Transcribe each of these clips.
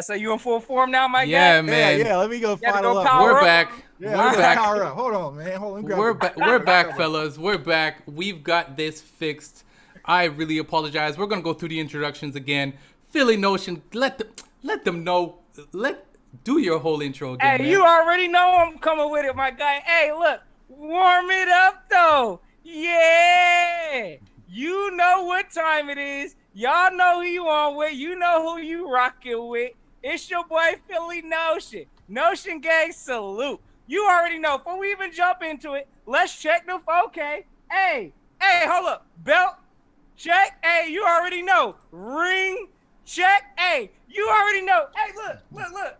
So you in full form now, my Yeah, guy? man. Yeah. Let me go You got to final go up. power We're up. back. Yeah, We're let me back. power up. Hold on, man. Hold on. We're back. We're back, fellas. We're back. We've got this fixed. I really apologize. We're gonna go through the introductions again. Philly Notion. Let them know. Do your whole intro again, Hey, man. you already know I'm coming with it, my guy. Hey, look, warm it up though. Yeah. You know what time it is. Y'all know who you on with. You know who you rocking with. It's your boy Philly Notion. Notion Gang salute. You already know. Before we even jump into it, let's check the okay. Hey, hold up. Belt check. Hey, you already know. Ring check. Hey, you already know. Hey, look.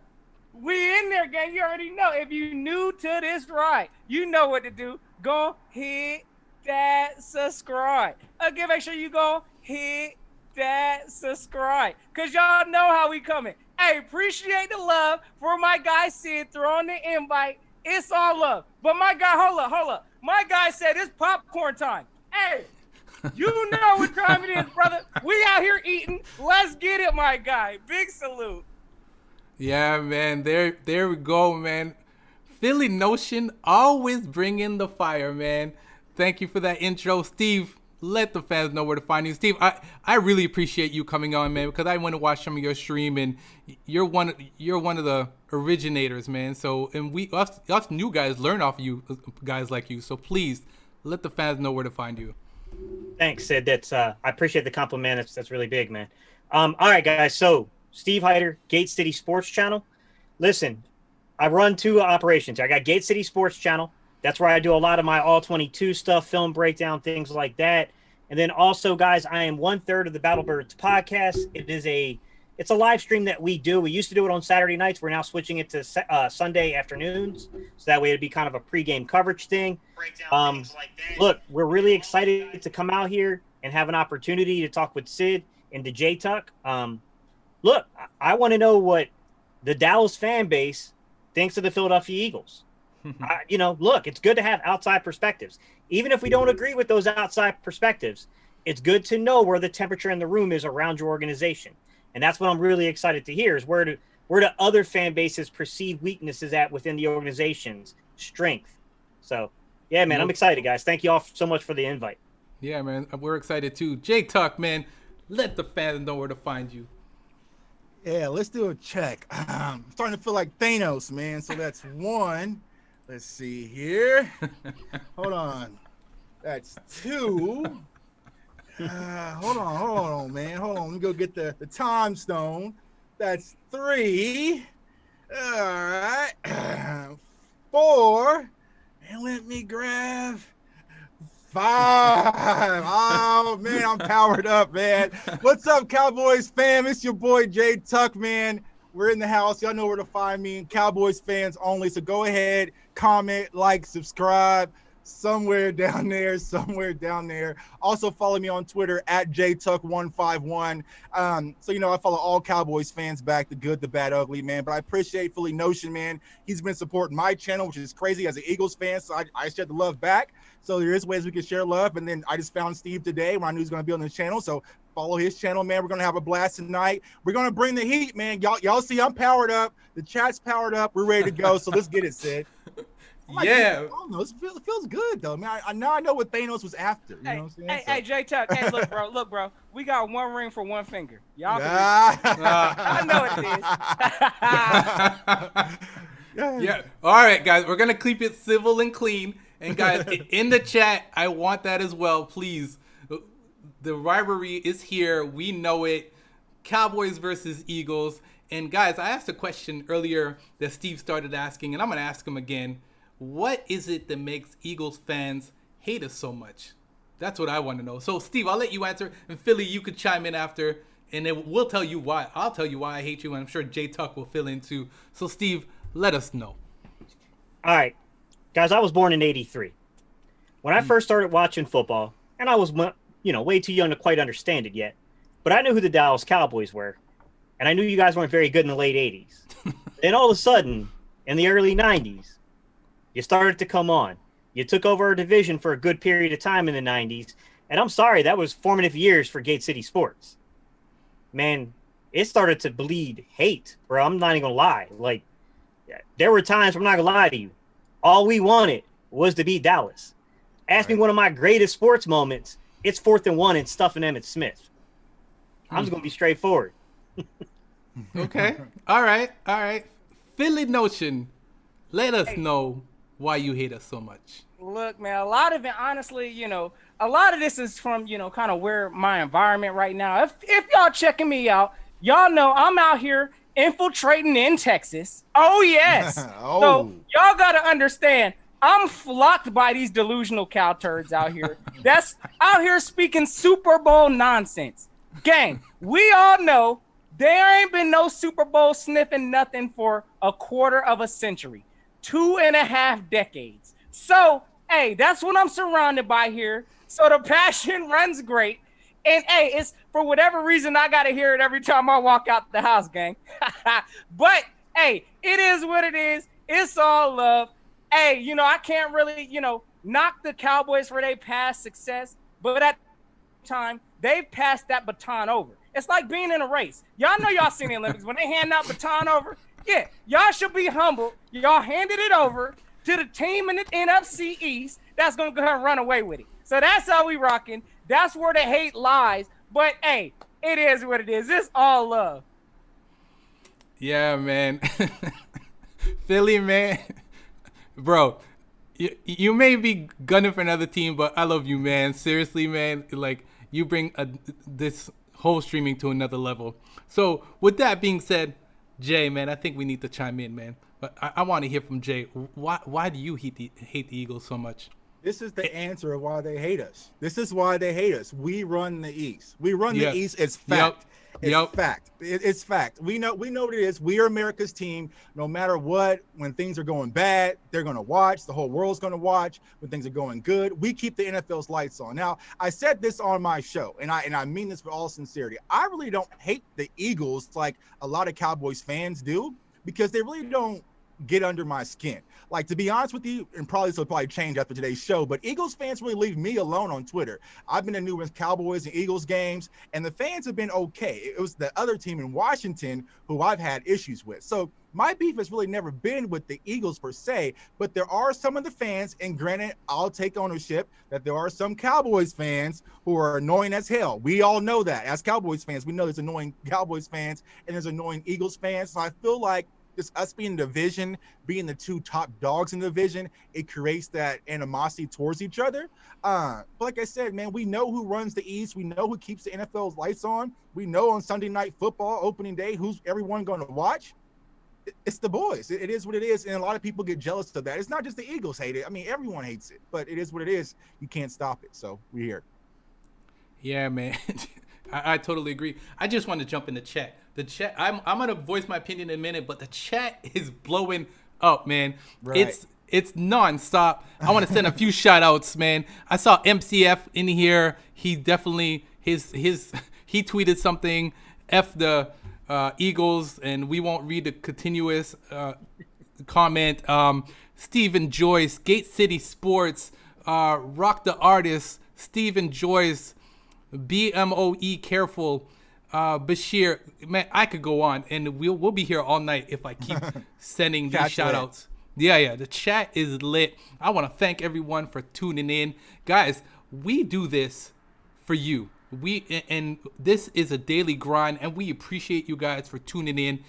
We in there, gang. You already know. If you new to this ride, you know what to do. Go hit that subscribe. Again, make sure you go hit that subscribe. Because y'all know how we coming. Hey, appreciate the love for my guy Sid throwing the invite. It's all love. But my guy, hold up. My guy said it's popcorn time. Hey, you know what time it is, brother. We out here eating. Let's get it, my guy. Big salute. Yeah, man. There we go, man. Philly Notion always bringing the fire, man. Thank you for that intro, Steve. Let the fans know where to find you, Steve. I really appreciate you coming on, man, because I went to watch some of your stream, and you're one of the originators, man. So, and us new guys learn off of you, guys like you. So please let the fans know where to find you. Thanks, Sid. That's I appreciate the compliment. That's really big, man. All right, guys. So Steve Heitter, Gate City Sports Channel. Listen, I run two operations. I got Gate City Sports Channel. That's where I do a lot of my all 22 stuff, film breakdown, things like that. And then also, guys, I am 1/3 of the Battlebirds podcast. It's a live stream that we do. We used to do it on Saturday nights. We're now switching it to Sunday afternoons. So that way it'd be kind of a pregame coverage thing. Look, we're really excited to come out here and have an opportunity to talk with Sid and the Jtuck. Look, I want to know what the Dallas fan base thinks of the Philadelphia Eagles. Look, it's good to have outside perspectives. Even if we don't agree with those outside perspectives, it's good to know where the temperature in the room is around your organization. And that's what I'm really excited to hear is where do other fan bases perceive weaknesses at within the organization's strength. So, yeah, man, I'm excited, guys. Thank you all so much for the invite. Yeah, man, we're excited too. Jtuck, man, let the fans know where to find you. Yeah, let's do a check. I'm starting to feel like Thanos, man. So that's one. Let's see here. Hold on. That's two. Hold on, man. Hold on. Let me go get the time stone. That's three. All right. Four. And let me grab five. Oh, man, I'm powered up, man. What's up, Cowboys fam? It's your boy, Jtuck, man. We're in the house. Y'all know where to find me. Cowboys fans only. So go ahead, comment, like, subscribe. Somewhere down there. Also follow me on Twitter at JTuck151. I follow all Cowboys fans back, the good, the bad, ugly, man. But I appreciate Philly Notion, man. He's been supporting my channel, which is crazy as an Eagles fan. So I shared the love back. So there is ways we can share love. And then I just found Steve today when I knew he was going to be on the channel. So follow his channel, man. We're going to have a blast tonight. We're going to bring the heat, man. Y'all see I'm powered up. The chat's powered up. We're ready to go. So let's get it, Sid. Yeah. I don't know. It feels good though. Man, I know what Thanos was after. You know what I'm saying? Hey, Jtuck. Hey, look, bro. We got one ring for one finger. Y'all I know it is. Yeah. All right, guys. We're gonna keep it civil and clean. And guys, in the chat, I want that as well, please. The rivalry is here. We know it. Cowboys versus Eagles. And guys, I asked a question earlier that Steve started asking, and I'm gonna ask him again. What is it that makes Eagles fans hate us so much? That's what I want to know. So, Steve, I'll let you answer. And Philly, you could chime in after. And then we'll tell you why. I'll tell you why I hate you. And I'm sure Jtuck will fill in too. So, Steve, let us know. All right. Guys, I was born in 83. When I first started watching football, and I was, way too young to quite understand it yet, but I knew who the Dallas Cowboys were. And I knew you guys weren't very good in the late 80s. Then all of a sudden, in the early 90s, you started to come on. You took over our division for a good period of time in the 90s. And I'm sorry, that was formative years for Gate City Sports. Man, it started to bleed hate, bro. I'm not even gonna lie. Like, there were times, I'm not gonna lie to you, all we wanted was to beat Dallas. Ask me one of my greatest sports moments. It's 4th and 1 and stuffing Emmitt Smith. I'm just gonna be straightforward. Okay. All right. Philly Notion, let us know why you hate us so much. Look, man, a lot of it, honestly, a lot of this is from, kind of where my environment right now. If y'all checking me out, y'all know I'm out here infiltrating in Texas. Oh, yes. So y'all got to understand, I'm flocked by these delusional cow turds out here. That's out here speaking Super Bowl nonsense. Gang, we all know there ain't been no Super Bowl sniffing nothing for a quarter of a century, 2.5 decades. So, hey, that's what I'm surrounded by here. So the passion runs great. And, hey, it's for whatever reason, I got to hear it every time I walk out the house, gang. But, hey, it is what it is. It's all love. Hey, I can't really, knock the Cowboys for their past success. But at the time, they've passed that baton over. It's like being in a race. Y'all know y'all seen the Olympics. When they hand that baton over, yeah, y'all should be humble. Y'all handed it over to the team in the NFC East that's going to go ahead and run away with it. So that's how we rocking. That's where the hate lies. But, hey, it is what it is. It's all love. Yeah, man. Philly, man. Bro, you may be gunning for another team, but I love you, man. Seriously, man. Like, you bring this whole streaming to another level. So, with that being said, Jay, man, I think we need to chime in, man. But I want to hear from Jay. Why do you hate the Eagles so much? This is the answer of why they hate us. This is why they hate us. We run the East. We run the East. It's fact. It's fact. It's fact. We know what it is. We are America's team. No matter what, when things are going bad, they're going to watch. The whole world's going to watch. When things are going good, we keep the NFL's lights on. Now, I said this on my show, and I mean this with all sincerity. I really don't hate the Eagles like a lot of Cowboys fans do, because they really don't get under my skin. Like, to be honest with you, and this will probably change after today's show, but Eagles fans really leave me alone on Twitter. I've been to numerous Cowboys and Eagles games, and the fans have been okay. It was the other team in Washington who I've had issues with. So my beef has really never been with the Eagles per se, but there are some of the fans, and granted, I'll take ownership that there are some Cowboys fans who are annoying as hell. We all know that. As Cowboys fans, we know there's annoying Cowboys fans and there's annoying Eagles fans. So I feel like just us being in the division, being the two top dogs in the division, it creates that animosity towards each other. But like I said, man, we know who runs the East. We know who keeps the NFL's lights on. We know on Sunday Night Football, opening day, who's everyone going to watch. It's the boys. It is what it is, and a lot of people get jealous of that. It's not just the Eagles hate it. I mean, everyone hates it, but it is what it is. You can't stop it, so we're here. Yeah, man. I totally agree. I just want to jump in the chat. The chat. I'm gonna voice my opinion in a minute, but the chat is blowing up, man. Right. It's nonstop. I want to send a few shout outs, man. I saw MCF in here. He definitely he tweeted something. F the Eagles, and we won't read the continuous comment. Stephen Joyce, Gate City Sports, Rock the Artist, Stephen Joyce, BMOE Careful, Bashir. Man, I could go on, and we'll be here all night if I keep sending these shout outs. Yeah, the chat is lit. I want to thank everyone for tuning in. Guys, we do this for you. And this is a daily grind, and we appreciate you guys for tuning in.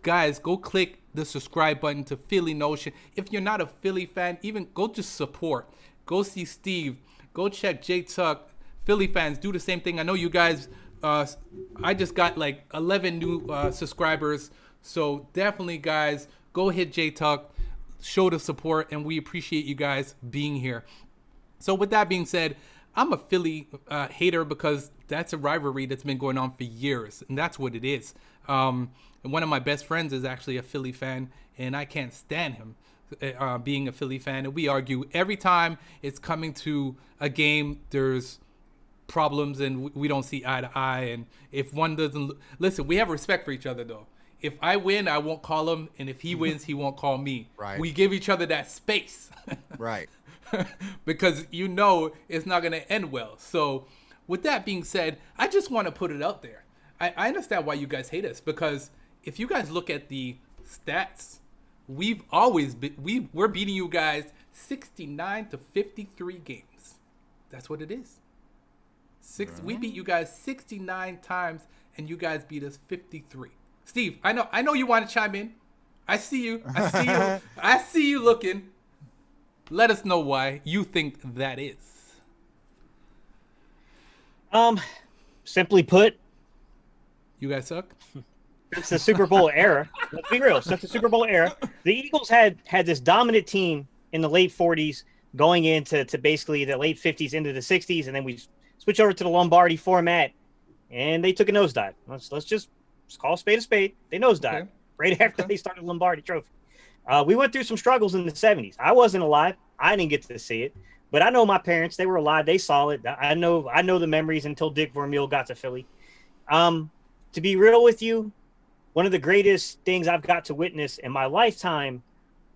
Guys, go click the subscribe button to Philly Notion. If you're not a Philly fan, even go just support. Go see Steve. Go check Jtuck. Philly fans, do the same thing. I know you guys, I just got like 11 new subscribers. So definitely, guys, go hit Jtuck, show the support, and we appreciate you guys being here. So with that being said, I'm a Philly hater because that's a rivalry that's been going on for years, and that's what it is. And one of my best friends is actually a Philly fan, and I can't stand him being a Philly fan. And we argue every time it's coming to a game. There's problems, and we don't see eye to eye. And if one doesn't listen, we have respect for each other, though. If I win, I won't call him, and if he wins, he won't call me. Right. We give each other that space. Right. Because you know it's not going to end well. So with that being said, I just want to put it out there. I understand why you guys hate us, because if you guys look at the stats, we're beating you guys 69 to 53 games. That's what it is. We beat you guys 69 times, and you guys beat us 53. Steve, I know you want to chime in. I see you. I see you looking. Let us know why you think that is. Simply put, you guys suck. It's the Super Bowl era. Let's be real. Since the Super Bowl era, the Eagles had this dominant team in the late 40s going into basically the late 50s into the 60s, and then we switch over to the Lombardi format, and they took a nosedive. Let's just call a spade. They nosedived right after they started Lombardi Trophy. We went through some struggles in the 70s. I wasn't alive. I didn't get to see it, but I know my parents. They were alive. They saw it. I know the memories until Dick Vermeil got to Philly. To be real with you, one of the greatest things I've got to witness in my lifetime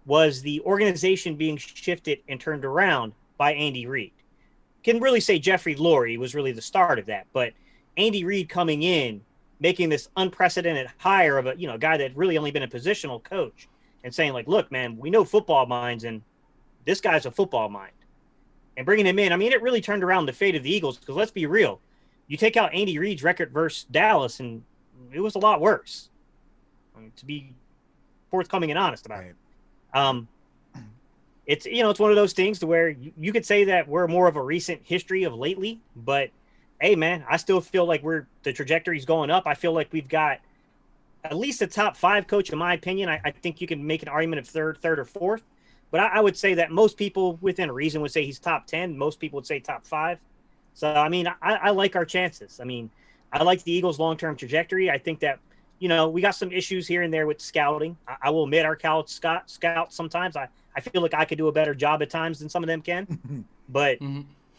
was the organization being shifted and turned around by Andy Reid. Can really say Jeffrey Lurie was really the start of that, but Andy Reid coming in, making this unprecedented hire of a guy that really only been a positional coach, and saying like, look, man, we know football minds, and this guy's a football mind, and bringing him in. I mean, it really turned around the fate of the Eagles, because let's be real, you take out Andy Reid's record versus Dallas, and it was a lot worse. To be forthcoming and honest about it. It's one of those things to where you could say that we're more of a recent history of lately, but hey, man, I still feel like the trajectory's going up. I feel like we've got at least a top 5 coach, in my opinion. I think you can make an argument of third or fourth, but I would say that most people within reason would say he's top 10. Most people would say top 5. So, I mean, I like our chances. I mean, I like the Eagles' long-term trajectory. I think that, we got some issues here and there with scouting. I will admit our scouts sometimes. I feel like I could do a better job at times than some of them can. But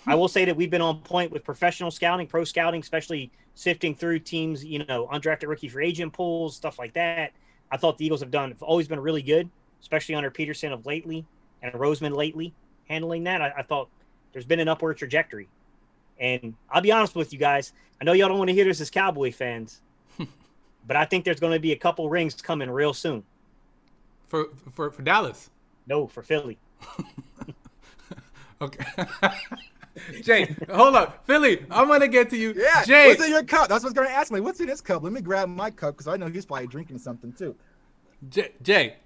I will say that we've been on point with professional scouting, pro scouting, especially sifting through teams, undrafted rookie free agent pools, stuff like that. I thought the Eagles have always been really good, especially under Peterson of lately and Roseman lately handling that. I thought there's been an upward trajectory. And I'll be honest with you guys. I know y'all don't want to hear this as Cowboy fans, but I think there's going to be a couple rings coming real soon. For Dallas? No, for Philly. Okay. Jay, hold up. Philly, I'm going to get to you. Yeah, Jay. what's in your cup? That's what's going to ask me. What's in his cup? Let me grab my cup, because I know he's probably drinking something too. Jay,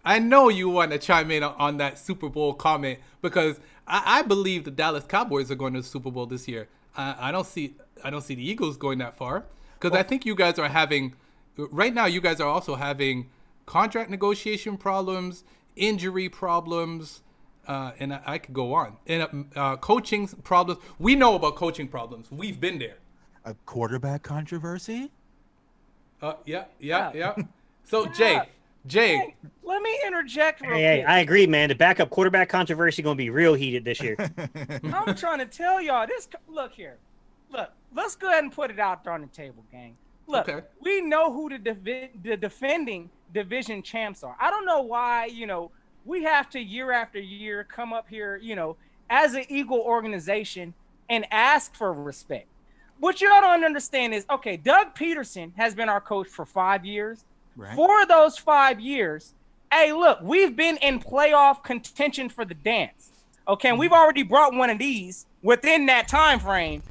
I know you want to chime in on that Super Bowl comment, because I believe the Dallas Cowboys are going to the Super Bowl this year. I don't see the Eagles going that far, because I think you guys are having right now. You guys are also having contract negotiation problems, injury problems, and I could go on. And coaching problems. We know about coaching problems. We've been there. A quarterback controversy? Yeah. So Jay. Hey, let me interject real quick. Hey, I agree, man. The backup quarterback controversy going to be real heated this year. I'm trying to tell y'all this. Look here. Look, let's go ahead and put it out there on the table, gang. Look, we know who the defending division champs are. I don't know why, we have to year after year come up here, as an Eagle organization and ask for respect. What y'all don't understand is, okay, Doug Peterson has been our coach for 5 years. Right. For those 5 years, hey, look, we've been in playoff contention for the dance. Okay, and we've already brought one of these within that time frame,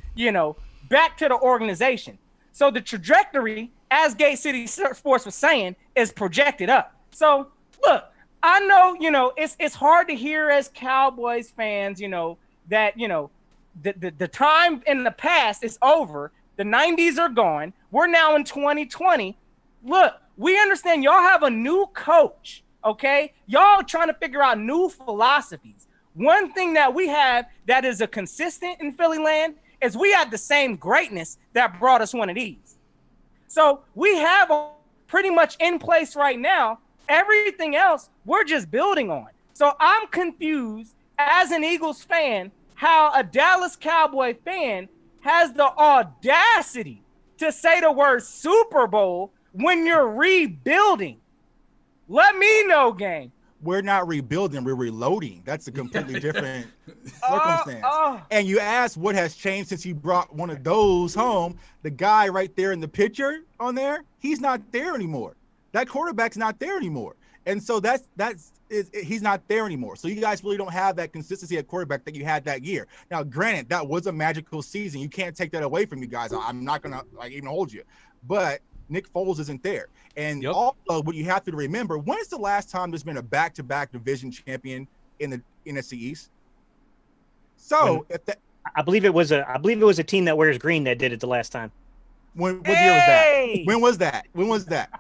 back to the organization. So the trajectory, as Gate City Sports was saying, is projected up. So look, I know, it's hard to hear as Cowboys fans, that, the time in the past is over. The 90s are gone. We're now in 2020. Look, we understand y'all have a new coach, okay? Y'all trying to figure out new philosophies. One thing that we have that is a consistent in Philly land is we have the same greatness that brought us one of these. So we have pretty much in place right now. Everything else we're just building on. So I'm confused as an Eagles fan how a Dallas Cowboy fan has the audacity to say the word Super Bowl when you're rebuilding. Let me know, gang. we're not rebuilding, we're reloading. That's a completely different circumstance. Oh. And you ask what has changed since you brought one of those home. The guy right there in the picture on there, he's not there anymore. That quarterback's not there anymore. And so he's not there anymore. So you guys really don't have that consistency at quarterback that you had that year. Now, granted, that was a magical season. You can't take that away from you guys. I'm not going to even hold you. But Nick Foles isn't there. And also what you have to remember, when is the last time there's been a back-to-back division champion in the NFC East? So I believe it was a team that wears green that did it the last time. What year was that? When was that?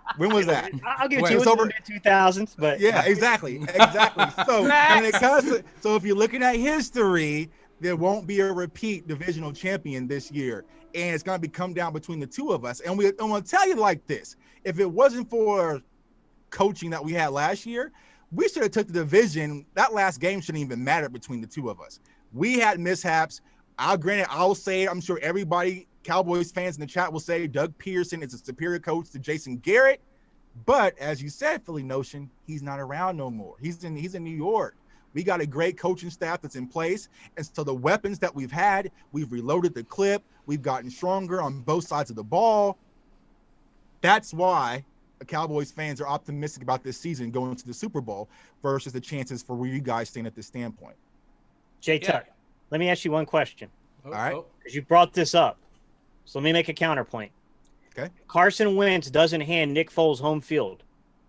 I'll give it to you. It was over the 2000s, but yeah, exactly. So when it comes to, so if you're looking at history, there won't be a repeat divisional champion this year, and it's going to come down between the two of us. And I'm going to tell you like this: if it wasn't for coaching that we had last year, we should have took the division. That last game shouldn't even matter between the two of us. We had mishaps. I'll say it. I'm sure everybody, Cowboys fans in the chat, will say Doug Pearson is a superior coach to Jason Garrett. But as you said, Philly Notion, he's not around no more. He's in New York. We got a great coaching staff that's in place. And so the weapons that we've had, we've reloaded the clip. We've gotten stronger on both sides of the ball. That's why the Cowboys fans are optimistic about this season going to the Super Bowl versus the chances for where you guys stand at this standpoint. Jtuck, let me ask you one question. All right. Because you brought this up. So let me make a counterpoint. Okay. Carson Wentz doesn't hand Nick Foles home field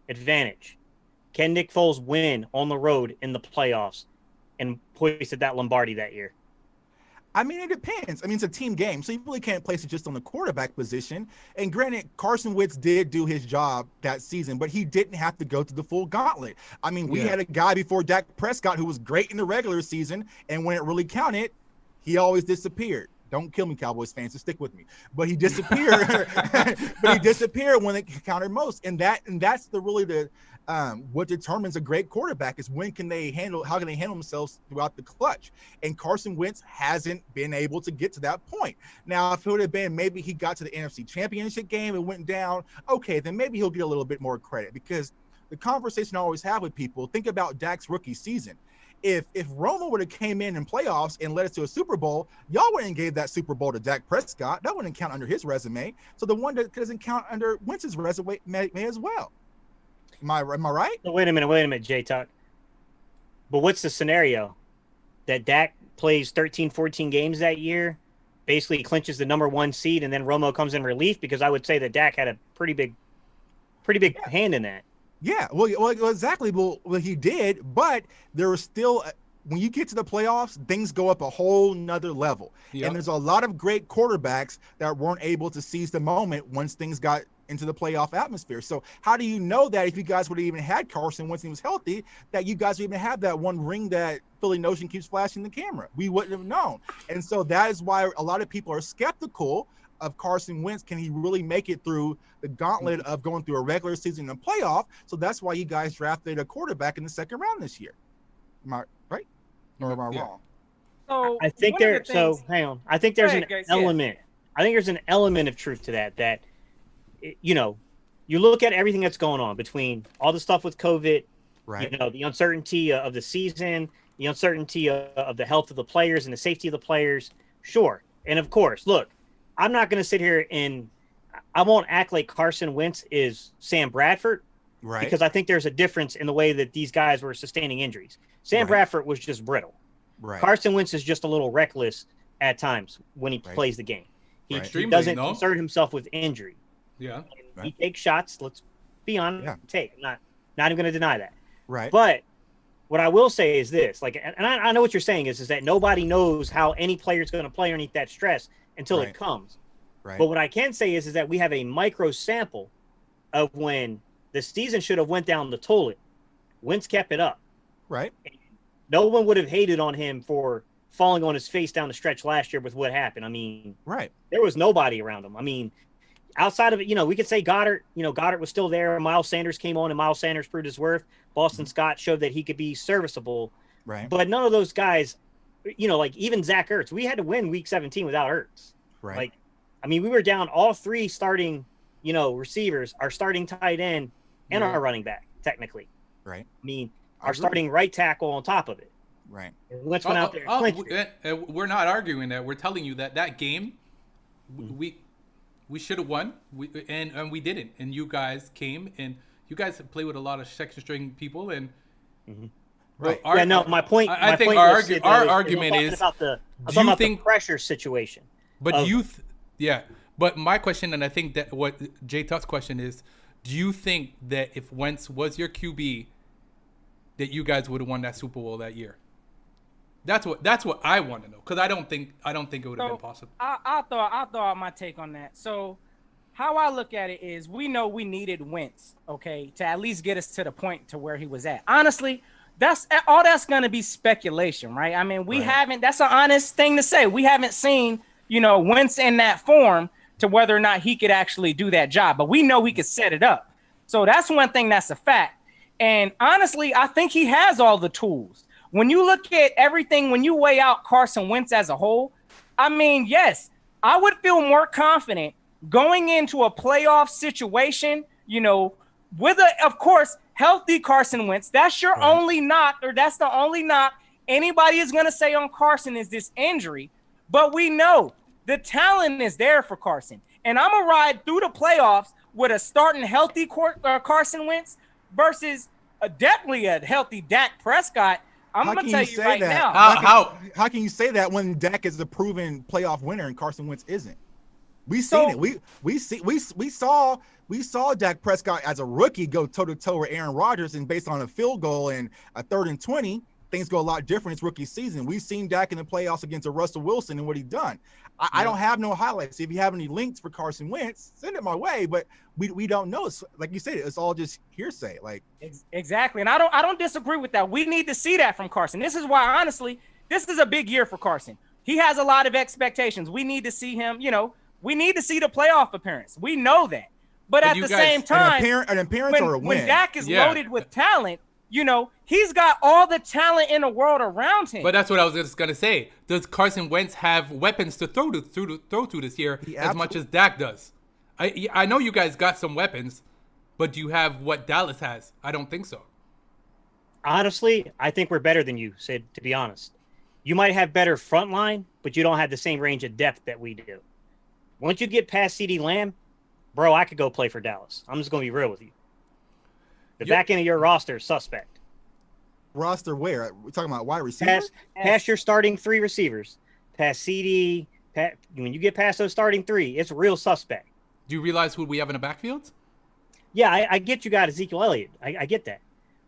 advantage. Can Nick Foles win on the road in the playoffs and hoisted that Lombardi that year? I mean, it depends. I mean, it's a team game, so you really can't place it just on the quarterback position. And granted, Carson Wentz did do his job that season, but he didn't have to go through the full gauntlet. I mean, we had a guy before Dak Prescott who was great in the regular season, and when it really counted, he always disappeared. Don't kill me, Cowboys fans, just stick with me. But he disappeared. When it counted most. And that's what determines a great quarterback is how can they handle themselves throughout the clutch. And Carson Wentz hasn't been able to get to that point. Now, if it would have been maybe he got to the NFC Championship game and went down, okay, then maybe he'll get a little bit more credit, because the conversation I always have with people, think about Dak's rookie season. If Romo would have came in playoffs and led us to a Super Bowl, y'all wouldn't have gave that Super Bowl to Dak Prescott. That wouldn't count under his resume. So the one that doesn't count under Wentz's resume may as well. Am I right? Wait a minute, Jtuck. But what's the scenario? That Dak plays 13, 14 games that year, basically clinches the number 1 seed, and then Romo comes in relief? Because I would say that Dak had a pretty big hand in that. Yeah, well, exactly. Well, he did, but there was still, when you get to the playoffs, things go up a whole nother level. Yep. And there's a lot of great quarterbacks that weren't able to seize the moment once things got into the playoff atmosphere. So how do you know that if you guys would have even had Carson once he was healthy, that you guys would even have that one ring that Philly Notion keeps flashing the camera? We wouldn't have known. And so that is why a lot of people are skeptical of Carson Wentz. Can he really make it through the gauntlet of going through a regular season and playoff? So that's why you guys drafted a quarterback in the second round this year. Am I right? Or am I wrong? So I think hang on. I think there's an element. I think there's an element of truth to that, you know, you look at everything that's going on between all the stuff with COVID, right? You know, the uncertainty of the season, the uncertainty of the health of the players and the safety of the players. Sure. And of course, look, I'm not going to sit here and I won't act like Carson Wentz is Sam Bradford, right? Because I think there's a difference in the way that these guys were sustaining injuries. Sam Bradford was just brittle. Right. Carson Wentz is just a little reckless at times when he plays the game. He doesn't concern himself with injury. Yeah. He takes shots. Let's be honest. I'm not even going to deny that. Right. But what I will say is this, like, and I know what you're saying is that nobody knows how any player is going to play underneath that stress until it comes. Right. But what I can say is that we have a micro sample of when the season should have went down the toilet. Wentz kept it up. Right. No one would have hated on him for falling on his face down the stretch last year with what happened. I mean, there was nobody around him. I mean, outside of it, you know, we could say Goddard, Goddard was still there. Miles Sanders came on and Miles Sanders proved his worth. Boston Scott showed that he could be serviceable. Right. But none of those guys, like even Zach Ertz, we had to win week 17 without Ertz. Right. Like, I mean, we were down all 3 starting, receivers, our starting tight end and our running back, technically. Right. I mean, our starting right tackle on top of it. Right. And Wentz went out there and clinched it. We're not arguing that. We're telling you that game, we should have won, and we didn't. And you guys came, and you guys play with a lot of second string people, and right. My point. I think our argument is, do you think the pressure situation? But But my question, and I think that what Jtuck's question is, do you think that if Wentz was your QB, that you guys would have won that Super Bowl that year? That's what I want to know, because I don't think it would have been possible. I'll throw out my take on that. So how I look at it is, we know we needed Wentz, okay, to at least get us to the point to where he was at. Honestly, that's going to be speculation, right? I mean, we haven't. That's an honest thing to say. We haven't seen, Wentz in that form to whether or not he could actually do that job, but we know he could set it up. So that's one thing that's a fact. And honestly, I think he has all the tools. When you look at everything, when you weigh out Carson Wentz as a whole, I mean, yes, I would feel more confident going into a playoff situation, with of course, healthy Carson Wentz. That's your only knock, or that's the only knock anybody is going to say on Carson is this injury. But we know the talent is there for Carson. And I'm going to ride through the playoffs with a starting healthy Carson Wentz versus definitely a healthy Dak Prescott. I'm going to tell you right now. How can you say that when Dak is a proven playoff winner and Carson Wentz isn't? We've seen it. We saw Dak Prescott as a rookie go toe-to-toe with Aaron Rodgers, and based on a field goal and a 3rd and 20, things go a lot different. It's rookie season. We've seen Dak in the playoffs against a Russell Wilson and what he's done. I don't have no highlights. If you have any links for Carson Wentz, send it my way. But we don't know. It's, like you said, it's all just hearsay. Like exactly, and I don't disagree with that. We need to see that from Carson. This is why, honestly, this is a big year for Carson. He has a lot of expectations. We need to see him. We need to see the playoff appearance. We know that. But at the same time, an appearance or a win. When Dak is loaded with talent, he's got all the talent in the world around him. But that's what I was just gonna say. Does Carson Wentz have weapons to throw to this year as much as Dak does? I know you guys got some weapons, but do you have what Dallas has? I don't think so. Honestly, I think we're better than you, Sid, to be honest. You might have better front line, but you don't have the same range of depth that we do. Once you get past CeeDee Lamb, bro, I could go play for Dallas. I'm just going to be real with you. The back end of your roster is suspect. Roster where? We're talking about wide receivers? Past your starting 3 receivers. Past CD. When you get past those starting 3, it's real suspect. Do you realize who we have in the backfield? Yeah, I get you got Ezekiel Elliott. I get that.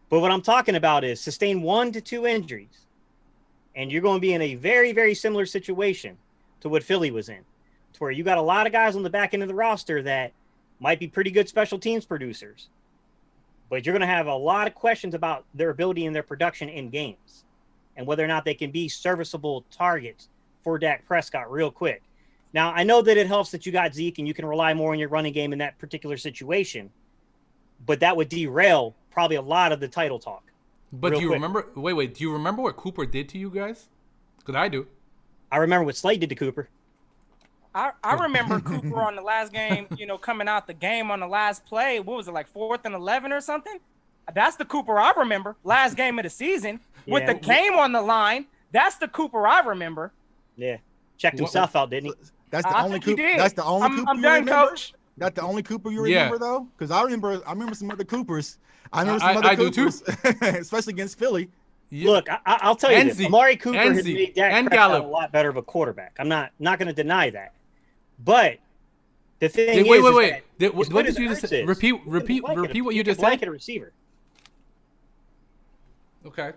But what I'm talking about is sustain 1 to 2 injuries, and you're going to be in a very, very similar situation to what Philly was in, to where you got a lot of guys on the back end of the roster that might be pretty good special teams producers, but you're going to have a lot of questions about their ability and their production in games and whether or not they can be serviceable targets for Dak Prescott real quick. Now, I know that it helps that you got Zeke and you can rely more on your running game in that particular situation, but that would derail probably a lot of the title talk. But do you remember? Wait. Do you remember what Cooper did to you guys? Because I do. I remember what Slade did to Cooper. I remember Cooper on the last game, coming out the game on the last play. What was it, like 4th and 11 or something? That's the Cooper I remember. Last game of the season with the game on the line. That's the Cooper I remember. Yeah, checked himself out, didn't he? That's the only Cooper. That's the only Cooper. I'm done, Coach. That's the only Cooper you remember, though? Because I remember some other Coopers. I do too, especially against Philly. Yeah. Look, I'll tell you this: Amari Cooper has made Dak Prescott a lot better of a quarterback. I'm not going to deny that. But the thing is, wait. What did you just say? Repeat what you just said. Blanket a receiver. Okay.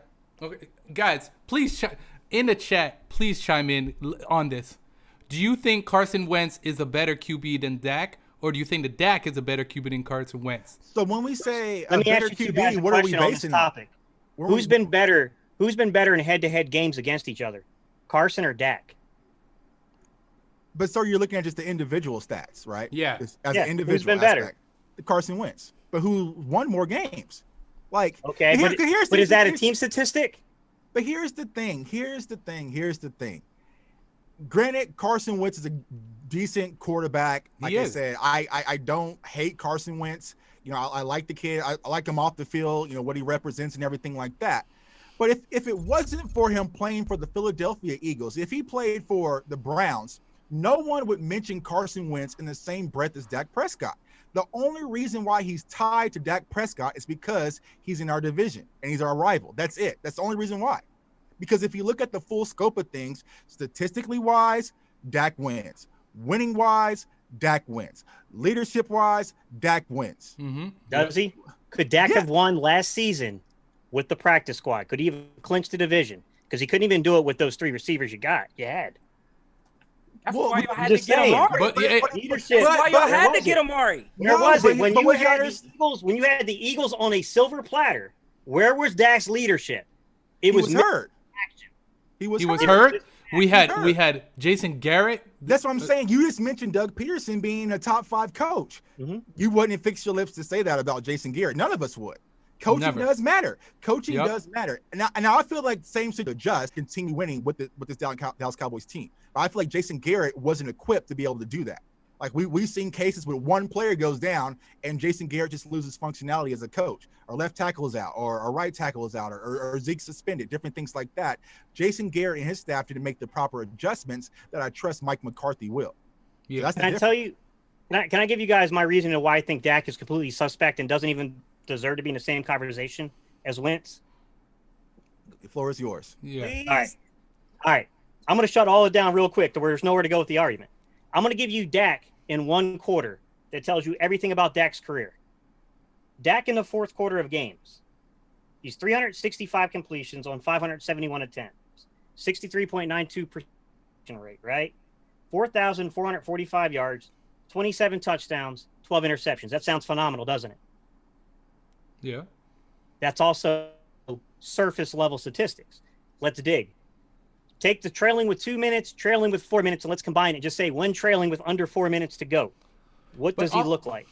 Guys, please in the chat. Please chime in on this. Do you think Carson Wentz is a better QB than Dak, or do you think that Dak is a better QB than Carson Wentz? So when we say a better QB, what are we basing topic? Who's been better in head-to-head games against each other, Carson or Dak? But so you're looking at just the individual stats, right? Yeah. As an individual who's been aspect. better? Carson Wentz. But who won more games? Like, okay, but is that a team statistic? But here's the thing. Granted, Carson Wentz is a decent quarterback. Like I said, I don't hate Carson Wentz. You know, I like the kid. I like him off the field, you know, what he represents and everything like that. But if it wasn't for him playing for the Philadelphia Eagles, if he played for the Browns, no one would mention Carson Wentz in the same breath as Dak Prescott. The only reason why he's tied to Dak Prescott is because he's in our division and he's our rival. That's it. That's the only reason why. Because if you look at the full scope of things, statistically wise, Dak wins. Winning wise, Dak wins. Leadership wise, Dak wins. Mm-hmm. Does he? Could Dak have won last season with the practice squad? Could he have clinched the division? Because he couldn't even do it with those 3 receivers you had. That's Well, why y'all had just to get saying. Amari. Leadership. That's why y'all but- had to get Amari. Where No, was but- it when but you what had you the Eagles? When you had the Eagles on a silver platter, where was Dak's leadership? It He was hurt. action. He was hurt. We had hurt. Jason Garrett. That's what I'm saying. You just mentioned Doug Peterson being a top 5 coach. Mhm. You wouldn't fix your lips to say that about Jason Garrett. None of us would. Coaching Never. does matter. Coaching Yep. does matter. And now I feel like same should adjust, continue winning with this Dallas Cowboys team. But I feel like Jason Garrett wasn't equipped to be able to do that. Like we've seen cases where one player goes down and Jason Garrett just loses functionality as a coach, or left tackle is out, or right tackle is out, or Zeke suspended, different things like that. Jason Garrett and his staff didn't make the proper adjustments that I trust Mike McCarthy will. Yeah. That's the Can I difference. tell you? Can I give you guys my reason to why I think Dak is completely suspect and doesn't even deserve to be in the same conversation as Wentz? The floor is yours. Yeah. All right. I'm going to shut all it down real quick to where there's nowhere to go with the argument. I'm going to give you Dak in one quarter that tells you everything about Dak's career. Dak in the fourth quarter of games. He's 365 completions on 571 attempts. 63.92% rate, right? 4,445 yards, 27 touchdowns, 12 interceptions. That sounds phenomenal, doesn't it? Yeah. That's also surface level statistics. Let's dig. Take the trailing with 2 minutes, trailing with 4 minutes, and let's combine it. Just say when trailing with under 4 minutes to go. What does he look like?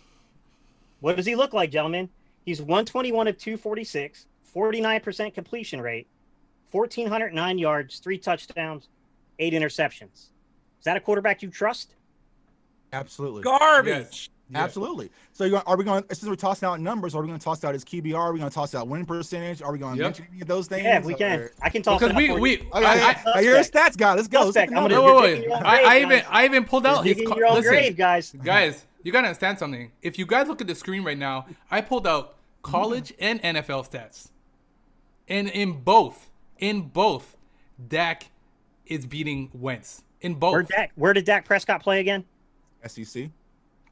What does he look like, gentlemen? He's 121 of 246, 49% completion rate, 1,409 yards, 3 touchdowns, 8 interceptions. Is that a quarterback you trust? Absolutely. Garbage. Yeah. Absolutely. So are we going, since we're tossing out numbers, are we going to toss out his QBR? Are we going to toss out win percentage? Are we going to mention any of those things? Yeah, we can. I can talk Because it up for you. You're a stats guy. Let's go. Suspect. I'm gonna- No, You're wait. digging your own grave, I even pulled out his. Digging your own Listen, grave, guys. guys, you gotta understand something. If you guys look at the screen right now, I pulled out college and NFL stats, and in both, Dak is beating Wentz. In both. Where did Dak Prescott play again? SEC.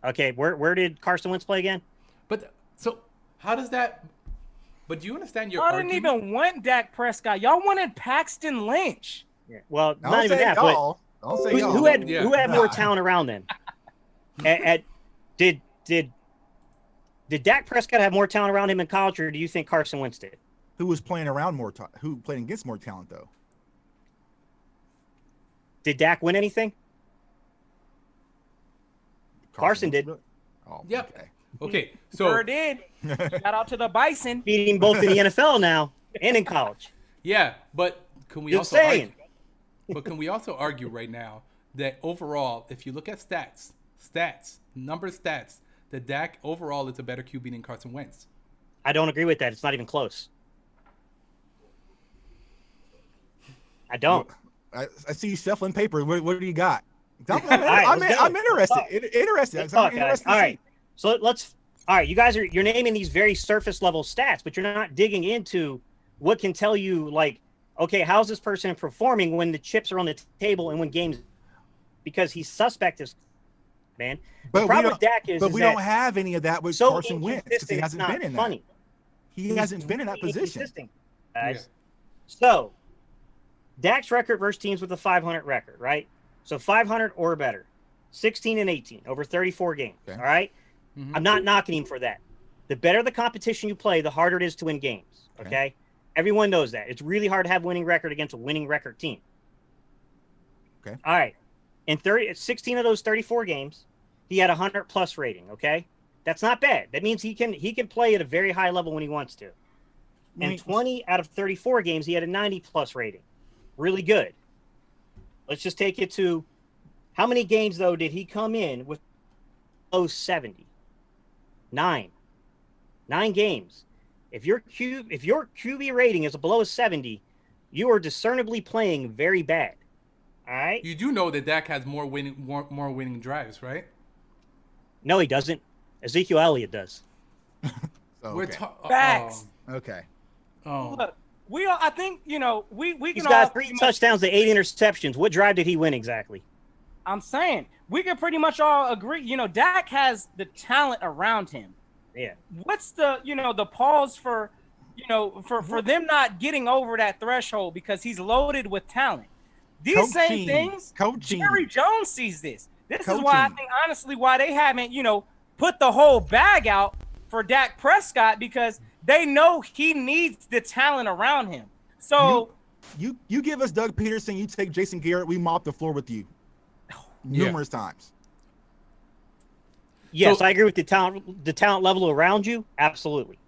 Okay, where did Carson Wentz play again? But so how does that? But do you understand your Y'all didn't argument? even want Dak Prescott. Y'all wanted Paxton Lynch. Yeah. Well, Don't not even say that, y'all. Don't say but y'all. who had Yeah. more talent around them? Did Dak Prescott have more talent around him in college, or do you think Carson Wentz did? Who was playing around more time? Who played against more talent though? Did Dak win anything? Carson did. Oh, Yep. okay. Okay, Sure so did. Shout out to the Bison. Beating both in the NFL now and in college. yeah, but can we Just also saying. argue? But can we also argue right now that overall, if you look at stats, that Dak overall is a better QB than Carson Wentz? I don't agree with that. It's not even close. I don't. I see you shuffling paper. What do you got? right, I'm let's go. interested. Interested. Let's I'm talk, guys. interested to All see. right. So all right, you guys you're naming these very surface level stats, but you're not digging into what can tell you, like, okay, how's this person performing when the chips are on the table and when games, because he's suspect as man. But The we problem don't- with Dak is But we that don't have any of that with so Carson Wentz because he inconsistent, hasn't it's been not in that. funny. He He's hasn't been in that really position. inconsistent, guys. Yeah. So, Dak's record versus teams with a 500 record, right? So 500 or better, 16 and 18 over 34 games. Okay. All right. Mhm. I'm not knocking him for that. The better the competition you play, the harder it is to win games. Okay. Everyone knows that. It's really hard to have a winning record against a winning record team. Okay. All right. In 16 of those 34 games, he had a 100+ rating. Okay. That's not bad. That means he can play at a very high level when he wants to. And 20 out of 34 games, he had a 90+ rating. Really good. Let's just take it to how many games, though, did he come in with low 70? 9. 9 games. If your QB rating is below a 70, you are discernibly playing very bad. All right? You do know that Dak has more winning drives, right? No, he doesn't. Ezekiel Elliott does. So, We're okay. Facts. Okay. Look, I think, we can He's all got 3 pretty much- touchdowns to 8 interceptions. What drive did he win exactly? I'm saying we can pretty much all agree. Dak has the talent around him. Yeah. What's the the pause for for them not getting over that threshold because he's loaded with talent. These same things, Jerry Jones sees this. This is why I think honestly why they haven't put the whole bag out for Dak Prescott, because they know he needs the talent around him. So you give us Doug Peterson, you take Jason Garrett, we mop the floor with you numerous times. Yes, I agree with the talent level around you. Absolutely.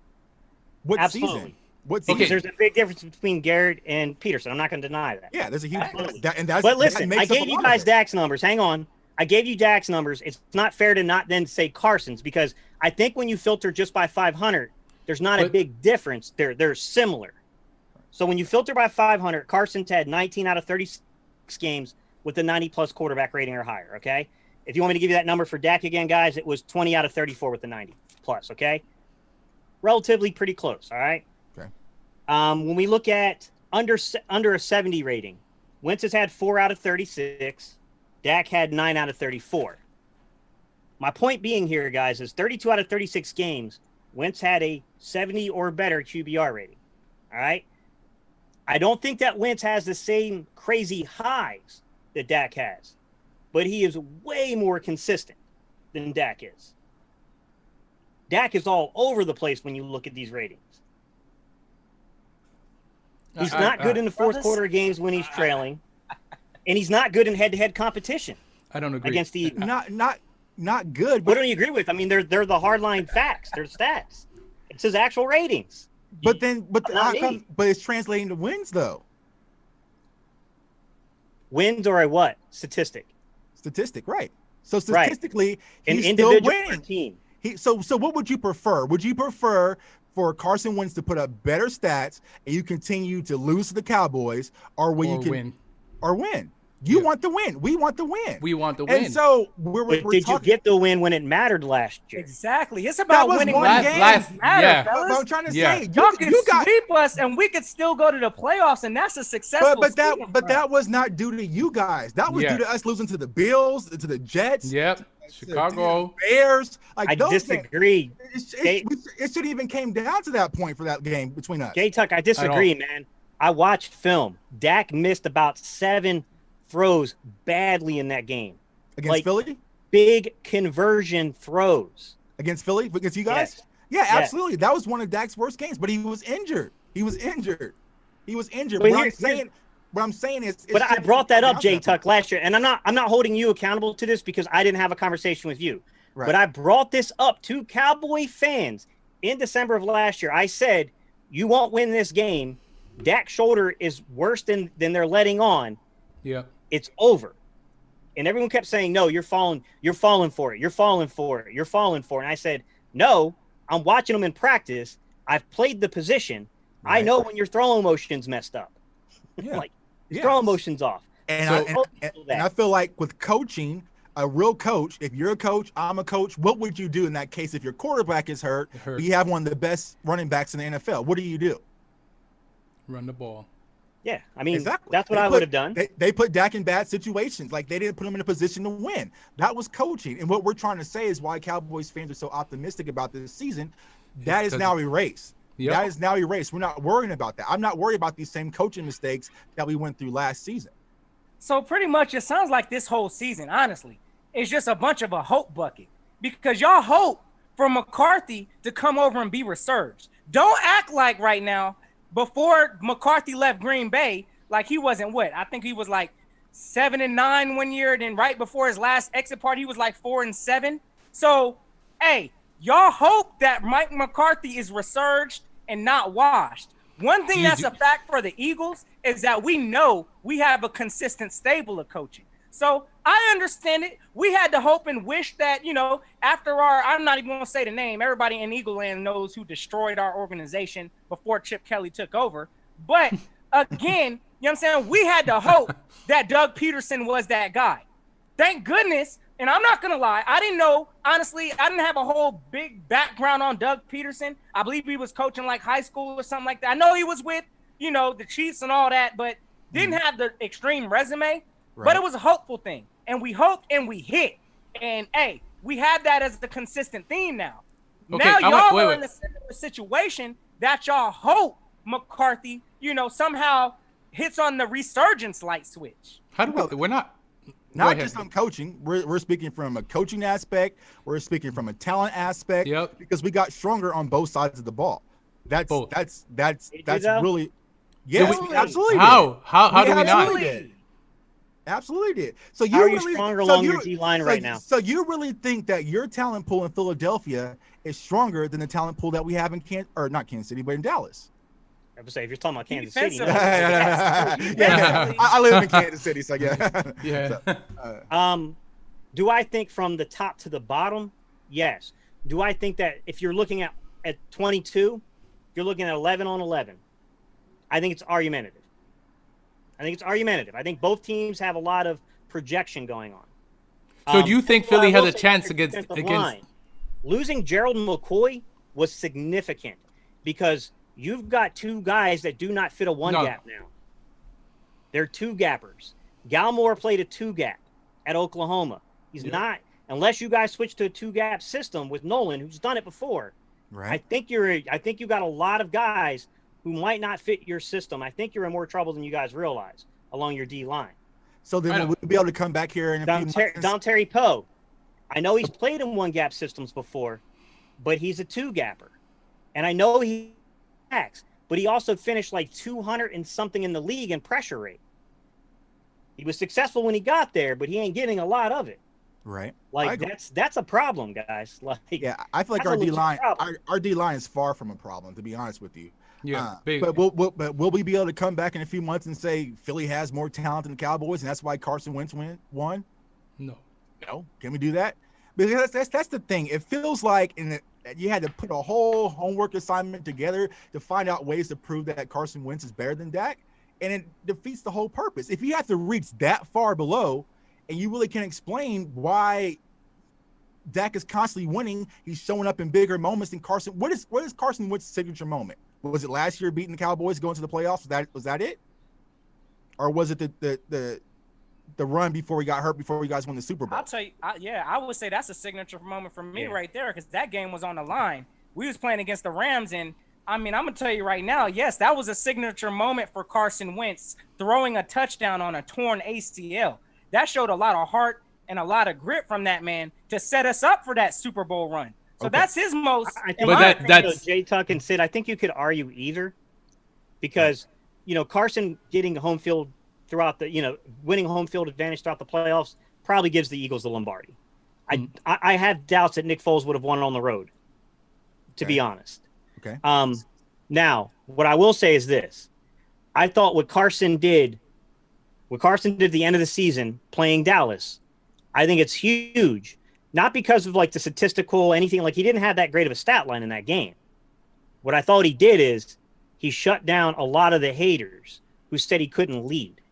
What season? Because there's a big difference between Garrett and Peterson. I'm not going to deny that. Yeah, there's a huge But listen, I gave you guys Dak's numbers. Hang on. I gave you Dak's numbers. It's not fair to not then say Carson's, because I think when you filter just by 500, there's not a big difference. They're similar. So when you filter by 500, Carson's had 19 out of 36 games with a 90-plus quarterback rating or higher, okay? If you want me to give you that number for Dak again, guys, it was 20 out of 34 with the 90-plus, okay? Relatively pretty close, all right? Okay. When we look at under a 70 rating, Wentz has had 4 out of 36. Dak had 9 out of 34. My point being here, guys, is 32 out of 36 games, Wentz had a 70 or better QBR rating, all right? I don't think that Wentz has the same crazy highs that Dak has, but he is way more consistent than Dak is. Dak is all over the place when you look at these ratings. He's not good in the fourth quarter games when he's trailing, and he's not good in head-to-head competition. I don't agree. Against the Eagles. Not good. What don't you agree with? I mean, they're the hardline facts. They're stats. It's his actual ratings. But it's translating to wins though. Wins or a what? Statistic, right? So statistically, an he's individual still winning. Team. So what would you prefer? Would you prefer for Carson Wentz to put up better stats and you continue to lose to the Cowboys, or win? You want the win. We want the win. We want the win. And so did you get the win when it mattered last year? Exactly. It's about winning one game. Fellas. I'm trying to say, y'all can sweep us and we could still go to the playoffs, and that's a successful. But that was not due to you guys. That was due to us losing to the Bills, to the Jets. Yep. Chicago Bears. I disagree. It should even came down to that point for that game between us. Jtuck, I disagree, man. I watched film. Dak missed about 7 throws badly in that game. Against Philly? Big conversion throws. Against Philly? Against you guys? Yes. Yeah, absolutely. That was one of Dak's worst games, but he was injured. But what I'm saying is, but I brought that up, Jtuck, last year, and I'm not holding you accountable to this because I didn't have a conversation with you. Right. But I brought this up to Cowboy fans in December of last year. I said, you won't win this game. Dak's shoulder is worse than they're letting on. Yeah. It's over. And everyone kept saying, no, you're falling for it. And I said, no, I'm watching them in practice. I've played the position. Right. I know when your throwing motion's messed up. Yeah. Throwing motion's off. And I feel like with coaching, a real coach, if you're a coach, I'm a coach, what would you do in that case if your quarterback is hurt? You have one of the best running backs in the NFL. What do? Run the ball. Yeah, I mean, that's what I would have done. They put Dak in bad situations. Like, they didn't put him in a position to win. That was coaching. And what we're trying to say is why Cowboys fans are so optimistic about this season, that is now erased. Yep. That is now erased. We're not worrying about that. I'm not worried about these same coaching mistakes that we went through last season. So pretty much it sounds like this whole season, honestly, is just a bunch of a hope bucket. Because y'all hope for McCarthy to come over and be resurged. Don't act like right now, before McCarthy left Green Bay, like he wasn't I think he was like 7-9 one year. Then right before his last exit party, he was like 4-7. So, hey, y'all hope that Mike McCarthy is resurged and not washed. One thing that's a fact for the Eagles is that we know we have a consistent stable of coaching. So I understand it. We had to hope and wish that, after I'm not even going to say the name. Everybody in Eagle Land knows who destroyed our organization before Chip Kelly took over. But again, you know what I'm saying? We had to hope that Doug Peterson was that guy. Thank goodness. And I'm not going to lie. I didn't know, honestly, I didn't have a whole big background on Doug Peterson. I believe he was coaching like high school or something like that. I know he was with, the Chiefs and all that, but didn't have the extreme resume. Right. But it was a hopeful thing. And we hoped and we hit. And, hey, we have that as the consistent theme now. Okay, now y'all are in a similar situation that y'all hope McCarthy, somehow hits on the resurgence light switch. How do we're not just on coaching. We're speaking from a coaching aspect. We're speaking from a talent aspect. Yep. Because we got stronger on both sides of the ball. That's really absolutely. How do we not? Absolutely did. So how are you stronger along your D line right now? So you really think that your talent pool in Philadelphia is stronger than the talent pool that we have in not Kansas City, but in Dallas? I would say if you're talking about Kansas City. I live in Kansas City, so yeah. Yeah. So, do I think from the top to the bottom? Yes. Do I think that if you're looking at 22, if you're looking at 11 on 11, I think it's argumentative. I think both teams have a lot of projection going on. So do you think Philly has a chance against losing Gerald McCoy was significant because you've got two guys that do not fit a one gap now. They're two gappers. Galmore played a two gap at Oklahoma. He's not, unless you guys switch to a two gap system with Nolan, who's done it before. Right. I think you got a lot of guys who might not fit your system. I think you're in more trouble than you guys realize along your D line. So then we'll be able to come back here in a few months. Don Terry Poe. I know he's played in one gap systems before, but he's a two gapper. And I know he acts, but he also finished like 200 and something in the league in pressure rate. He was successful when he got there, but he ain't getting a lot of it. Right. Like that's a problem, guys. Like I feel like our D line is far from a problem, to be honest with you. Yeah, but will we be able to come back in a few months and say Philly has more talent than the Cowboys, and that's why Carson Wentz won? No. Can we do that? Because that's the thing. It feels like you had to put a whole homework assignment together to find out ways to prove that Carson Wentz is better than Dak, and it defeats the whole purpose. If you have to reach that far below, and you really can't explain why Dak is constantly winning, he's showing up in bigger moments than Carson. What is Carson Wentz's signature moment? Was it last year beating the Cowboys going to the playoffs? Was that it? Or was it the run before he got hurt, before you guys won the Super Bowl? I'll tell you, I would say that's a signature moment for me right there, because that game was on the line. We was playing against the Rams, and I mean, I'm going to tell you right now, yes, that was a signature moment for Carson Wentz, throwing a touchdown on a torn ACL. That showed a lot of heart and a lot of grit from that man to set us up for that Super Bowl run. So that's his most. I think that's Jtuck and Sid. I think you could argue either, because Carson getting home field throughout the winning home field advantage throughout the playoffs probably gives the Eagles the Lombardi. I have doubts that Nick Foles would have won on the road, to be honest. Okay. Now what I will say is this: I thought what Carson did at the end of the season playing Dallas, I think it's huge. Not because of like the statistical anything, like he didn't have that great of a stat line in that game. What I thought he did is he shut down a lot of the haters who said he couldn't lead.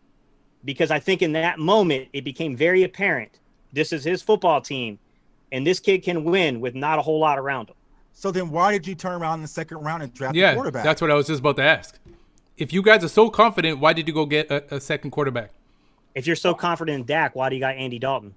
Because I think in that moment, it became very apparent this is his football team, and this kid can win with not a whole lot around him. So then why did you turn around in the second round and draft a quarterback? That's what I was just about to ask. If you guys are so confident, why did you go get a second quarterback? If you're so confident in Dak, why do you got Andy Dalton?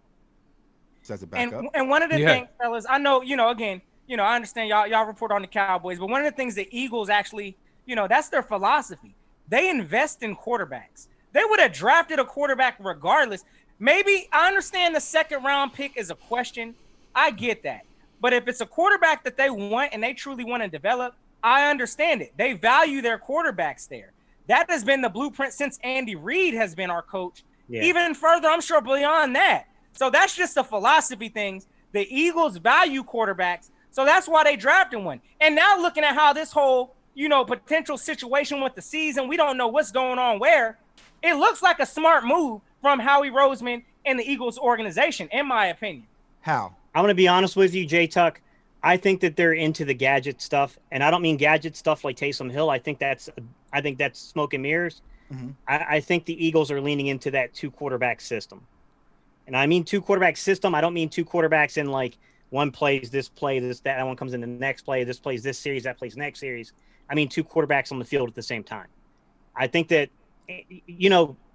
As a backup. And one of the things, fellas, I know, again, I understand y'all report on the Cowboys, but one of the things the Eagles actually, that's their philosophy. They invest in quarterbacks. They would have drafted a quarterback regardless. Maybe I understand the second round pick is a question. I get that. But if it's a quarterback that they want and they truly want to develop, I understand it. They value their quarterbacks there. That has been the blueprint since Andy Reid has been our coach. Yeah. Even further, I'm sure beyond that. So that's just a philosophy thing. The Eagles value quarterbacks, so that's why they drafted one. And now looking at how this whole, potential situation with the season, we don't know what's going on where. It looks like a smart move from Howie Roseman in the Eagles organization, in my opinion. How? I'm going to be honest with you, Jtuck. I think that they're into the gadget stuff, and I don't mean gadget stuff like Taysom Hill. I think that's smoke and mirrors. Mm-hmm. I think the Eagles are leaning into that 2-quarterback system. And I mean 2-quarterback system. I don't mean 2 quarterbacks in like one plays this play, that one comes in the next play, this plays this series, that plays next series. I mean 2 quarterbacks on the field at the same time. I think that,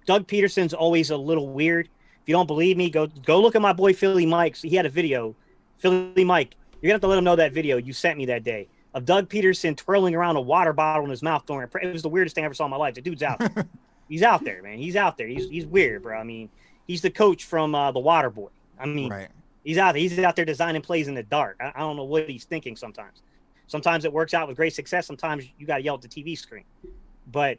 Doug Peterson's always a little weird. If you don't believe me, go look at my boy Philly Mike. He had a video. Philly Mike, you're going to have to let him know that video you sent me that day of Doug Peterson twirling around a water bottle in his mouth. It was the weirdest thing I ever saw in my life. The dude's out there. He's out there, man. He's out there. He's weird, bro. I mean, he's the coach from The Water Boy. I mean, Right. he's out there. He's out there designing plays in the dark. I don't know what he's thinking sometimes. Sometimes it works out with great success. Sometimes you got to yell at the TV screen. But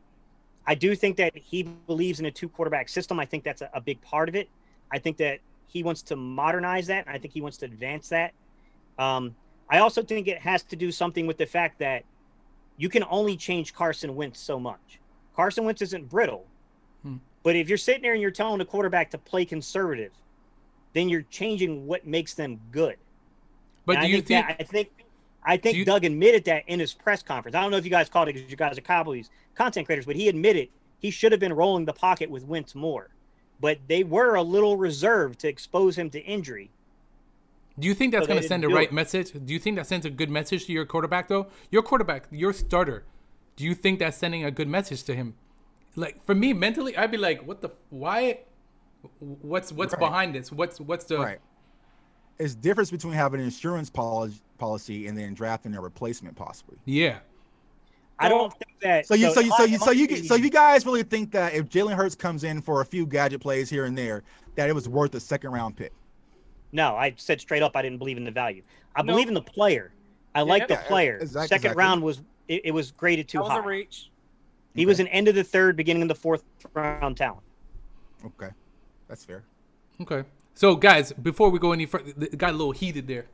I do think that he believes in a 2-quarterback system. I think that's a big part of it. I think that he wants to modernize that. I think he wants to advance that. I also think it has to do something with the fact that you can only change Carson Wentz so much. Carson Wentz isn't brittle. But if you're sitting there and you're telling the quarterback to play conservative, then you're changing what makes them good. But and do you think? I think Doug admitted that in his press conference. I don't know if you guys caught it because you guys are Cowboys content creators, but he admitted he should have been rolling the pocket with Wentz more. But they were a little reserved to expose him to injury. Do you think that's going to send the right message? Do you think that sends a good message to your quarterback, though? Your quarterback, your starter. Do you think that's sending a good message to him? Like, for me, mentally, I'd be like, why? What's right. behind this? What's the... Right. It's difference between having an insurance policy and then drafting a replacement, possibly. Yeah. I don't think that. So you guys really think that if Jalen Hurts comes in for a few gadget plays here and there, that it was worth a 2nd-round pick? No, I said straight up I didn't believe in the value. I believe in the player. I like the player. Second round was it was graded too high. That was a reach. He was an end of the 3rd, beginning of the 4th round talent. Okay, that's fair. Okay, so guys, before we go any further, it got a little heated there.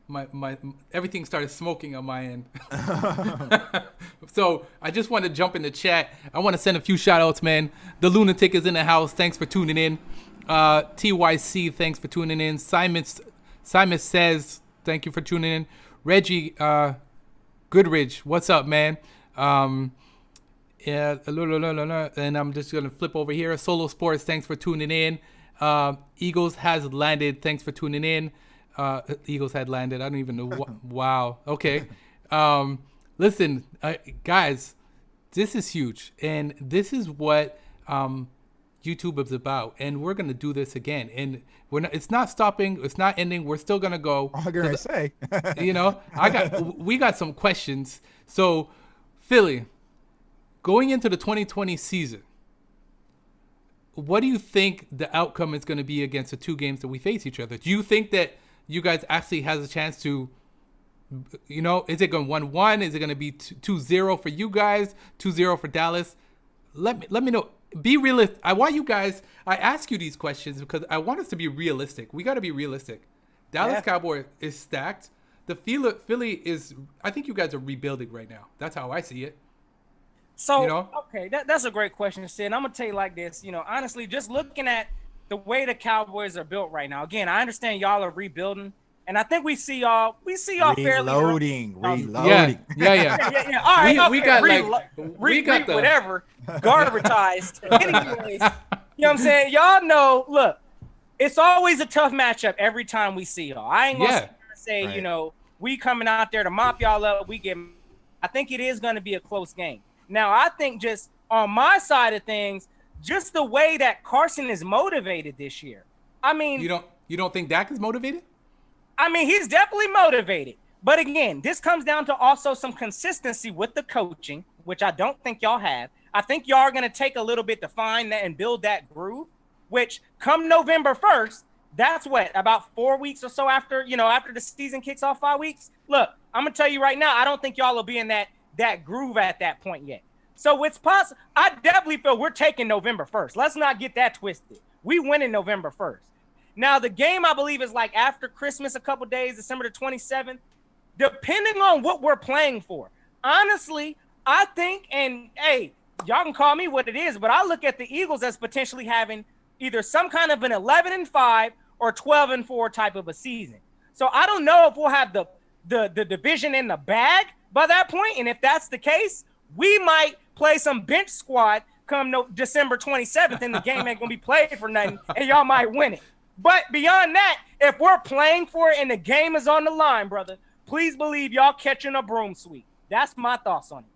My everything started smoking on my end. So I just want to jump in the chat. I want to send a few shout outs, man. The Lunatic is in the house. Thanks for tuning in. TYC, thanks for tuning in. Simon says, thank you for tuning in. Reggie Goodridge, what's up, man? Yeah, and I'm just gonna flip over here. Solo Sports, thanks for tuning in. Eagles has landed. Thanks for tuning in. Eagles had landed. I don't even know. Wow. Okay. Listen, guys, this is huge, and this is what YouTube is about, and we're gonna do this again. And it's not stopping. It's not ending. We're still gonna go. I'm gonna say. We got some questions. So, Philly, going into the 2020 season, what do you think the outcome is going to be against the 2 games that we face each other? Do you think that you guys actually has a chance to, is it going 1-1? Is it going to be 2-0 for you guys, 2-0 for Dallas? Let me know. Be realistic. I ask you these questions because I want us to be realistic. We got to be realistic. Dallas Cowboys is stacked. The Philly is, I think you guys are rebuilding right now. That's how I see it. So, okay, that's a great question, Sid. I'm going to tell you like this. Honestly, just looking at the way the Cowboys are built right now. Again, I understand y'all are rebuilding, and I think we see y'all fairly reloading. Yeah. All right, we got whatever garbagized. Anyways, you know what I'm saying? Y'all know. Look, it's always a tough matchup every time we see y'all. I ain't gonna say right. We coming out there to mop y'all up. I think it is going to be a close game. Now, I think just on my side of things, just the way that Carson is motivated this year. I mean, you don't think Dak is motivated? I mean, he's definitely motivated. But again, this comes down to also some consistency with the coaching, which I don't think y'all have. I think y'all are going to take a little bit to find that and build that groove, which come November 1st, that's about 4 weeks or so after the season kicks off, 5 weeks. Look, I'm going to tell you right now, I don't think y'all will be in that groove at that point yet. So it's possible. I definitely feel we're taking November 1st. Let's not get that twisted. We win in November 1st. Now, the game, I believe, is like after Christmas, a couple days, December the 27th, depending on what we're playing for. Honestly, I think, and hey, y'all can call me what it is, but I look at the Eagles as potentially having either some kind of an 11-5 or 12-4 type of a season. So I don't know if we'll have the division in the bag by that point. And if that's the case, we might play some bench squad come December 27th, and the game ain't gonna be played for nothing, and y'all might win it. But beyond that, if we're playing for it and the game is on the line, brother, please believe y'all catching a broom sweep. That's my thoughts on it.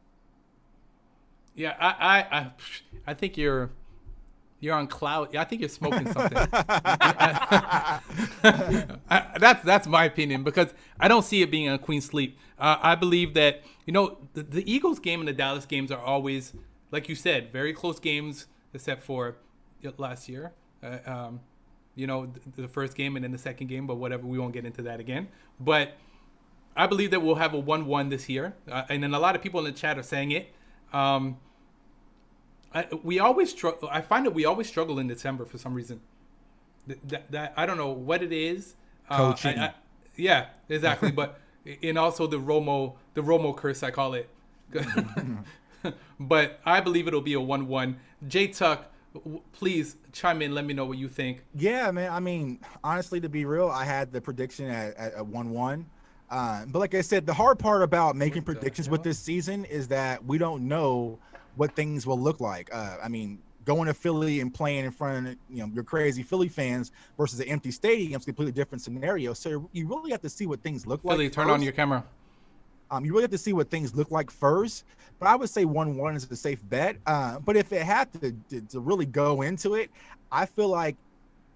Yeah, I think you're on cloud. I think you're smoking something. That's my opinion, because I don't see it being a clean sweep. I believe that, the Eagles game and the Dallas games are always, like you said, very close games, except for last year. The first game and then the second game, but whatever, we won't get into that again. But I believe that we'll have a 1-1 this year, and then a lot of people in the chat are saying it. I find that we always struggle in December for some reason. That I don't know what it is. Coaching. Yeah, exactly. But and also the Romo curse, I call it. But I believe it'll be a 1-1. Jtuck, please chime in. Let me know what you think. Yeah, man. I mean, honestly, to be real, I had the prediction at 1-1. But like I said, the hard part about making predictions with this season is that we don't know what things will look like. I mean, going to Philly and playing in front of your crazy Philly fans versus an empty stadium is a completely different scenario. So you really have to see what things look like. Philly, turn on your camera. You really have to see what things look like first. But I would say 1-1 is a safe bet. But if it had to really go into it, I feel like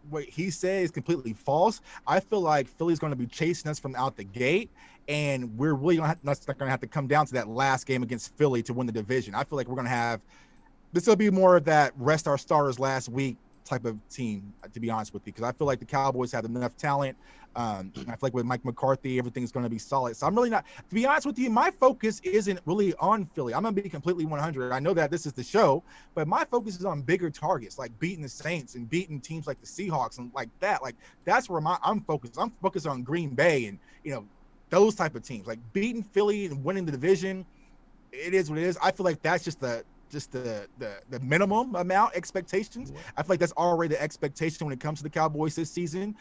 what he said is completely false. I feel like Philly's going to be chasing us from out the gate, and we're really not going to have to come down to that last game against Philly to win the division. I feel like we're going to have – this will be more of that rest our starters last week type of team, to be honest with you, because I feel like the Cowboys have enough talent. I feel like with Mike McCarthy, everything's going to be solid. So I'm really not – to be honest with you, my focus isn't really on Philly. I'm going to be completely 100. I know that this is the show, but my focus is on bigger targets, like beating the Saints and beating teams like the Seahawks and like that. Like that's where I'm focused. I'm focused on Green Bay and, those type of teams. Like beating Philly and winning the division, it is what it is. I feel like that's just the minimum amount expectations. I feel like that's already the expectation when it comes to the Cowboys this season.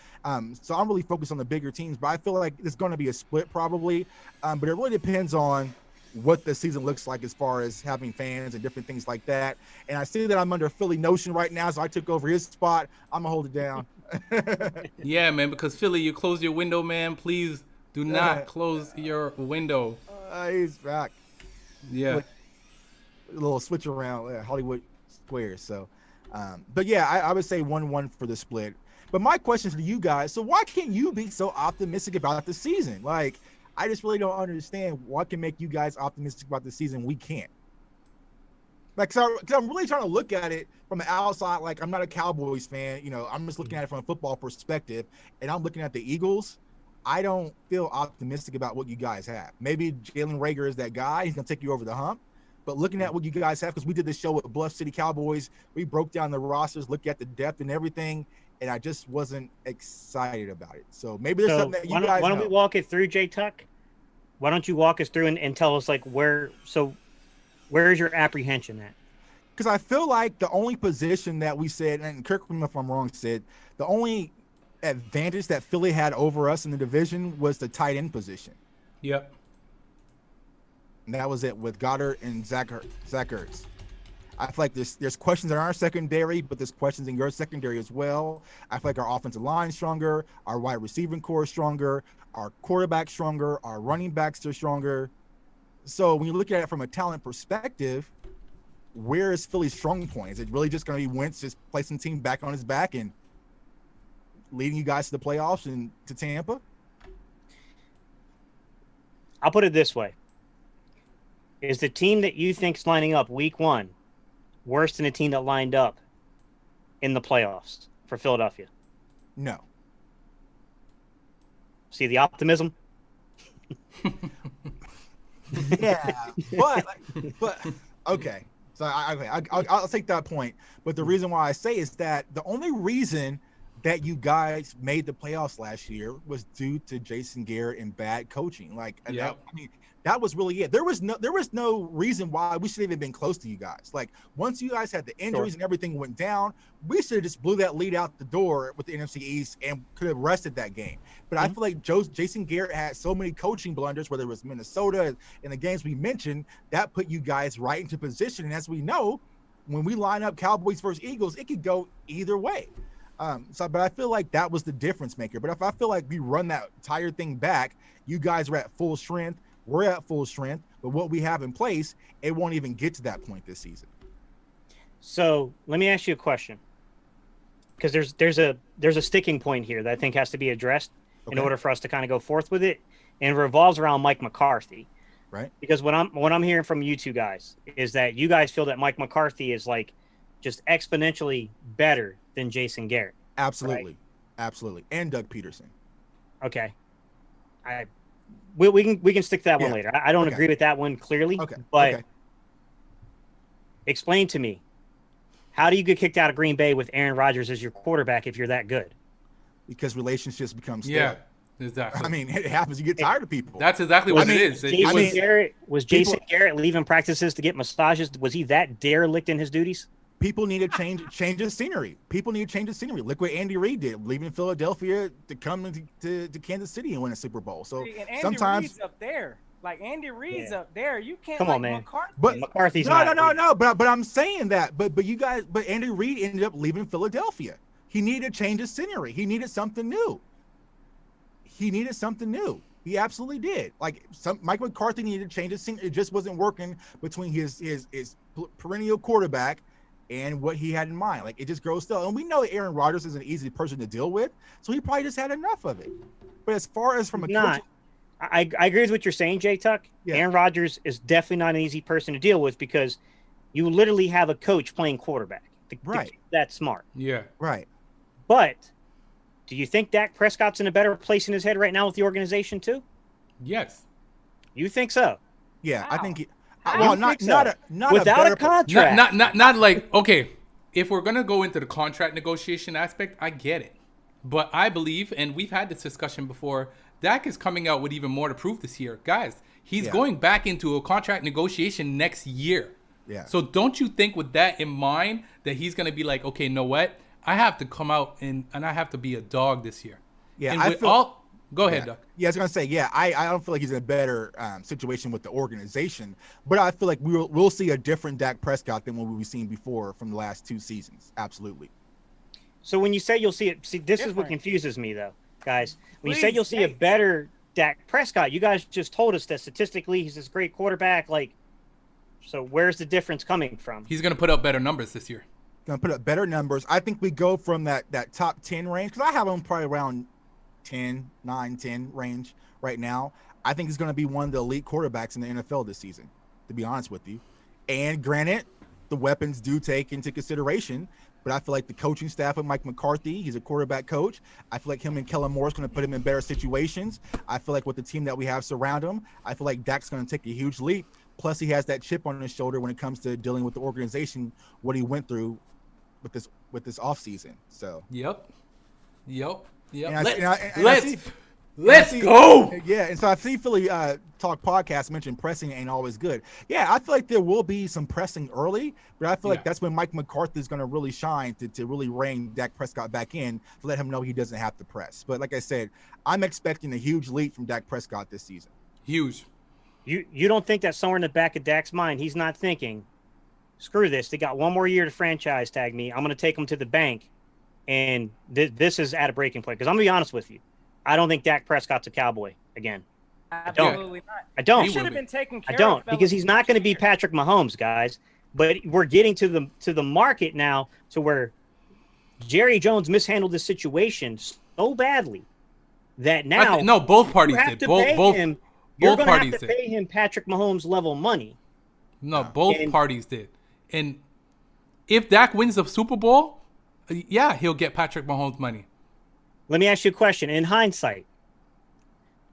So I'm really focused on the bigger teams, but I feel like it's going to be a split probably. But it really depends on what the season looks like as far as having fans and different things like that. And I see that I'm under Philly Notion right now, so I took over his spot. I'm gonna hold it down. Yeah, man, because Philly, you close your window, man. Please do not close your window. He's back. Yeah. A little switch around Hollywood Squares. So, but yeah, I would say 1-1 for the split. But my question to you guys: so why can't you be so optimistic about the season? Like, I just really don't understand what can make you guys optimistic about the season. We can't. Like, because I'm really trying to look at it from the outside. Like, I'm not a Cowboys fan. I'm just looking at it from a football perspective, and I'm looking at the Eagles. I don't feel optimistic about what you guys have. Maybe Jalen Reagor is that guy. He's gonna take you over the hump. But looking at what you guys have, because we did this show with the Bluff City Cowboys, we broke down the rosters, looked at the depth and everything, and I just wasn't excited about it. So maybe there's something that you guys why don't we walk it through, Jtuck? Why don't you walk us through and tell us, like, where is your apprehension at? Because I feel like the only position that we said, and correct me if I'm wrong, Sid, the only advantage that Philly had over us in the division was the tight end position. Yep. And that was it with Goddard and Zach Ertz. I feel like there's questions in our secondary, but there's questions in your secondary as well. I feel like our offensive line is stronger, our wide receiving core is stronger, our quarterback stronger, our running backs are stronger. So when you look at it from a talent perspective, where is Philly's strong point? Is it really just going to be Wentz just placing the team back on his back and leading you guys to the playoffs and to Tampa? I'll put it this way. Is the team that you think's lining up week one worse than the team that lined up in the playoffs for Philadelphia? No. See the optimism? Yeah, but okay. So I'll take that point. But the reason why I say is that the only reason that you guys made the playoffs last year was due to Jason Garrett and bad coaching. Like, yeah. That was really it. There was no reason why we should have even been close to you guys. Like once you guys had the injuries and everything went down, we should have just blew that lead out the door with the NFC East and could have rested that game. But I feel like Jason Garrett had so many coaching blunders, whether it was Minnesota and the games we mentioned, that put you guys right into position. And as we know, when we line up Cowboys versus Eagles, it could go either way. But I feel like that was the difference maker. But if I feel like we run that entire thing back, you guys are at full strength. We're at full strength, but what we have in place, it won't even get to that point this season. So let me ask you a question, because there's a sticking point here that I think has to be addressed in order for us to kind of go forth with it, and it revolves around Mike McCarthy. Right. Because what I'm hearing from you two guys is that you guys feel that Mike McCarthy is like just exponentially better than Jason Garrett. Absolutely. Right? Absolutely. And Doug Peterson. Okay. We can stick to that one later. I don't agree with that one clearly. Okay. But explain to me, how do you get kicked out of Green Bay with Aaron Rodgers as your quarterback if you're that good? Because relationships become stale. Yeah, exactly. I mean, it happens. You get tired of people. That's exactly what it is. Jason Garrett leaving practices to get massages? Was he that derelict in his duties? People need to change the scenery. People need to change the scenery. Look what Andy Reid did, leaving Philadelphia to come to Kansas City and win a Super Bowl. So sometimes Reid's up there. Like Andy Reid's up there. You can't come on, man. McCarthy. But McCarthy's no. But I'm saying that. But Andy Reid ended up leaving Philadelphia. He needed to change his scenery. He needed something new. He absolutely did. Like Mike McCarthy needed to change his scenery. It just wasn't working between his perennial quarterback and what he had in mind. Like it just grows stale. And we know Aaron Rodgers is an easy person to deal with, so he probably just had enough of it. But as far as from a coach, I agree with what you're saying, Jtuck. Yeah. Aaron Rodgers is definitely not an easy person to deal with because you literally have a coach playing quarterback. Right. That's smart. Yeah. Right. But do you think Dak Prescott's in a better place in his head right now with the organization too? Yes. You think so? Yeah, Wow. I think. Not without a contract. Not like, okay, if we're gonna go into the contract negotiation aspect, I get it, but I believe, and we've had this discussion before, Dak is coming out with even more to prove this year, guys. He's going back into a contract negotiation next year. Yeah. So don't you think with that in mind that he's gonna be like, okay, know what? I have to come out and I have to be a dog this year. Yeah, and I with feel. Go ahead, Duck. Yeah, I was gonna say, I don't feel like he's in a better situation with the organization, but I feel like we'll see a different Dak Prescott than what we've seen before from the last 2 seasons. Absolutely. So when you say you'll see it, this is what confuses me though, guys. When you say you'll see a Please, better Dak Prescott, you guys just told us that statistically he's this great quarterback. Like, so where's the difference coming from? He's gonna put up better numbers this year. Gonna put up better numbers. I think we go from that top 10 range, because I have him probably around 9-10 range right now. I think he's going to be one of the elite quarterbacks in the NFL this season, to be honest with you. And granted, the weapons do take into consideration, but I feel like the coaching staff of Mike McCarthy, he's a quarterback coach. I feel like him and Kellen Moore is going to put him in better situations. I feel like with the team that we have surround him, I feel like Dak's going to take a huge leap. Plus, he has that chip on his shoulder when it comes to dealing with the organization, what he went through with this offseason. So. Yep. Let's go. Yeah, and so I see Philly Talk Podcast mentioned pressing ain't always good. Yeah, I feel like there will be some pressing early, but I feel like that's when Mike McCarthy is going to really shine to really rein Dak Prescott back in, to let him know he doesn't have to press. But like I said, I'm expecting a huge leap from Dak Prescott this season. Huge. You don't think that somewhere in the back of Dak's mind he's not thinking, screw this, they got one more year to franchise tag me, I'm going to take them to the bank, and this is at a breaking point? Because I'm going to be honest with you, I don't think Dak Prescott's a Cowboy again. Absolutely not. I don't. He should have been taken care I don't, of, because he's not going to be Patrick Mahomes, guys. But we're getting to the market now to where Jerry Jones mishandled this situation so badly that now No, both parties did. You're going to have to pay him Patrick Mahomes level money. No, both parties did. And if Dak wins the Super Bowl, yeah, he'll get Patrick Mahomes money. Let me ask you a question. In hindsight,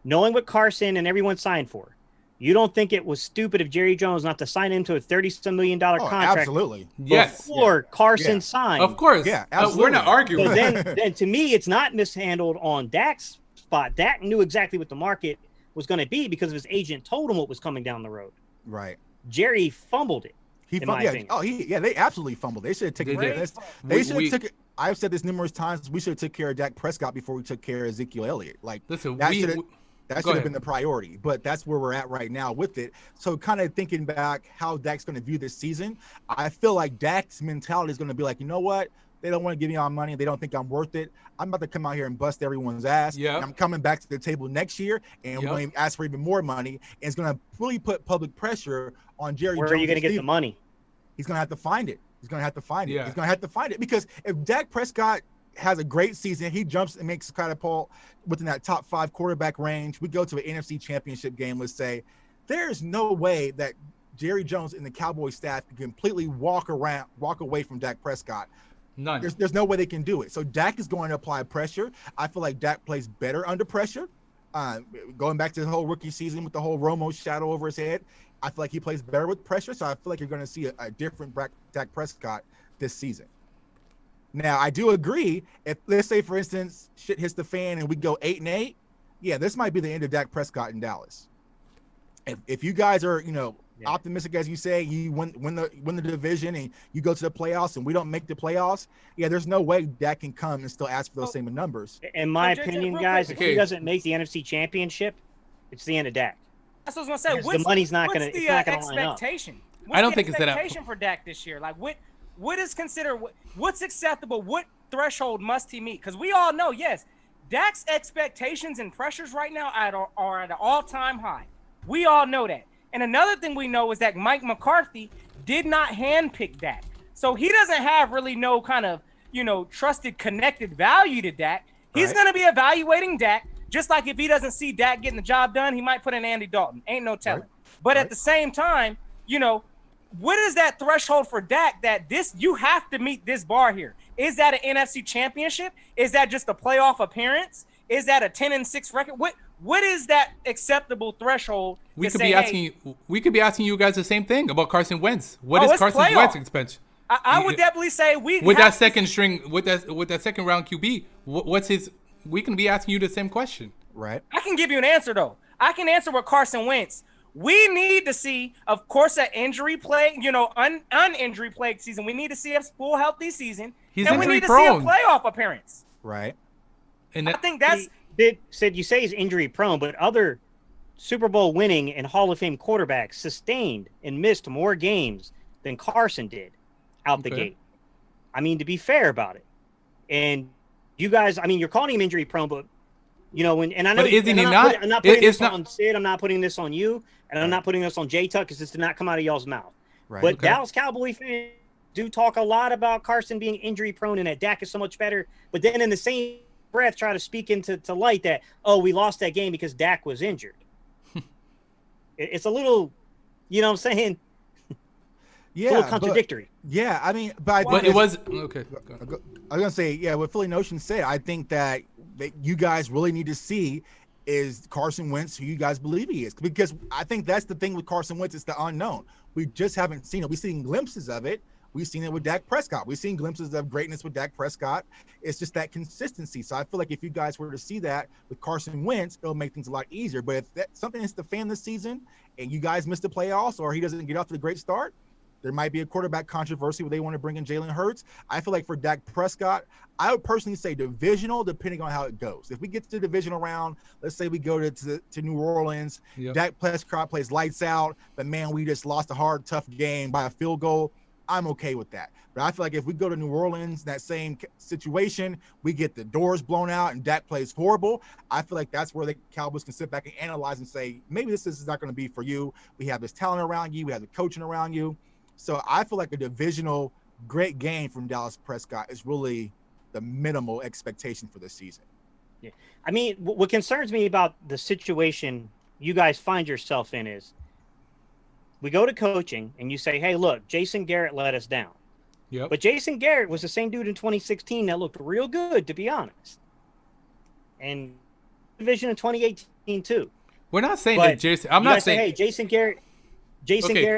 knowing what Carson and everyone signed for, you don't think it was stupid of Jerry Jones not to sign into a $30-some million contract? Absolutely. Yes. Before Carson signed. Of course. Yeah, absolutely. We're not arguing. So then to me, it's not mishandled on Dak's spot. Dak knew exactly what the market was going to be because his agent told him what was coming down the road. Right. Jerry fumbled it. He fumbled. Yeah. They absolutely fumbled. They should have taken it. They should have took it. I've said this numerous times. We should have took care of Dak Prescott before we took care of Ezekiel Elliott. Like, listen, that should have been the priority. But that's where we're at right now with it. So kind of thinking back how Dak's going to view this season, I feel like Dak's mentality is going to be like, you know what? They don't want to give me all money. They don't think I'm worth it. I'm about to come out here and bust everyone's ass. Yeah. I'm coming back to the table next year and we're going to ask for even more money. And it's going to really put public pressure on Jerry Jones. Where are you going to get the money? He's going to have to find it. He's going to have to find it. He's going to have to find it because if Dak Prescott has a great season, he jumps and makes a catapult within that top 5 quarterback range. We go to an NFC championship game, let's say. There's no way that Jerry Jones and the Cowboys staff can completely walk away from Dak Prescott. None. There's no way they can do it. So Dak is going to apply pressure. I feel like Dak plays better under pressure. Going back to the whole rookie season with the whole Romo shadow over his head, I feel like he plays better with pressure. So I feel like you're going to see a different Dak Prescott this season. Now, I do agree. If, let's say, for instance, shit hits the fan and we go 8-8, yeah, this might be the end of Dak Prescott in Dallas. If you guys are, optimistic as you say, you win the division and you go to the playoffs and we don't make the playoffs, yeah, there's no way Dak can come and still ask for those same numbers. In my opinion, guys, if he doesn't make the NFC Championship, it's the end of Dak. That's what I was gonna say. The money's not gonna. What's It's not gonna line up. expectation? I don't think it's that. Expectation for Dak this year, like what is considered what's acceptable? What threshold must he meet? Because we all know, yes, Dak's expectations and pressures right now are at an all-time high. We all know that. And another thing we know is that Mike McCarthy did not handpick Dak, so he doesn't have really no kind of trusted, connected value to Dak. He's going to be evaluating Dak. Just like if he doesn't see Dak getting the job done, he might put in Andy Dalton. Ain't no telling. But at the same time, what is that threshold for Dak that you have to meet this bar here? Is that an NFC championship? Is that just a playoff appearance? Is that a 10-6 record? What is that acceptable threshold? We could be asking you guys the same thing about Carson Wentz. What is Carson Wentz expense? I would definitely say with that second round QB. What's his? We can be asking you the same question. Right. I can give you an answer, though. I can answer with Carson Wentz. We need to see, of course, an injury plague, un-injury plague season. We need to see a full healthy season. He's and we injury need to prone. see a playoff appearance. Right. And I think that's you say he's injury prone, but other Super Bowl winning and Hall of Fame quarterbacks sustained and missed more games than Carson did out the gate. I mean, to be fair about it. And you guys, I mean, you're calling him injury prone, but I know. But isn't he not? I'm not putting this on Sid. I'm not putting this on you, and I'm not putting this on Jtuck because this did not come out of y'all's mouth. Right. But Dallas Cowboy fans do talk a lot about Carson being injury prone and that Dak is so much better. But then in the same breath, try to speak into light that we lost that game because Dak was injured. It's a little, what I'm saying. Yeah, a little contradictory. I mean, but it was okay. I was gonna say, what Philly Notion said. I think that you guys really need to see is Carson Wentz who you guys believe he is, because I think that's the thing with Carson Wentz. It's the unknown. We just haven't seen it. We've seen glimpses of it. We've seen it with Dak Prescott. We've seen glimpses of greatness with Dak Prescott. It's just that consistency. So I feel like if you guys were to see that with Carson Wentz, it'll make things a lot easier. But if something hits the fan this season and you guys miss the playoffs or he doesn't get off to the great start, there might be a quarterback controversy where they want to bring in Jalen Hurts. I feel like for Dak Prescott, I would personally say divisional, depending on how it goes. If we get to the divisional round, let's say we go to New Orleans, Dak Prescott plays lights out, but man, we just lost a hard, tough game by a field goal. I'm okay with that. But I feel like if we go to New Orleans, that same situation, we get the doors blown out and Dak plays horrible. I feel like that's where the Cowboys can sit back and analyze and say, maybe this is not going to be for you. We have this talent around you. We have the coaching around you. So I feel like a divisional great game from Dallas Prescott is really the minimal expectation for this season. Yeah. I mean, what concerns me about the situation you guys find yourself in is we go to coaching and you say, hey, look, Jason Garrett let us down. Yep. But Jason Garrett was the same dude in 2016 that looked real good, to be honest. And division in 2018 too. We're not saying that Jason. I'm not saying. Hey, Jason Garrett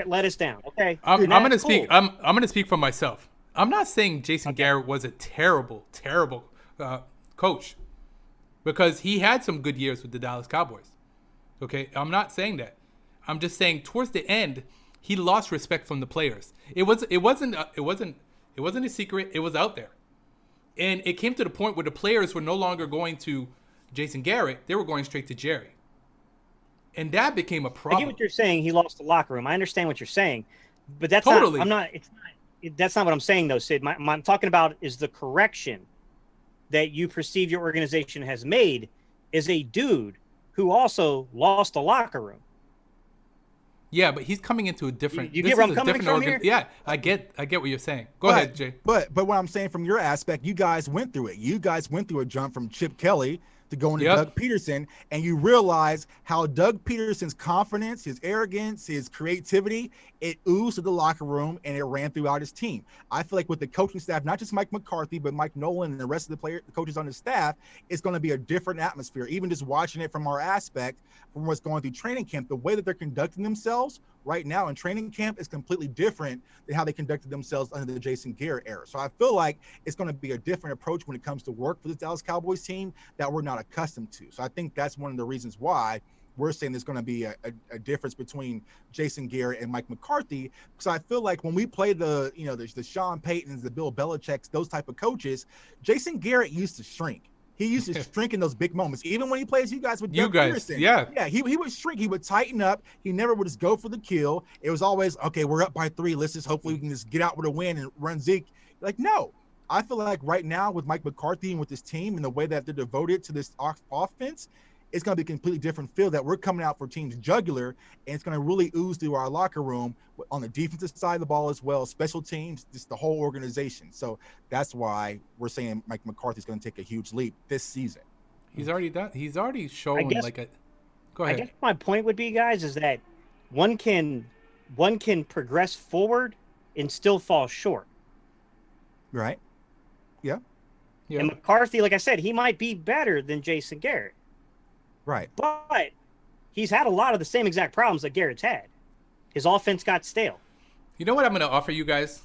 let us down. Okay. I'm going to speak. I'm going to speak for myself. I'm not saying Jason Garrett was a terrible coach, because he had some good years with the Dallas Cowboys. Okay, I'm not saying that. I'm just saying towards the end, he lost respect from the players. It wasn't a secret. It was out there, and it came to the point where the players were no longer going to Jason Garrett. They were going straight to Jerry, and that became a problem. I get what you're saying. He lost the locker room. I understand what you're saying, but that's Totally. That's not what I'm saying, though, Sid. My I'm talking about is the correction that you perceive your organization has made is a dude who also lost the locker room. Yeah, but he's coming into a different. You get where I'm coming from here? Yeah, I get what you're saying. Go ahead, Jay. But what I'm saying from your aspect, you guys went through it. You guys went through a jump from Chip Kelly to going to Doug Peterson, and you realize how Doug Peterson's confidence, his arrogance, his creativity, it oozed to the locker room and it ran throughout his team. I feel like with the coaching staff, not just Mike McCarthy, but Mike Nolan and the rest of the coaches on the staff, it's going to be a different atmosphere. Even just watching it from our aspect, from what's going through training camp, the way that they're conducting themselves right now in training camp is completely different than how they conducted themselves under the Jason Garrett era. So I feel like it's going to be a different approach when it comes to work for the Dallas Cowboys team that we're not accustomed to. So I think that's one of the reasons why we're saying there's going to be a difference between Jason Garrett and Mike McCarthy. Because I feel like when we play the Sean Paytons, the Bill Belichick's, those type of coaches, Jason Garrett used to shrink. He used to shrink in those big moments. Even when he plays you guys with Doug Peterson. Yeah, he would shrink. He would tighten up. He never would just go for the kill. It was always, okay, we're up by 3. Let's just hopefully we can just get out with a win and run Zeke. Like, no. I feel like right now with Mike McCarthy and with this team and the way that they're devoted to this offense, it's going to be a completely different feel that we're coming out for teams jugular, and it's going to really ooze through our locker room on the defensive side of the ball as well, special teams, just the whole organization. So that's why we're saying Mike McCarthy's going to take a huge leap this season. He's already done. He's already shown Go ahead. I guess my point would be, guys, is that one can progress forward and still fall short. Right. Yeah. And McCarthy, like I said, he might be better than Jason Garrett. Right. But he's had a lot of the same exact problems that Garrett's had. His offense got stale. You know what I'm going to offer you guys?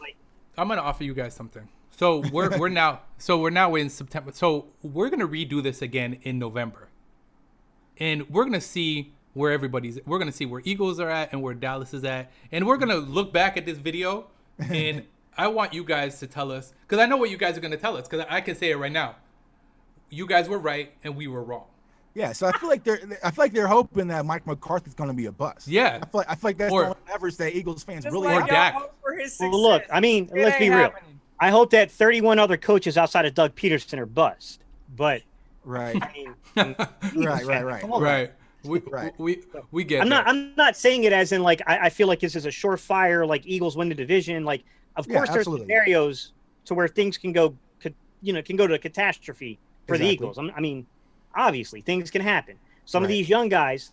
I'm going to offer you guys something. So we're now in September. So we're going to redo this again in November. And we're going to see where we're going to see where Eagles are at and where Dallas is at. And we're going to look back at this video, and I want you guys to tell us, because I know what you guys are going to tell us, because I can say it right now. You guys were right and we were wrong. Yeah, so I feel like they're hoping that Mike McCarthy's going to be a bust. Yeah, I feel like that's the only leverage that Eagles fans really have. Well, look, I mean, let's be real. I hope that 31 other coaches outside of Doug Peterson are bust. But right, I mean, right. We get. I'm not saying it as in like I feel like this is a surefire like Eagles win the division. Like, of course, there's scenarios to where things can go to catastrophe for the Eagles. I mean. Obviously, things can happen. Some of these young guys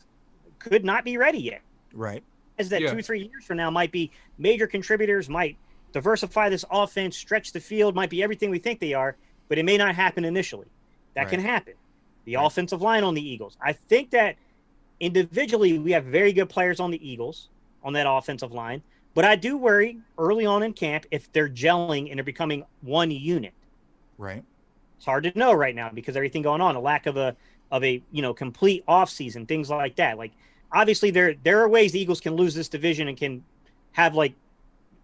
could not be ready yet. Right. As that 2-3 years from now might be major contributors, might diversify this offense, stretch the field, might be everything we think they are, but it may not happen initially. That can happen. The offensive line on the Eagles. I think that individually we have very good players on the Eagles on that offensive line, but I do worry early on in camp if they're gelling and they're becoming one unit. Right. It's hard to know right now because everything going on, a lack of a complete offseason, things like that. Like, obviously there are ways the Eagles can lose this division and can have like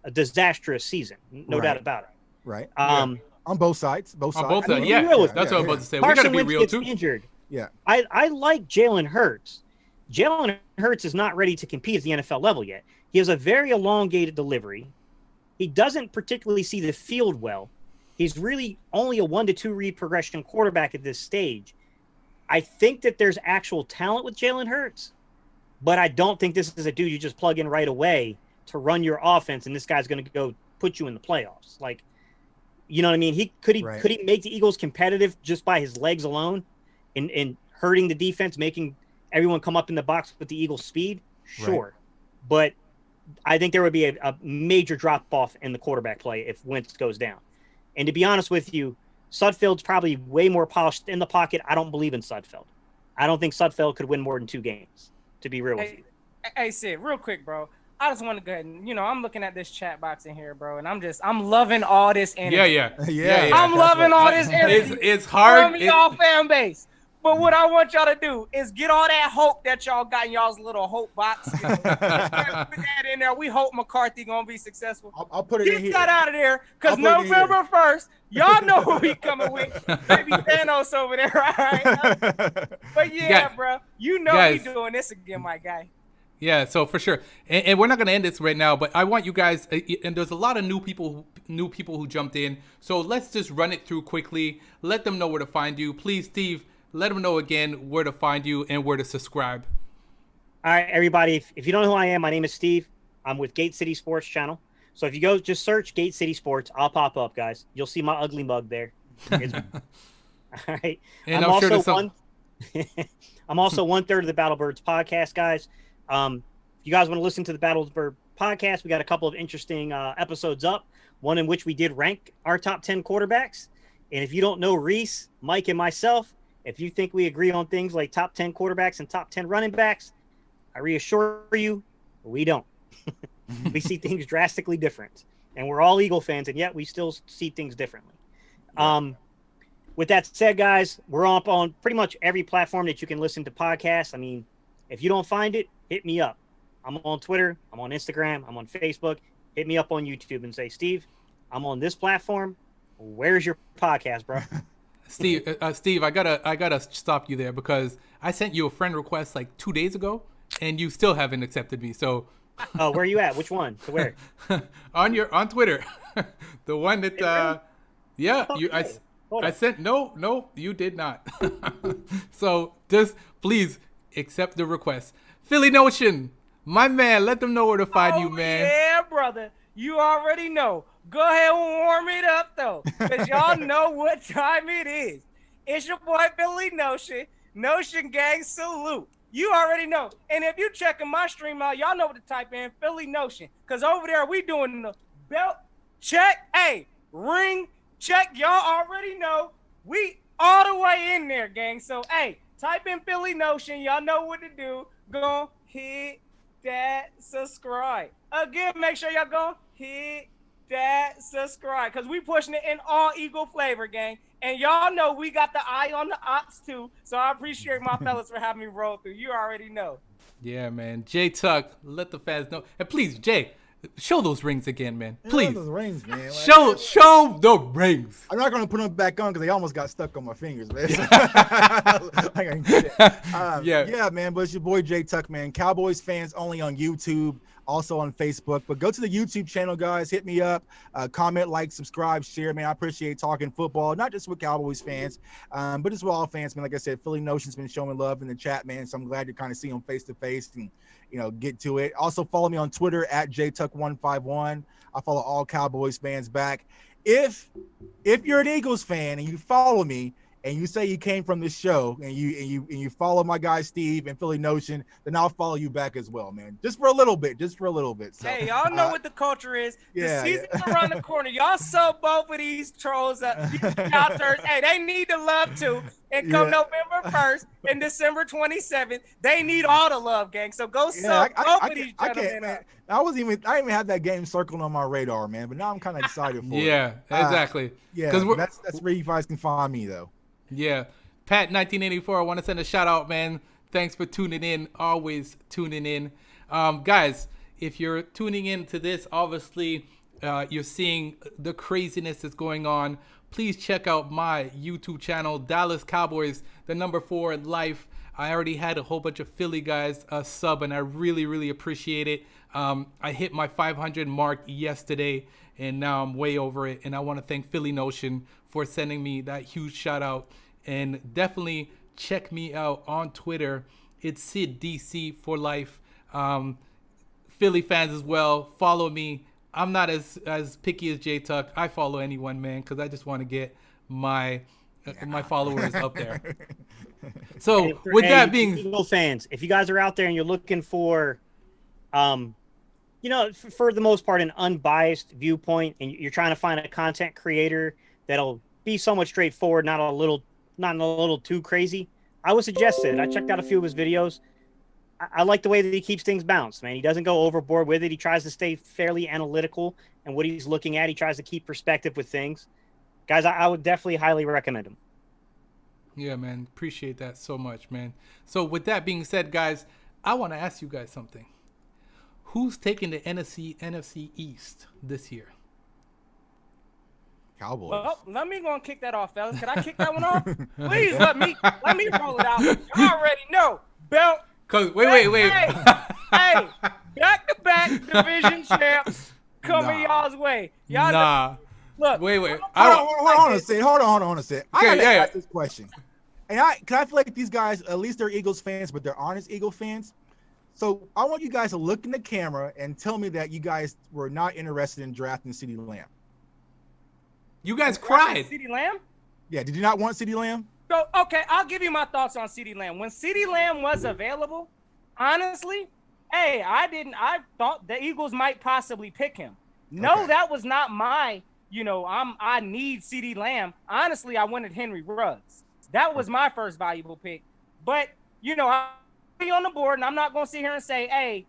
a disastrous season, no doubt about it. Right. On both sides. On both sides. Yeah. That's what I'm about to say. We got to be real too. Injured. Yeah. I like Jalen Hurts. Jalen Hurts is not ready to compete at the NFL level yet. He has a very elongated delivery. He doesn't particularly see the field well. He's really only a 1 to 2 read progression quarterback at this stage. I think that there's actual talent with Jalen Hurts, but I don't think this is a dude you just plug in right away to run your offense, and this guy's going to go put you in the playoffs. Like, you know what I mean? Could he make the Eagles competitive just by his legs alone and hurting the defense, making everyone come up in the box with the Eagles' speed? Sure. But I think there would be a major drop-off in the quarterback play if Wentz goes down. And to be honest with you, Sudfeld's probably way more polished in the pocket. I don't believe in Sudfeld. I don't think Sudfeld could win more than 2 games, to be real with you. Hey, Sid, real quick, bro. I just want to go ahead and, I'm looking at this chat box in here, bro, and I'm loving all this energy. Yeah. I'm loving all this energy. It's hard. From y'all fan base. But what I want y'all to do is get all that hope that y'all got in y'all's little hope box. Put that in there. We hope McCarthy gonna be successul. I'll put it in here. Get that out of there, because November 1st, y'all know who we coming with. Maybe Thanos over there, all right? But yeah, bro, you know we doing this again, my guy. Yeah, so for sure, and we're not gonna end this right now, but I want you guys, and there's a lot of new people who jumped in, so let's just run it through quickly. Let them know where to find you, please, Steve. Let them know again where to find you and where to subscribe. All right, everybody. If you don't know who I am, my name is Steve. I'm with Gate City Sports Channel. So if you go, just search Gate City Sports, I'll pop up, guys. You'll see my ugly mug there. All right. And I'm sure I'm also 1/3 of the Battlebirds podcast, guys. If you guys want to listen to the Battlebird podcast, we got a couple of interesting episodes up. One in which we did rank our top 10 quarterbacks. And if you don't know Reese, Mike, and myself, if you think we agree on things like top 10 quarterbacks and top 10 running backs, I reassure you, we don't. We see things drastically different. And we're all Eagle fans, and yet we still see things differently. With that said, guys, we're up on pretty much every platform that you can listen to podcasts. I mean, if you don't find it, hit me up. I'm on Twitter. I'm on Instagram. I'm on Facebook. Hit me up on YouTube and say, Steve, I'm on this platform. Where's your podcast, bro? Steve, I gotta stop you there because I sent you a friend request like 2 days ago, and you still haven't accepted me. So, oh, where are you at? Which one? To where? on Twitter, the one that I sent. No, you did not. So just please accept the request. Philly Notion, my man, let them know where to find you, man. Yeah, brother, you already know. Go ahead and warm it up, though, because y'all know what time it is. It's your boy, Philly Notion. Notion Gang salute. You already know. And if you checking my stream out, y'all know what to type in, Philly Notion, because over there we doing the belt check, ring check. Y'all already know. We all the way in there, gang. So, type in Philly Notion. Y'all know what to do. Go hit that subscribe. Again, make sure y'all go hit that subscribe, because we pushing it in all Eagle flavor, gang. And y'all know we got the eye on the ops too, so I appreciate my fellas for having me roll through. You already know. Yeah, man. Jtuck, let the fans know. And please, Jay, show those rings again, man. Please. Those rings, man. Show the rings. I'm not going to put them back on because they almost got stuck on my fingers, man. Yeah, man. But it's your boy Jtuck, man. Cowboys fans only on YouTube, also on Facebook. But go to the YouTube channel, guys. Hit me up. Comment, like, subscribe, share, man. I appreciate talking football, not just with Cowboys fans, but just with all fans, man. Like I said, Philly Notion's been showing love in the chat, man. So I'm glad to kind of see them face to face and, get to it. Also, follow me on Twitter at Jtuck151. I follow all Cowboys fans back. If you're an Eagles fan and you follow me and you say you came from this show and you follow my guy Steve and Philly Notion, then I'll follow you back as well, man. Just for a little bit. So, hey, y'all know what the culture is. The season's around the corner. Y'all sub both of these trolls up. Hey, they need the love too. And come November 1st and December 27th, they need all the love, gang. So go sub both of these gentlemen up. I didn't even have that game circled on my radar, man. But now I'm kind of excited for it. Yeah, exactly. That's where you guys can find me, though. Yeah. Pat 1984, I want to send a shout out, man. Thanks for tuning in. Always tuning in. Guys, if you're tuning in to this, obviously you're seeing the craziness that's going on. Please check out my YouTube channel, Dallas Cowboys, the number 4 in life. I already had a whole bunch of Philly guys sub, and I really, really appreciate it. I hit my 500 mark yesterday, and now I'm way over it. And I want to thank Philly Notion for sending me that huge shout out. And definitely check me out on Twitter. It's Sid DC for life. Philly fans as well, follow me. I'm not as picky as Jtuck. I follow anyone, man, because I just want to get my followers up there. So with that being, Eagle fans, if you guys are out there and you're looking for, for the most part, an unbiased viewpoint, and you're trying to find a content creator that'll be somewhat straightforward, not a little too crazy, I would suggest it. I checked out a few of his videos. I like the way that he keeps things balanced, man. He doesn't go overboard with it. He tries to stay fairly analytical and what he's looking at. He tries to keep perspective with things. Guys, I would definitely highly recommend him. Yeah, man. Appreciate that so much, man. So with that being said, guys, I want to ask you guys something. Who's taking the NFC East this year? Cowboys. Well, let me go and kick that off, fellas. Can I kick that one off? Please let me roll it out. You already know. Belt. Cause wait. Hey, back-to-back division champs coming y'all's way. Y'all look. Wait. Hold on a second. Hold on a second. I gotta ask this question. And I feel like these guys, at least they're Eagles fans, but they're honest Eagle fans. So I want you guys to look in the camera and tell me that you guys were not interested in drafting CeeDee Lamb. You guys cried. CeeDee Lamb? Yeah, did you not want CeeDee Lamb? So, okay, I'll give you my thoughts on CeeDee Lamb. When CeeDee Lamb was available, honestly, I thought the Eagles might possibly pick him. No, that was not my, I need CeeDee Lamb. Honestly, I wanted Henry Ruggs. That was my first valuable pick. But, I'll be on the board, and I'm not going to sit here and say, hey,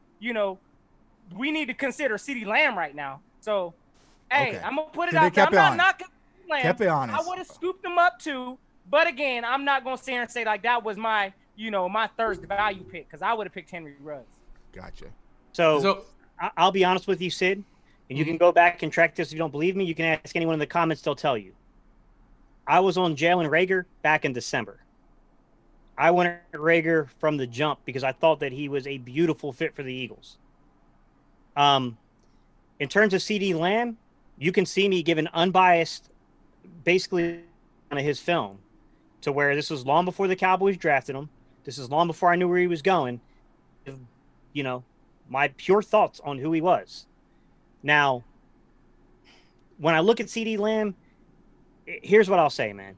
we need to consider CeeDee Lamb right now. So, hey, I'm going to put it out there. I'm not knocking Lamb. Kept it honest. I would have scooped him up too. But again, I'm not going to sit here and say like that was my, my third value pick because I would have picked Henry Ruggs. Gotcha. So I'll be honest with you, Sid, and you can go back and track this if you don't believe me. You can ask anyone in the comments; they'll tell you. I was on Jalen Reagor back in December. I wanted Reagor from the jump because I thought that he was a beautiful fit for the Eagles. In terms of CeeDee Lamb, you can see me give an unbiased, basically, on his film, to where this was long before the Cowboys drafted him. This is long before I knew where he was going. My pure thoughts on who he was. Now, when I look at CeeDee Lamb, here's what I'll say, man.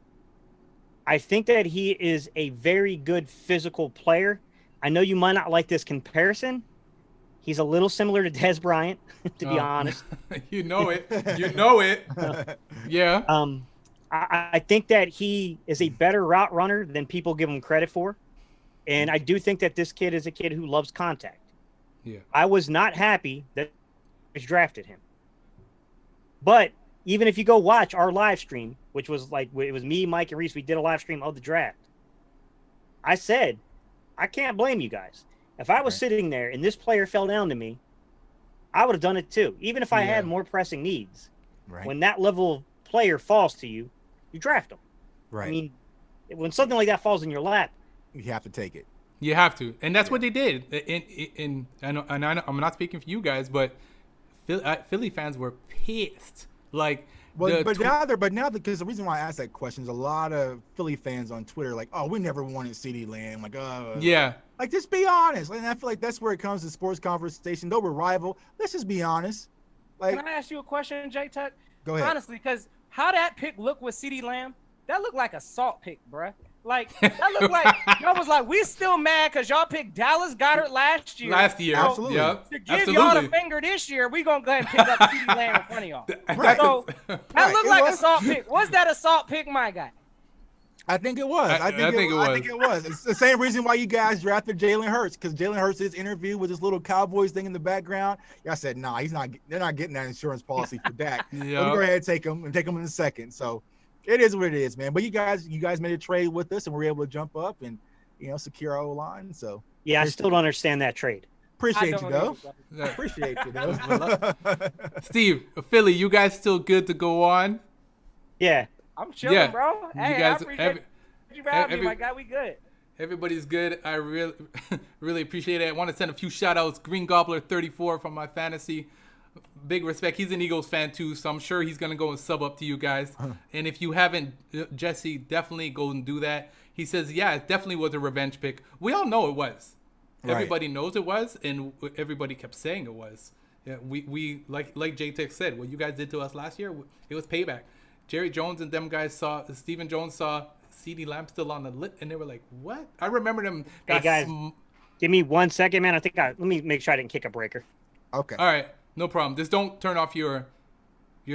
I think that he is a very good physical player. I know you might not like this comparison. He's a little similar to Dez Bryant, to be honest. You know it. Yeah. I think that he is a better route runner than people give him credit for. And I do think that this kid is a kid who loves contact. Yeah. I was not happy that they drafted him. But even if you go watch our live stream, which was it was me, Mike, and Reese, we did a live stream of the draft. I said, I can't blame you guys. If I was sitting there and this player fell down to me, I would have done it too. Even if I had more pressing needs. Right. When that level of player falls to you, you draft them. Right. I mean, when something like that falls in your lap, you have to take it. You have to, and that's what they did. I know, I'm not speaking for you guys, but Philly fans were pissed. Like, but now because the reason why I asked that question is a lot of Philly fans on Twitter like, oh, we never wanted CeeDee Lamb. Like, yeah. Like, just be honest. And I feel like that's where it comes to sports conversation. Though we're rival, let's just be honest. Like, can I ask you a question, Jtuck? Go ahead. Honestly, because how that pick looked with CeeDee Lamb, that looked like a salt pick, bruh. Like, that looked like y'all was like, we still mad because y'all picked Dallas Goedert last year. Absolutely. Yep. To give y'all the finger this year, we going to go ahead and pick up CeeDee Lamb in front of y'all. Right. So, that looked like a salt pick. Was that a salt pick, my guy? I think it was. I think it was. It's the same reason why you guys drafted Jalen Hurts, because Jalen Hurts' interview with this little Cowboys thing in the background. Y'all said, nah, he's not. They're not getting that insurance policy for Dak. Let me go ahead and take him in a second. So it is what it is, man. But you guys made a trade with us, and we were able to jump up and secure our O-line. So yeah, I still don't understand that trade. Appreciate you, though. Appreciate you, though. Steve, Philly, you guys still good to go on? Yeah. I'm chilling, bro. Hey, you guys, I appreciate you for having me, my guy. We good. Everybody's good. I really, really appreciate it. I want to send a few shout outs. Green Gobbler 34 from my fantasy. Big respect. He's an Eagles fan too, so I'm sure he's going to go and sub up to you guys. And if you haven't, Jesse, definitely go and do that. He says, yeah, it definitely was a revenge pick. We all know it was. Right. Everybody knows it was, and everybody kept saying it was. Yeah, we like Jtuck said, what you guys did to us last year, it was payback. Jerry Jones and them guys Stephen Jones saw CeeDee Lamb still on the list, and they were like, what? I remember them. Hey, guys, give me 1 second, man. Let me make sure I didn't kick a breaker. Okay. All right. No problem. Just don't turn off your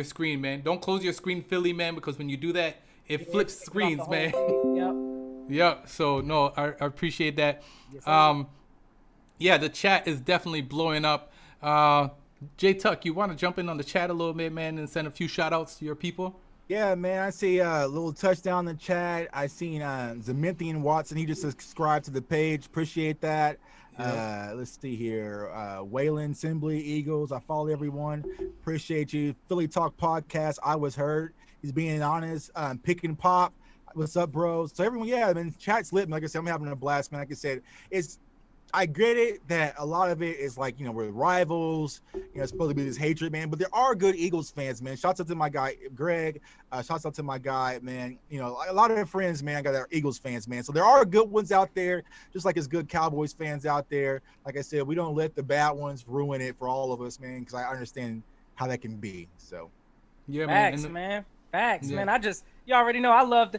screen, man. Don't close your screen, Philly, man, because when you do that, it flips screens, man. Yep. So, no, I appreciate that. Yes, yeah, the chat is definitely blowing up. Jtuck, you want to jump in on the chat a little bit, man, and send a few shout-outs to your people? Yeah, man. I see a little touchdown in the chat. I seen Zementhian Watson. He just subscribed to the page. Appreciate that. Yep. Let's see here. Waylon Simbly, Eagles. I follow everyone. Appreciate you. Philly Talk Podcast. I was hurt. He's being honest. Pick and pop. What's up, bro? So everyone, yeah, man. Chat's lit. Like I said, I'm having a blast, man. Like I said, I get it that a lot of it is like, we're rivals, it's supposed to be this hatred, man, but there are good Eagles fans, man. Shouts out to my guy, Greg. Shouts out to my guy, man. A lot of their friends, man, I got our Eagles fans, man. So there are good ones out there, just like there's good Cowboys fans out there. Like I said, we don't let the bad ones ruin it for all of us, man, because I understand how that can be. So, Yeah, Facts, man. Facts, man. You already know I love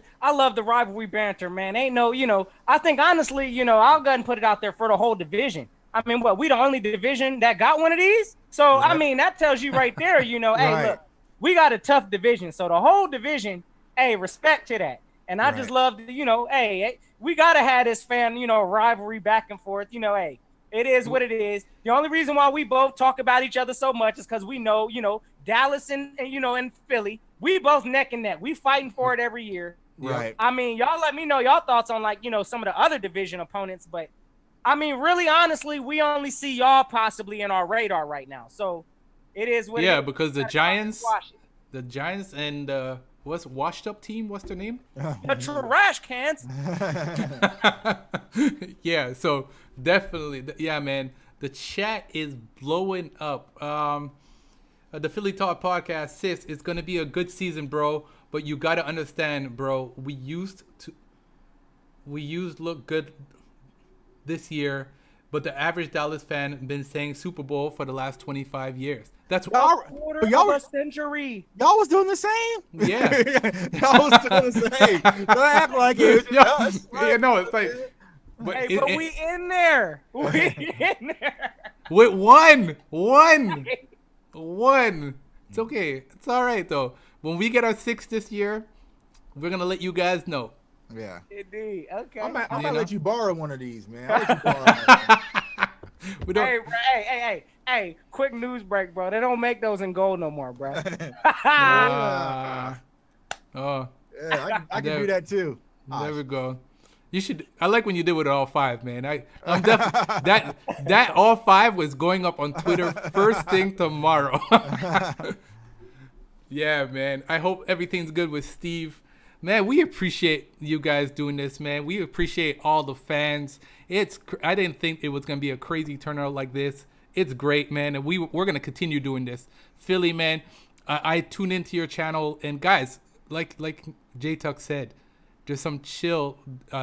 the rivalry banter, man. Ain't no, I think honestly, I'll go ahead and put it out there for the whole division. I mean, we the only division that got one of these? So, I mean, that tells you right there, hey, look, we got a tough division. So the whole division, hey, respect to that. And I just love, hey, we got to have this fan, rivalry back and forth, hey, it is what it is. The only reason why we both talk about each other so much is because we know, Dallas and Philly, we both neck and neck. We fighting for it every year. Right. I mean, y'all let me know y'all thoughts on some of the other division opponents, but I mean, really, honestly, we only see y'all possibly in our radar right now. So it is what it is. Yeah, because the Giants and what's washed up team? What's their name? The trash cans. Yeah, so definitely, yeah, man. The chat is blowing up. The Philly Talk Podcast says it's gonna be a good season, bro. But you gotta understand, bro. We used look good this year, but the average Dallas fan been saying Super Bowl for the last 25 years. That's y'all a century. Y'all was doing the same. Yeah, y'all was doing the same. Don't act like it was us. Yeah, no, it's like, but we in there. We in there. With one. It's okay. It's all right though. When we get our 6 this year, we're gonna let you guys know. Yeah. Indeed. Okay. I'm gonna let you borrow one of these, man. I'll let you borrow one. Hey, quick news break, bro. They don't make those in gold no more, bro. Yeah, I can do that too. There we go. You should. I like when you did with all 5, man. I'm definitely that all 5 was going up on Twitter first thing tomorrow. Yeah, man. I hope everything's good with Steve. Man, we appreciate you guys doing this, man. We appreciate all the fans. I didn't think it was gonna be a crazy turnout like this. It's great, man, and we're gonna continue doing this. Philly, man. I tune into your channel, and guys, like Jtuck said, there's some chill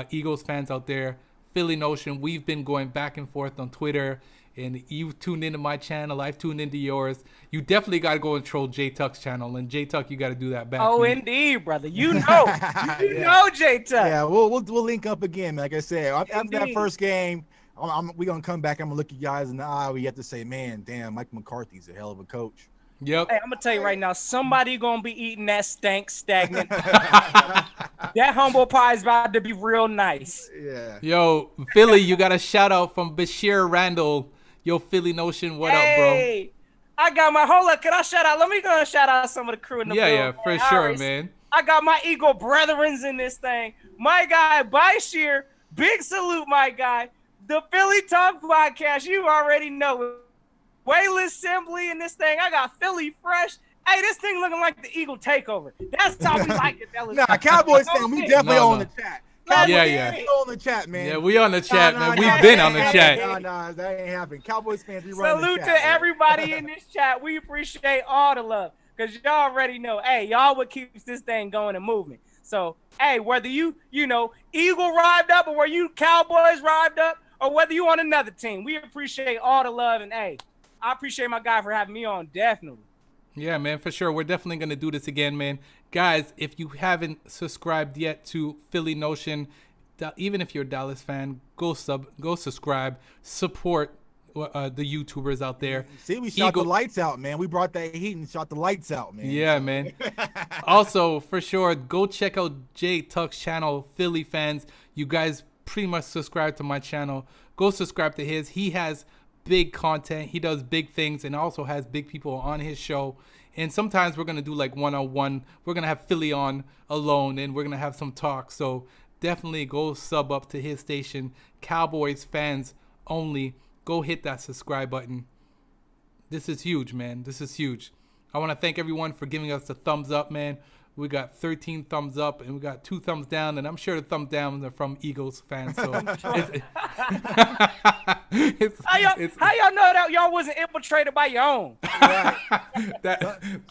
Eagles fans out there. Philly Notion, we've been going back and forth on Twitter, and you've tuned into my channel. I've tuned into yours. You definitely got to go and troll Jtuck's channel, and Jtuck, you got to do that back. Oh, man. Indeed, brother. You know Jtuck. Yeah, we'll link up again. Like I said, after that first game, we're gonna come back. I'm gonna look you guys in the eye. We have to say, man, damn, Mike McCarthy's a hell of a coach. Yep. Hey, I'm gonna tell you right now, somebody gonna be eating that stagnant. That humble pie is about to be real nice. Yeah. Yo, Philly, you got a shout out from Bashir Randall. Yo, Philly Notion, what up, bro? Hey, I got my hold up. Can I shout out? Let me go and shout out some of the crew in the building. Yeah, for sure, man. I got my Eagle brethrens in this thing. My guy, Bashir, big salute, my guy. The Philly Talk Podcast, you already know. Waylon Assembly in this thing. I got Philly Fresh. Hey, this thing looking like the Eagle takeover. That's how we like it, fellas. Nah, Cowboys fan, we definitely on the chat. Cowboys yeah. We on the chat, man. Yeah, we on the chat, man. We've been on the chat. Nah, that ain't happening. Cowboys fans, we run Salute the chat. to everybody in this chat. We appreciate all the love because y'all already know, hey, y'all what keeps this thing going and moving. So, hey, whether you Eagle rived up or were you Cowboys rived up or whether you on another team, we appreciate all the love. And, hey, I appreciate my guy for having me on, definitely. Yeah, man, for sure. We're definitely going to do this again, man. Guys, if you haven't subscribed yet to Philly Notion, even if you're a Dallas fan, go subscribe, support the YouTubers out there. See, we shot the lights out, man. We brought that heat and shot the lights out, man. Yeah, man. Also, for sure, go check out Jtuck's channel, Philly fans. You guys pretty much subscribe to my channel. Go subscribe to his. He has big content. He does big things and also has big people on his show. And sometimes we're gonna do like one-on-one. We're gonna have Philly on alone, and we're gonna have some talk. So definitely go sub up to his station, Cowboys Fans Only. Go hit that subscribe button. This is huge, man. This is huge. I want to thank everyone for giving us the thumbs up, man. We got 13 thumbs up and we got 2 thumbs down, and I'm sure the thumbs down are from Eagles fans. So How y'all know that y'all wasn't infiltrated by your own? Right.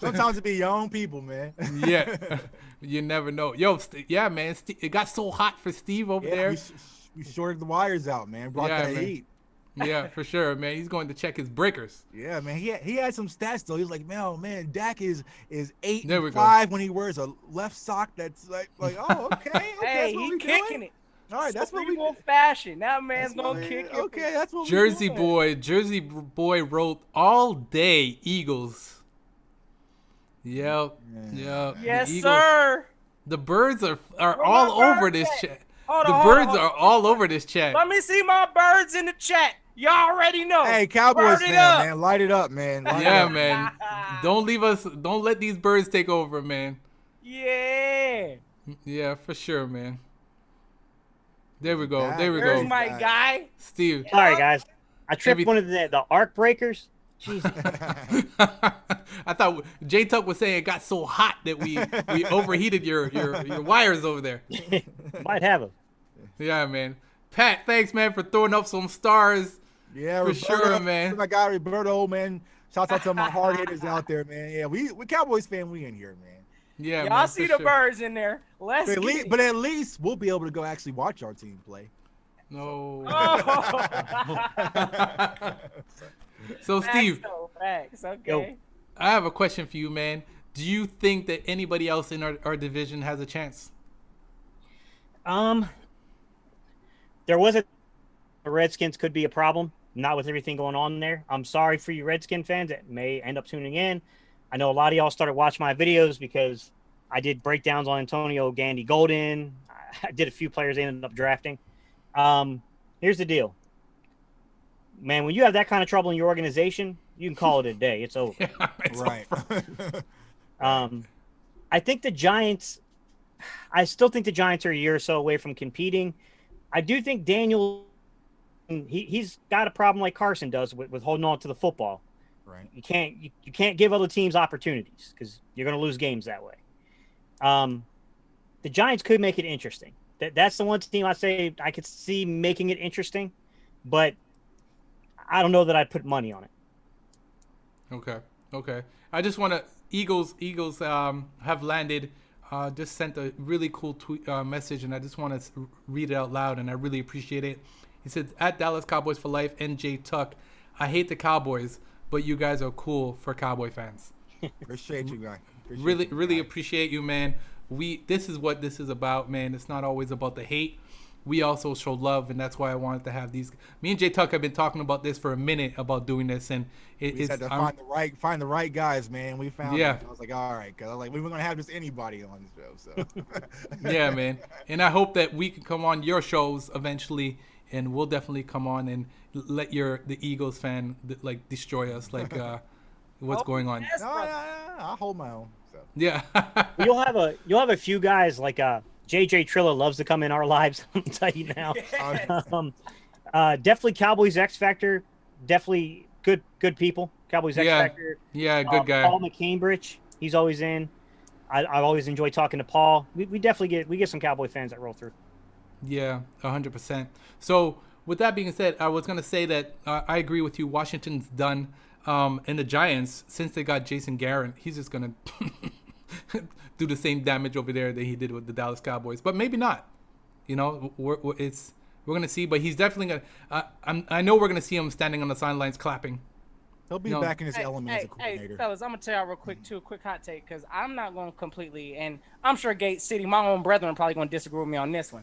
Sometimes it be your own people, man. Yeah, you never know. Yo, yeah, man. It got so hot for Steve over there. We shorted the wires out, man. Brought that man. heat. Yeah, for sure, man. He's going to check his breakers. Yeah, man. He had some stats though. He was like, man, Dak is 8 There and we 5 when he wears a left sock. That's like oh, okay. Hey, that's what he we kicking doing? it. All right, that's what we Cerebral fashion. That man's that's gonna what kick it. Okay, that's what Jersey we doing. boy wrote all day Eagles. Yep. Yes, the Eagles, sir. The birds are Where all my over birds this at? chat. Hold The on, birds hold on. are all over this chat. Let me see my birds in the chat. Y'all already know. Hey, Cowboys Bird it fan, up. man, light it up, man. Light it Yeah, up. man. Don't let these birds take over, man. Yeah. Yeah, for sure, man. There we go. That- There we There's go. my guy. Steve. Sorry, guys. I tripped Every- one of the arc breakers. Jesus. I thought Jtuck was saying it got so hot that we overheated your wires over there. Might have them. Yeah, man. Pat, thanks, man, for throwing up some stars. Yeah, For Roberto, sure, man. My guy Roberto, man. Shout out to my hard hitters out there, man. Yeah, we Cowboys fan, we in here, man. Yeah, Y'all man, see for the sure. birds in there. Let's But get it. at least we'll be able to go actually watch our team play. No. Oh. So, Steve, Facts. Okay. Yo. I have a question for you, man. Do you think that anybody else in our division has a chance? There was the Redskins could be a problem, not with everything going on there. I'm sorry for you Redskin fans that may end up tuning in. I know a lot of y'all started watching my videos because I did breakdowns on Antonio Gandy Golden. I did a few players they ended up drafting. Here's the deal. Man, when you have that kind of trouble in your organization, you can call it a day. It's over. It's Right. over. I think the Giants – I still think the Giants are a year or so away from competing. I do think Daniel he's got a problem like Carson does with holding on to the football. Right. You can't give other teams opportunities because you're going to lose games that way. The Giants could make it interesting. That's the one team I say I could see making it interesting, but I don't know that I'd put money on it. Okay. I just want to Eagles have landed. Just sent a really cool tweet message, and I just want to read it out loud, and I really appreciate it. He said, "At Dallas Cowboys for life, NJ Tuck. I hate the Cowboys, but you guys are cool for Cowboy fans." Appreciate you, guy. Really appreciate you, man. This is what this is about, man. It's not always about the hate. We also show love, and that's why I wanted to have these. Me and Jtuck have been talking about this for a minute about doing this, and We just had to find the right guys, man. We found them. I was like, all right, because I was like, we were gonna have just anybody on the show. So Yeah, man. And I hope that we can come on your shows eventually, and we'll definitely come on and let the Eagles fan destroy us, what's going on. Yes, no, brother. I'll hold my own. So. Yeah. You'll have a few guys like JJ Trilla loves to come in our lives. I'll tell you now. Definitely Cowboys X Factor. Definitely good people. Cowboys X Factor. Yeah, good guy. Paul McCambridge. He's always in. I always enjoy talking to Paul. We definitely get some Cowboy fans that roll through. Yeah, 100%. So with that being said, I was gonna say that I agree with you. Washington's done, and the Giants, since they got Jason Garrett, he's just gonna do the same damage over there that he did with the Dallas Cowboys. But maybe not. You know, we're gonna see. But he's definitely gonna. I know we're gonna see him standing on the sidelines clapping. He'll be back in his element as a coordinator. Hey, fellas, I'm gonna tell y'all real quick too, a quick hot take, because I'm not going to completely, and I'm sure Gate City, my own brethren, probably going to disagree with me on this one.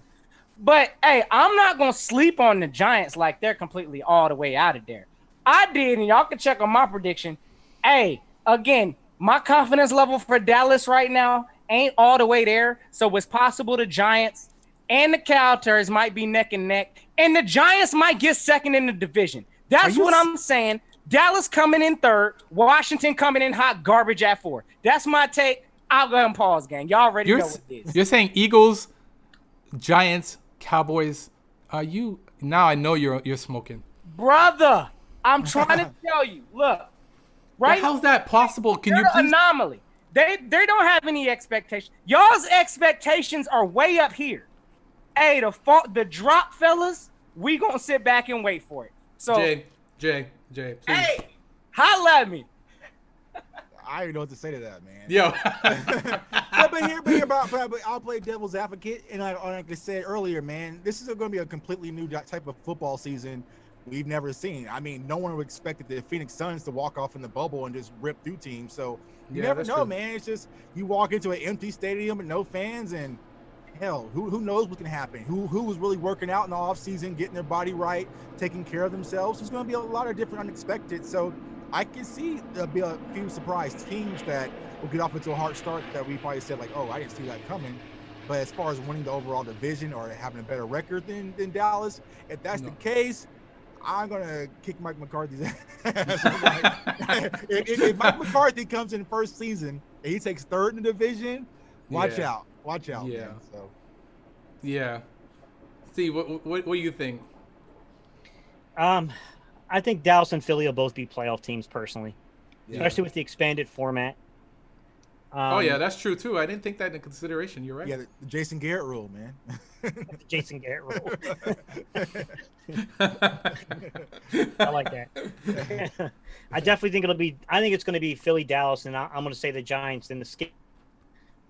But hey, I'm not going to sleep on the Giants like they're completely all the way out of there. I did, and y'all can check on my prediction. Hey, again, my confidence level for Dallas right now ain't all the way there, so it's possible the Giants and the Cowboys might be neck and neck, and the Giants might get second in the division. That's what I'm saying. Dallas coming in third, Washington coming in hot garbage at 4. That's my take. I'll go ahead and pause, gang. Y'all already know what it is. You're saying Eagles, Giants, Cowboys. Are you now? I know you're smoking, brother. I'm trying to tell you. Look, right? How's that possible? Can you please? Anomaly. They don't have any expectations. Y'all's expectations are way up here. Hey, the drop, fellas. We gonna sit back and wait for it. So Jay, please. Hey, holla at me. I don't even know what to say to that, man. Yo. but I'll play devil's advocate, and like I said earlier, man, this is going to be a completely new type of football season we've never seen. I mean, no one would expect the Phoenix Suns to walk off in the bubble and just rip through teams. So you never know, true. Man. It's just you walk into an empty stadium with no fans, and hell, who knows what can happen? Who was really working out in the offseason, getting their body right, taking care of themselves? There's going to be a lot of different unexpected. So I can see there'll be a few surprise teams that will get off into a hard start that we probably said like, oh, I didn't see that coming. But as far as winning the overall division or having a better record than Dallas, if that's the case, I'm going to kick Mike McCarthy's ass. if Mike McCarthy comes in first season and he takes third in the division, watch out. Watch out, yeah. Man. So. Yeah. See, what do you think? I think Dallas and Philly will both be playoff teams personally, especially with the expanded format. Oh, yeah, that's true, too. I didn't take that into consideration. You're right. Yeah, the Jason Garrett rule, man. The Jason Garrett rule. I like that. I definitely think I think it's going to be Philly, Dallas, and I'm going to say the Giants and the Skins.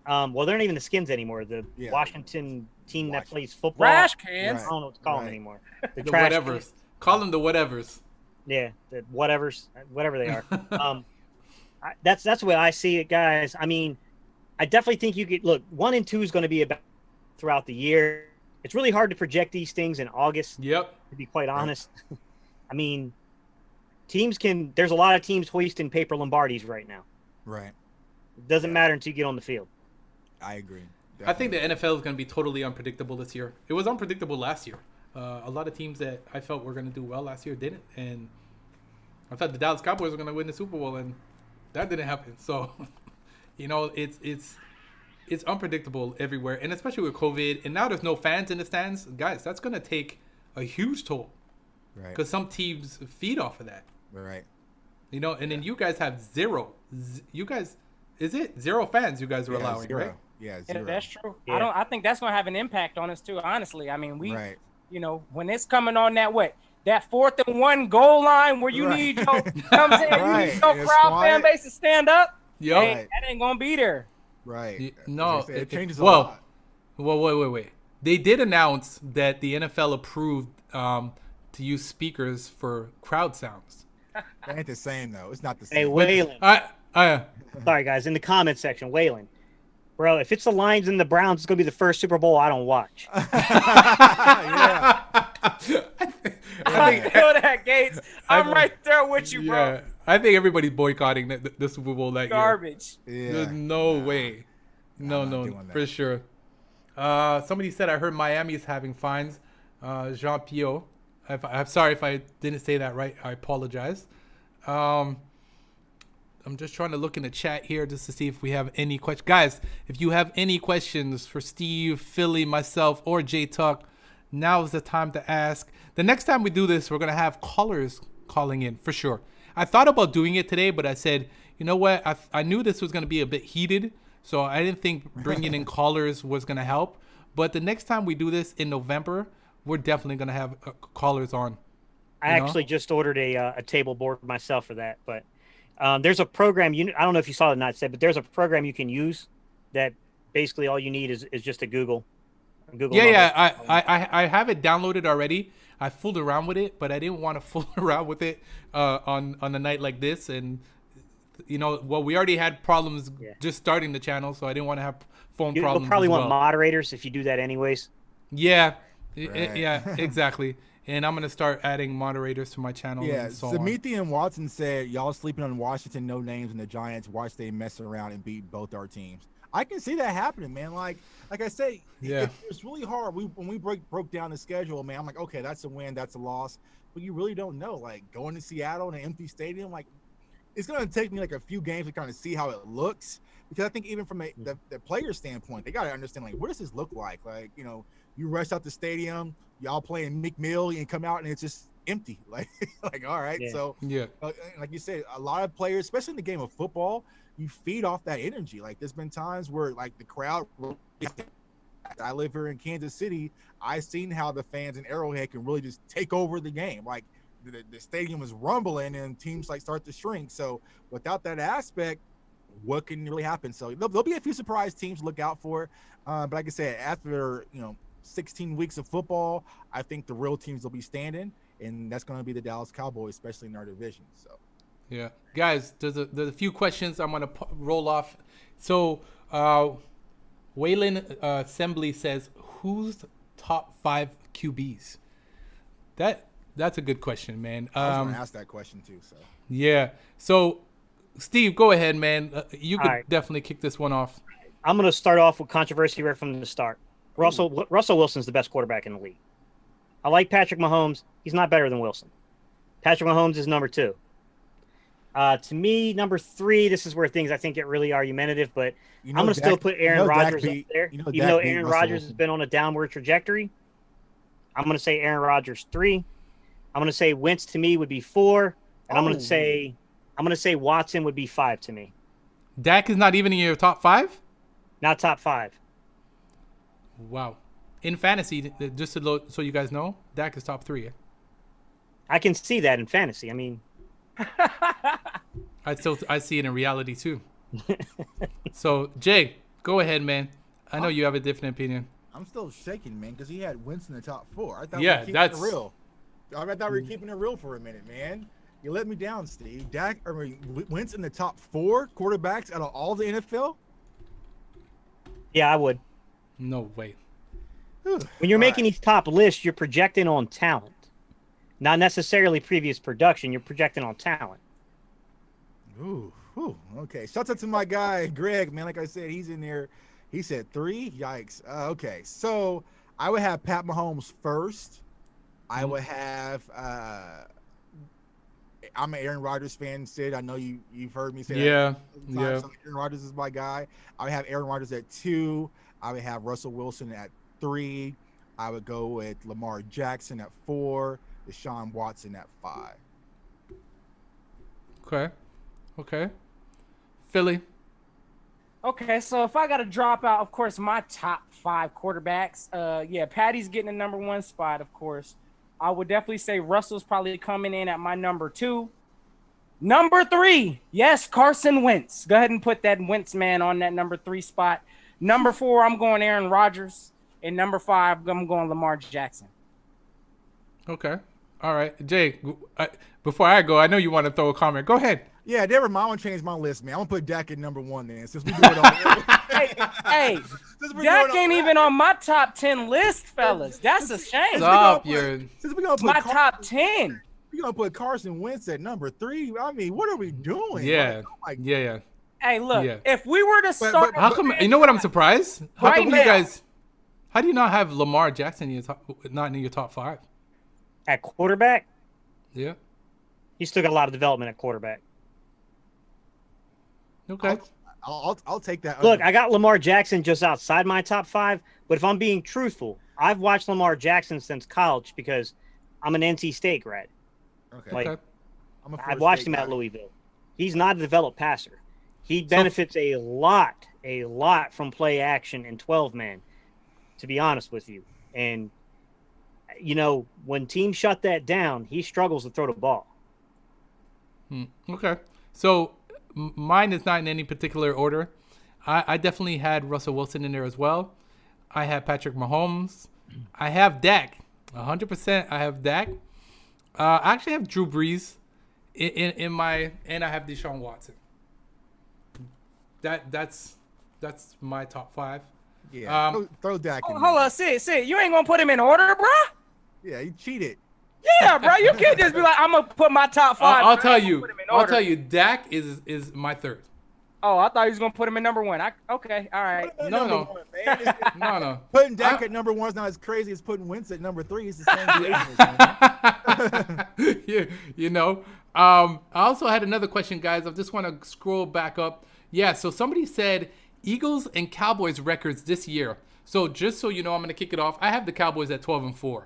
Well, they're not even the Skins anymore. The Washington team that plays football. Trash cans. I don't know what to call them anymore. The whatevers. Cans. Call them the whatevers. Yeah, the whatevers, whatever they are. That's the way I see it, guys. I mean, I definitely think you could look 1 and 2 is going to be about throughout the year. It's really hard to project these things in August. Yep. To be quite honest, I mean, there's a lot of teams hoisting paper Lombardis right now. Right. It doesn't matter until you get on the field. I agree. Definitely. I think the NFL is going to be totally unpredictable this year. It was unpredictable last year. A lot of teams that I felt were going to do well last year didn't, and I thought the Dallas Cowboys were going to win the Super Bowl, and that didn't happen. So, it's unpredictable everywhere, and especially with COVID, and now there's no fans in the stands, guys. That's going to take a huge toll, right? Because some teams feed off of that, right? And then you guys have zero. You guys, is it 0 fans? You guys are allowing, zero. Right? Yeah, 0. That's true. Yeah. I think that's going to have an impact on us too. Honestly, I mean, when it's coming on that 4th and 1 goal line where you need your, you need your crowd fan base to stand up. Yep. Hey, that ain't gonna be there. Right. No, it changes a lot. Well, wait. They did announce that the NFL approved to use speakers for crowd sounds. It ain't the same though. It's not the same. Hey, Waylon. Sorry, guys. In the comment section, Waylon. Bro, if it's the Lions and the Browns, it's gonna be the first Super Bowl I don't watch. Yeah. I feel that, Gates. I'm right there with you, bro. Yeah, I think everybody's boycotting the Super Bowl that Garbage. year. There's no way. No, for sure. Somebody said I heard Miami is having fines. Jean Pio. I'm sorry if I didn't say that right. I apologize. I'm just trying to look in the chat here just to see if we have any questions. Guys, if you have any questions for Steve, Philly, myself, or Jtuck, now is the time to ask. The next time we do this, we're going to have callers calling in for sure. I thought about doing it today, but I said, you know what? I knew this was going to be a bit heated, so I didn't think bringing in callers was going to help. But the next time we do this in November, we're definitely going to have callers on. I actually just ordered a table board myself for that, but there's a program. I don't know if you saw it or not, but there's a program you can use that basically all you need is just a Google. I have it downloaded already. I fooled around with it, but I didn't want to fool around with it on a night like this. And we already had problems just starting the channel, so I didn't want to have phone problems. You'll probably want moderators if you do that anyways. Yeah, yeah, exactly. And I'm gonna start adding moderators to my channel. Yeah, and so Samithi and Watson said y'all sleeping on Washington, no names, and the Giants. Watch they mess around and beat both our teams. I can see that happening, man. Like I say, it's really hard. When we broke down the schedule, man, I'm like, okay, that's a win, that's a loss. but you really don't know. Like going to Seattle in an empty stadium, like it's going to take me like a few games to kind of see how it looks, because I think even from the player standpoint, they got to understand, like, what does this look like? Like, you know, you rush out the stadium, y'all playing McMill, and come out and it's just empty. Like, all right. Yeah. So, like you said, a lot of players, especially in the game of football, you feed off that energy. Like, there's been times where, like, the crowd, I live here in Kansas City, I've seen how the fans in Arrowhead can really just take over the game. Like, the stadium is rumbling and teams like start to shrink. So without that aspect, what can really happen? So there'll be a few surprise teams to look out for. But like I said, after 16 weeks of football, I think the real teams will be standing, and that's going to be the Dallas Cowboys, especially in our division. So yeah, guys, there's a few questions I'm going to roll off. So Waylon Assembly says, who's top 5 QBs? That's a good question, man. I was going to ask that question too. So yeah. So Steve, go ahead, man. You could definitely kick this one off. I'm going to start off with controversy right from the start. Russell Wilson's the best quarterback in the league. I like Patrick Mahomes. He's not better than Wilson. Patrick Mahomes is number 2. To me, number 3, this is where things I think get really argumentative, but I'm going to still put Aaron Rodgers up there. Even though Aaron Rodgers has been on a downward trajectory, I'm going to say Aaron Rodgers 3. I'm going to say Wentz to me would be 4, and I'm going to say Watson would be 5 to me. Dak is not even in your top 5? Not top 5. Wow. In fantasy, just so you guys know, Dak is top 3. I can see that in fantasy. I mean, I see it in reality too. So Jay, go ahead, man. I know you have a different opinion. I'm still shaking, man, because he had Wentz in the top 4. I thought that's real. I thought we were keeping it real for a minute, man. You let me down, Steve. Wentz in the top 4 quarterbacks out of all the NFL? Yeah, I would. No way. When you're making these top lists, you're projecting on talent. Not necessarily previous production. You're projecting on talent. Ooh, okay. Shout out to my guy, Greg, man. Like I said, he's in there. He said 3. Yikes. Okay. So I would have Pat Mahomes first. I would have I'm an Aaron Rodgers fan, Sid. I know you've heard me say that. Yeah. So Aaron Rodgers is my guy. I would have Aaron Rodgers at 2. I would have Russell Wilson at 3. I would go with Lamar Jackson at 4. Deshaun Watson at 5. Okay. Philly. Okay, so if I got to drop out, of course, my top 5 quarterbacks, Patty's getting the number 1 spot, of course. I would definitely say Russell's probably coming in at my number 2. Number 3, yes, Carson Wentz. Go ahead and put that Wentz man on that number 3 spot. Number 4, I'm going Aaron Rodgers. And number 5, I'm going Lamar Jackson. Okay. All right. Jay, before I go, I know you want to throw a comment. Go ahead. Yeah, never mind. I'm going to change my list, man. I'm going to put Dak at number 1 then, since we do it all. Hey, Dak ain't even on my top 10 list, fellas. That's a shame. Stop my top 10. We're going to put Carson Wentz at number 3. I mean, what are we doing? Yeah. Yeah. Hey, look, if we were to start... how come? You know what I'm surprised? How come you guys... How do you not have Lamar Jackson not in your top 5? At quarterback? Yeah. He's still got a lot of development at quarterback. Okay. I'll take that. Look, I got Lamar Jackson just outside my top 5, but if I'm being truthful, I've watched Lamar Jackson since college because I'm an NC State grad. Okay. I've watched him at Louisville. He's not a developed passer. He benefits a lot from play action and 12-man, to be honest with you. And, when teams shut that down, he struggles to throw the ball. Okay. So mine is not in any particular order. I definitely had Russell Wilson in there as well. I have Patrick Mahomes. I have Dak. 100% I have Dak. I actually have Drew Brees in my, and I have Deshaun Watson. That's my top 5. Yeah, throw Dak in. Hold on, Sid, you ain't gonna put him in order, bro? Yeah, you cheated. Yeah, bro, you can't just be like, I'm gonna put my top 5. I'll tell you, Dak is my 3rd. Oh, I thought he was gonna put him in number one. Okay, all right. No. No. Putting Dak at number 1 is not as crazy as putting Wentz at number 3. It's the same business, man. I also had another question, guys. I just want to scroll back up. Yeah, so somebody said Eagles and Cowboys records this year. So just so you know, I'm going to kick it off. I have the Cowboys at 12-4.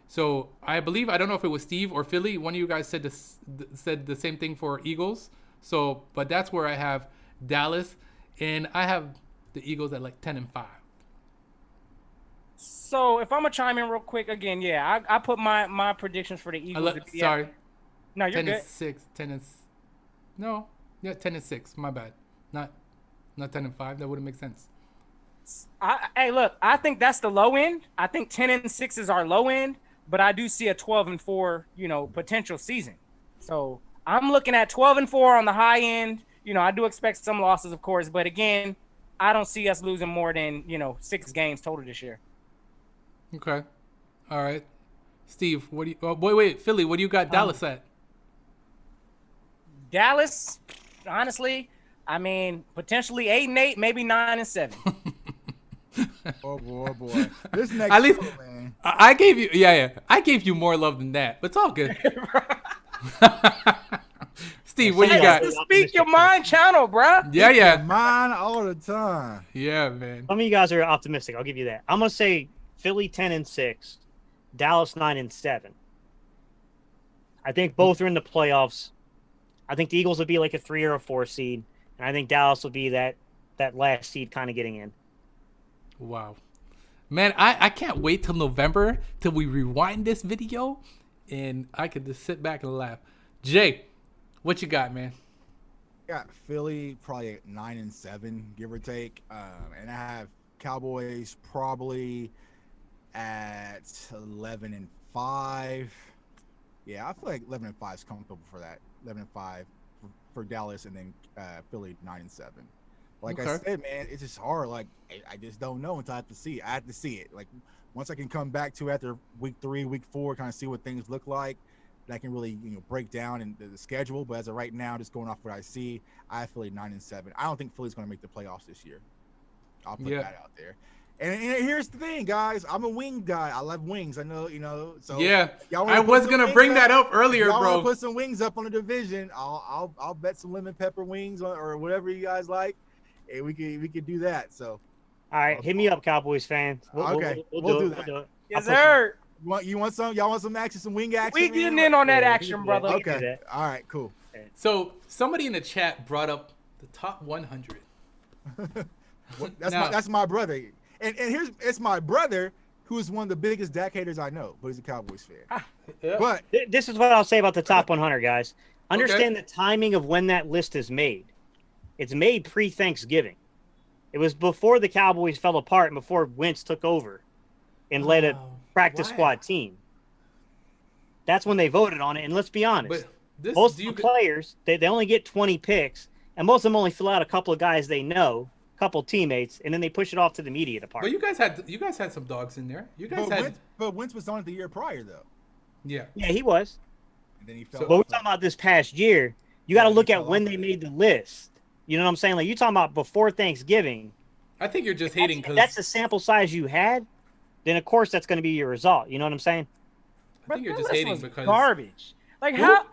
So I believe, I don't know if it was Steve or Philly, one of you guys said the same thing for Eagles. So, but that's where I have Dallas, and I have the Eagles at like 10-5. So if I'm gonna chime in real quick again, yeah, I put my predictions for the Eagles. Sorry. No, you're 10-6. 10-6. My bad. Not 10-5. That wouldn't make sense. Hey, look, I think that's the low end. I think 10-6 is our low end, but I do see a 12-4, potential season. So I'm looking at 12-4 on the high end. I do expect some losses, of course, but again, I don't see us losing more than 6 games total this year. Okay. All right. Steve, what do you? Wait, Philly, what do you got Dallas at? Dallas, honestly, I mean, potentially 8-8, maybe 9-7. Oh boy. This next At least, show, man. I gave you, I gave you more love than that, but it's all good. Steve, what do you got? It's the Speak Your Mind channel, bruh. Yeah. Mine all the time. Yeah, man. Some of you guys are optimistic. I'll give you that. I'm gonna say Philly 10-6, Dallas 9-7. I think both are in the playoffs. I think the Eagles will be like a 3 or a 4 seed, and I think Dallas will be that last seed kind of getting in. Wow. Man, I can't wait till November till we rewind this video and I could just sit back and laugh. Jay, what you got, man? I got Philly probably at 9-7, give or take. And I have Cowboys probably at 11-5. Yeah, I feel like 11-5 is comfortable for that. 11-5 for Dallas, and then Philly 9-7. Like I said, man, it's just hard. Like I just don't know until I have to see it. I have to see it. Like once I can come back to after week 3, week 4, kind of see what things look like, that I can really break down in the schedule. But as of right now, just going off what I see, I have Philly 9-7. I don't think Philly's going to make the playoffs this year. I'll put that out there. And here's the thing, guys. I'm a wing guy. I love wings. I know, So yeah, I was gonna bring that up earlier, y'all bro. Wanna put some wings up on the division. I'll bet some lemon pepper wings or whatever you guys like. And we could do that. So, all right, hit me up, Cowboys fans. We'll do that. We'll do it. Yes, sir. You want some? Y'all want some action? Some wing action? We getting in on that action, brother. Okay. All right. Cool. So somebody in the chat brought up the top 100. That's my brother. And it's my brother who is one of the biggest Dak haters I know, but he's a Cowboys fan. Yeah. But this is what I'll say about the top 100, guys. Understand the timing of when that list is made. It's made pre-Thanksgiving. It was before the Cowboys fell apart and before Wentz took over and led a practice squad team. That's when they voted on it. And let's be honest, most of the players, they only get 20 picks, and most of them only fill out a couple of guys they know, a couple of teammates, and then they push it off to the media department. But you guys had some dogs in there. But Wentz was on it the year prior, though. Yeah, he was. And then he fell. But we're talking about this past year. You got to look at when they made the list. You know what I'm saying? Like, you're talking about before Thanksgiving. I think you're just hating because that's the sample size you had. Then of course that's going to be your result. You know what I'm saying? I think you're just hating because garbage. Like how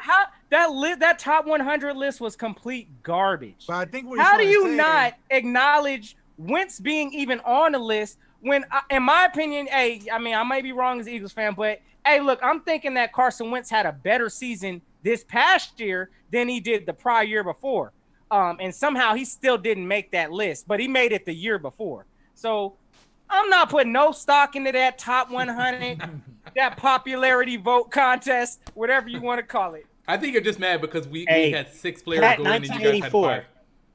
that top 100 list was complete garbage. But I think how do you not acknowledge Wentz being even on the list when, in my opinion, I might be wrong as an Eagles fan, but hey, look, I'm thinking that Carson Wentz had a better season this past year than he did the prior year before. And somehow he still didn't make that list, but he made it the year before. So I'm not putting no stock into that top 100, that popularity vote contest, whatever you want to call it. I think you're just mad because we had 6 players go in and you guys had 5.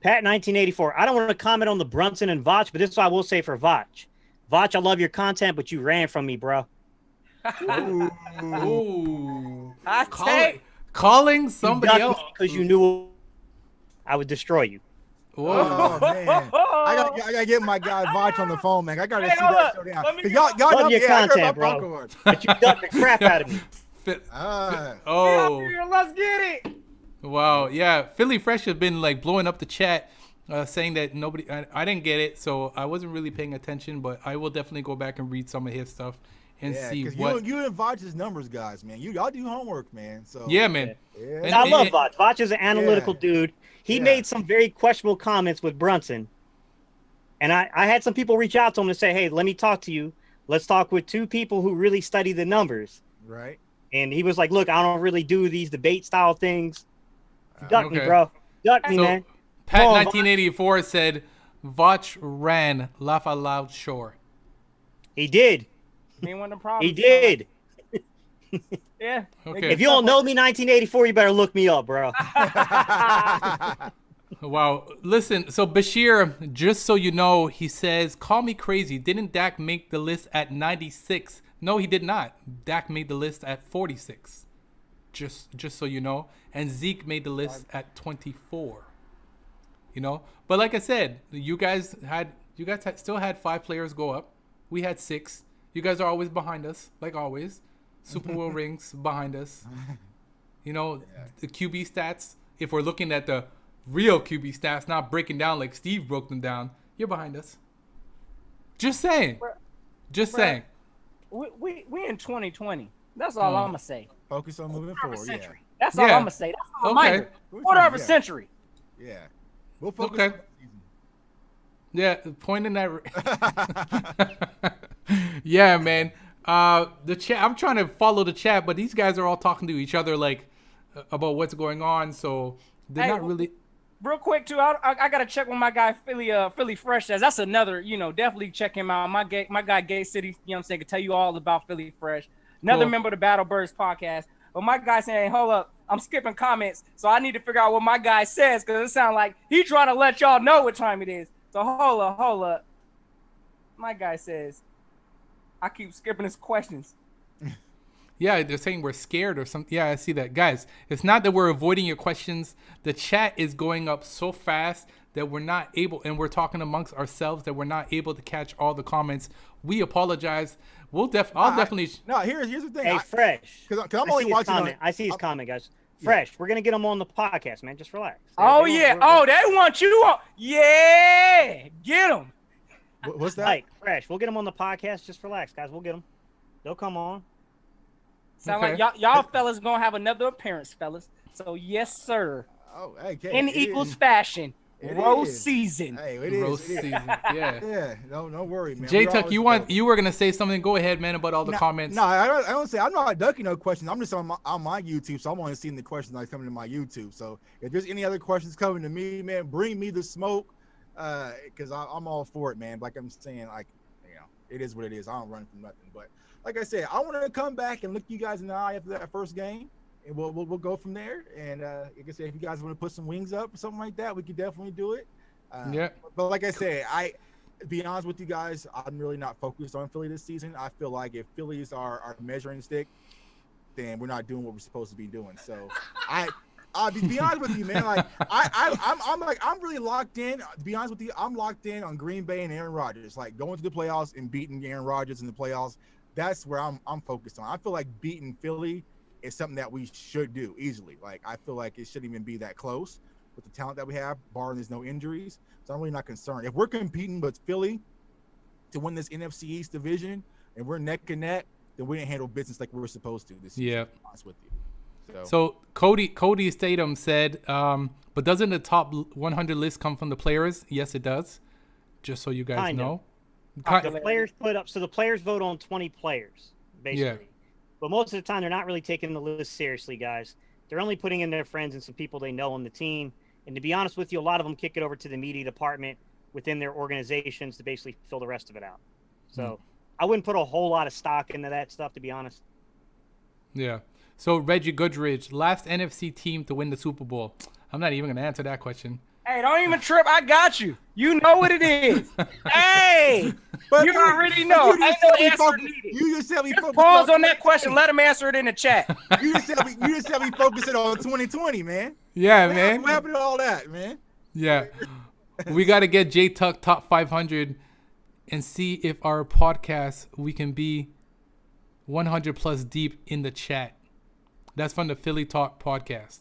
Pat 1984. I don't want to comment on the Brunson and Vach, but this is what I will say for Vach. Vach, I love your content, but you ran from me, bro. Ooh. Calling somebody else because you knew I would destroy you. Whoa, man. I gotta get my guy Vach on the phone, man. I gotta see that show down. Y'all love your content, bro. But you ducked the crap out of me. Let's get it. Wow. Yeah. Philly Fresh has been like blowing up the chat, saying that nobody. I didn't get it, so I wasn't really paying attention. But I will definitely go back and read some of his stuff and see what. You and Vach's numbers, guys, man. Y'all do homework, man. So Yeah, man. Yeah. And I love Vach. Vach is an analytical Yeah. dude. He Yeah. made some very questionable comments with Brunson. And I had some people reach out to him and say, hey, let me talk to you. Let's talk with two people who really study the numbers. Right. And he was like, look, I don't really do these debate style things. Duck me, Okay. bro. Duck me, So man. Pat Come on, 1984 said, "Vach ran, laugh out loud, sure." He did. Ain't one of the problems. He did. Yeah. Okay. If you don't know me 1984, you better look me up, bro. Wow. Listen, so Bashir, just so you know, he says, call me crazy. Didn't Dak make the list at 96? No, he did not. Dak made the list at 46. Just so you know. And Zeke made the list at 24. You know? But like I said, you guys still had 5 players go up. We had 6. You guys are always behind us, like always. Super Bowl rings behind us. You know, the QB stats, if we're looking at the real QB stats, not breaking down like Steve broke them down, you're behind us. Just saying. Saying. We in 2020. That's all I'm gonna say. Focus on moving forward. Yeah. Century. That's all Yeah. I'm gonna say. That's all Okay. minor. Quarter of a Yeah. century. Yeah. We'll focus Okay. on the season. Yeah, point in that. Yeah, man. The chat. I'm trying to follow the chat, but these guys are all talking to each other like about what's going on. So they're Hey, not really. Real quick too, I gotta check with my guy Philly Fresh says. That's another, definitely check him out. My guy Gay City, what I'm saying, can tell you all about Philly Fresh. Another Cool. member of the Battle Birds podcast. But my guy saying, hold up, I'm skipping comments, so I need to figure out what my guy says because it sounds like he trying to let y'all know what time it is. So hold up. My guy says, I keep skipping his questions. Yeah, they're saying we're scared or something. Yeah, I see that. Guys, it's not that we're avoiding your questions. The chat is going up so fast that we're not able, and we're talking amongst ourselves, that we're not able to catch all the comments. We apologize. I'll definitely. No, here's the thing. Hey, Fresh. Because I'm only watching. I see his comment, guys. Fresh, we're going to get him on the podcast, man. Just relax. Oh, yeah. They want you on. Yeah. Get him. What's that? Like, Fresh, we'll get him on the podcast. Just relax, guys. We'll get him. They'll come on. Sound Okay. like y'all fellas gonna have another appearance, fellas. So yes, sir. Oh, hey, In equals fashion. It Roast is. season. Hey, it is. Roast it is. season. Yeah. Yeah, don't worry, man. Jtuck, you were gonna say something. Go ahead, man, about all the comments. No, I don't say. I'm not ducking no questions. I'm just on my YouTube, so I'm only seeing the questions that's coming to my YouTube. So if there's any other questions coming to me, man, bring me the smoke, because I'm all for it, man. Like I'm saying, like, it is what it is. I don't run from nothing. But like I said, I want to come back and look you guys in the eye after that first game, and we'll go from there. And like I said, if you guys want to put some wings up or something like that, we could definitely do it. Yeah. But like I said, to be honest with you guys, I'm really not focused on Philly this season. I feel like if Philly is our measuring stick, then we're not doing what we're supposed to be doing. So I'll be honest with you, man. Like I'm really locked in. To be honest with you, I'm locked in on Green Bay and Aaron Rodgers. Like going to the playoffs and beating Aaron Rodgers in the playoffs. That's where I'm focused on. I feel like beating Philly is something that we should do easily. Like I feel like it shouldn't even be that close with the talent that we have, barring there's no injuries. So I'm really not concerned. If we're competing with Philly to win this NFC East division and we're neck and neck, then we didn't handle business like we were supposed to this season. Yeah. To be honest with you. So Cody Statham said, but doesn't the top 100 list come from the players? Yes, it does. Just so you guys Kinda. know. The players the players vote on 20 players, basically. Yeah. But most of the time, they're not really taking the list seriously, guys. They're only putting in their friends and some people they know on the team. And to be honest with you, a lot of them kick it over to the media department within their organizations to basically fill the rest of it out. So I wouldn't put a whole lot of stock into that stuff, to be honest. Yeah. So Reggie Goodrich, last NFC team to win the Super Bowl. I'm not even going to answer that question. Hey, don't even trip. I got you. You know what it is. Hey, But you already know. Ain't no answer needed. You just said we Just focus pause on that question. Let him answer it in the chat. You just said we focusing on 2020, man. Yeah, man. What happened to all that, man? Yeah. We got to get Jtuck top 500 and see if our podcast, we can be 100 plus deep in the chat. That's from the Philly Talk podcast.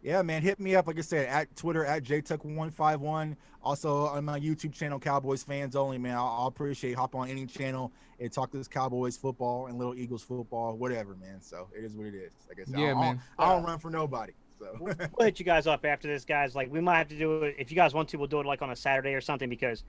Yeah, man, hit me up. Like I said, at Twitter at Jtuck151. Also on my YouTube channel, Cowboys Fans Only, man. I'll appreciate hop on any channel and talk this Cowboys football and Little Eagles football, whatever, man. So it is what it is. Like I said, Yeah, man. I don't run for nobody. So We'll hit you guys up after this, guys. Like, we might have to do it if you guys want to. We'll do it like on a Saturday or something, because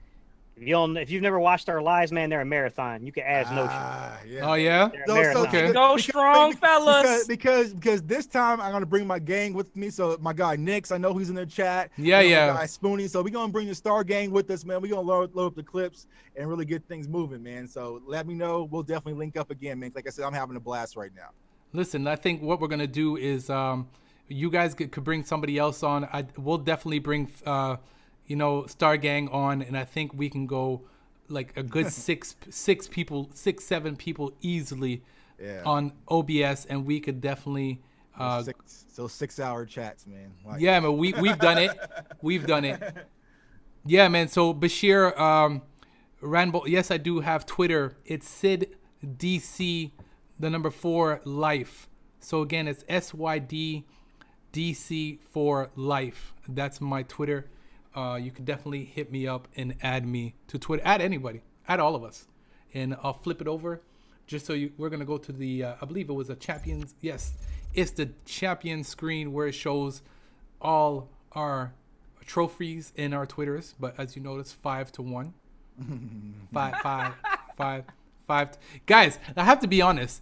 if you've never watched our lives, man, they're a marathon. You can add no shit. Yeah. Oh yeah. Okay. Go strong, fellas. Because this time I'm gonna bring my gang with me. So my guy Nix, I know he's in the chat. Yeah, yeah. My guy Spoonie. So we're gonna bring the Star Gang with us, man. We're gonna load up the clips and really get things moving, man. So let me know. We'll definitely link up again, man. Like I said, I'm having a blast right now. Listen, I think what we're gonna do is you guys could bring somebody else on. We'll definitely bring Star Gang on, and I think we can go like a good six, 7 people easily on OBS, and we could definitely 6-hour chats, man. Like, yeah, man, we've done it. We've done it. Yeah, man. So Bashir Ranbo, yes, I do have Twitter. It's SydDC, the number 4 life. So again, it's SYDDC for life. That's my Twitter. You can definitely hit me up and add me to Twitter. Add anybody. Add all of us. And I'll flip it over just so we're going to go to the, I believe it was a Champions. Yes, it's the champion screen where it shows all our trophies in our Twitters. But as you notice, 5-1. 5. Guys, I have to be honest.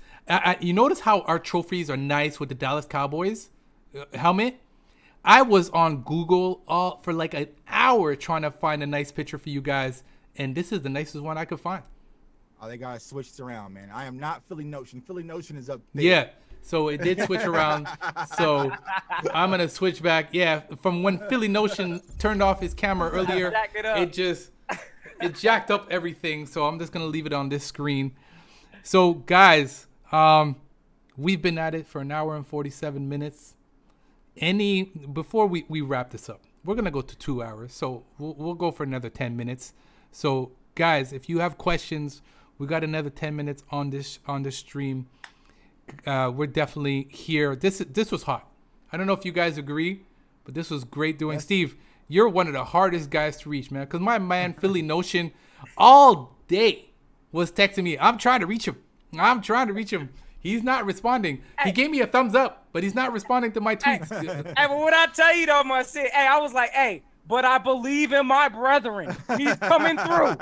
You notice how our trophies are nice with the Dallas Cowboys helmet? I was on Google for like an hour trying to find a nice picture for you guys, and this is the nicest one I could find. Oh, they got switched around, man. I am not Philly Notion. Philly Notion is up there. Yeah, so it did switch around. So I'm going to switch back. Yeah, from when Philly Notion turned off his camera earlier, it jacked up everything. So I'm just going to leave it on this screen. So, guys, we've been at it for an hour and 47 minutes. Before we wrap this up, we're gonna go to 2 hours, so we'll go for another 10 minutes. So guys, if you have questions, we got another 10 minutes on this stream. We're definitely here. This was hot. I don't know if you guys agree, but this was great doing. Yes. Steve, you're one of the hardest guys to reach, man, because my man Philly Notion all day was texting me. I'm trying to reach him. He's not responding. He gave me a thumbs up, but he's not responding to my tweets. Hey, but what I tell you though, I was like, hey, but I believe in my brethren. He's coming through.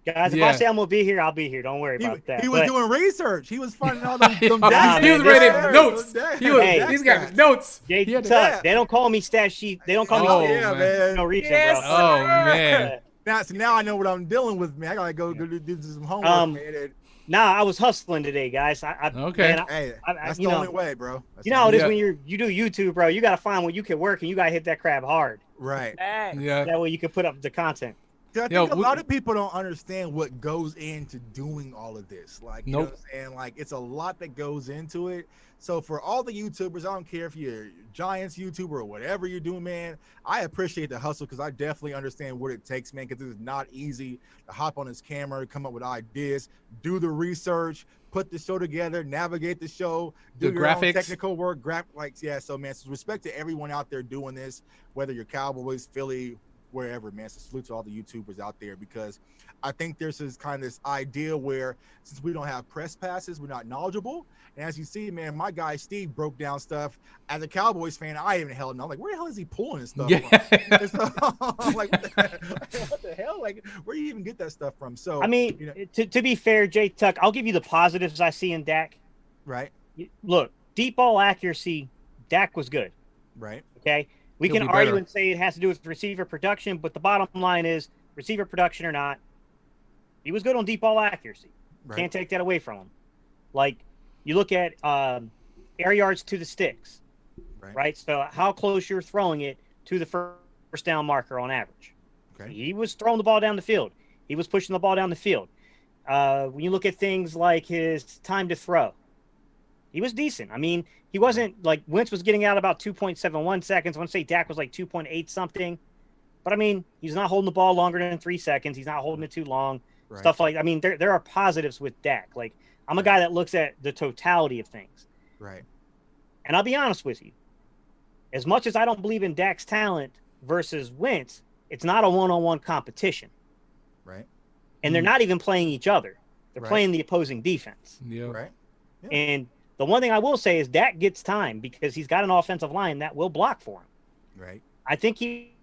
Guys, if I say I'm gonna be here, I'll be here. Don't worry about that. He was doing research. He was finding all them he was writing notes. He's got notes. Jtuck, they don't call me stat sheet. They don't call me stat. Man. No reaching, yes, bro. Oh man. Now I know what I'm dealing with, man. I gotta go do some homework, man. Nah, I was hustling today, guys. Okay. Man, that's the only way, bro. You know how it is when you do YouTube, bro. You got to find where you can work, and you got to hit that crab hard. Right. Yeah. That way you can put up the content. I think a lot of people don't understand what goes into doing all of this. Like, you know what I'm saying? Like, it's a lot that goes into it. So for all the YouTubers, I don't care if you're Giants YouTuber or whatever you're doing, man, I appreciate the hustle because I definitely understand what it takes, man, because it's not easy to hop on this camera, come up with ideas, do the research, put the show together, navigate the show, do your graphics, own technical work, so, man, so respect to everyone out there doing this, whether you're Cowboys, Philly, wherever, man. So salute to all the YouTubers out there, because I think there's this kind of this idea where since we don't have press passes, we're not knowledgeable. And as you see, man, my guy Steve broke down stuff. As a Cowboys fan, I even held on. I'm like, where the hell is he pulling this stuff from? So, I'm like, what the hell? Like, where do you even get that stuff from? So I mean, to be fair, Jtuck, I'll give you the positives I see in Dak. Right. Look, deep ball accuracy, Dak was good. Right. Okay. We can argue and say it has to do with receiver production, but the bottom line is receiver production or not, he was good on deep ball accuracy. Right. Can't take that away from him. Like, you look at air yards to the sticks, right? So how close you're throwing it to the first down marker on average. Okay. He was throwing the ball down the field. He was pushing the ball down the field. When you look at things like his time to throw, he was decent. I mean, he wasn't like Wentz was getting out about 2.71 seconds. I want to say Dak was like 2.8 something. But I mean, he's not holding the ball longer than 3 seconds. He's not holding it too long. Right. Stuff like, I mean, there are positives with Dak. Like, I'm a guy that looks at the totality of things. Right. And I'll be honest with you. as much as I don't believe in Dak's talent versus Wentz, it's not a one-on-one competition. Right. And they're not even playing each other. They're playing the opposing defense. Yeah. Right. Yeah. And the one thing I will say is Dak gets time because he's got an offensive line that will block for him. Right. I think he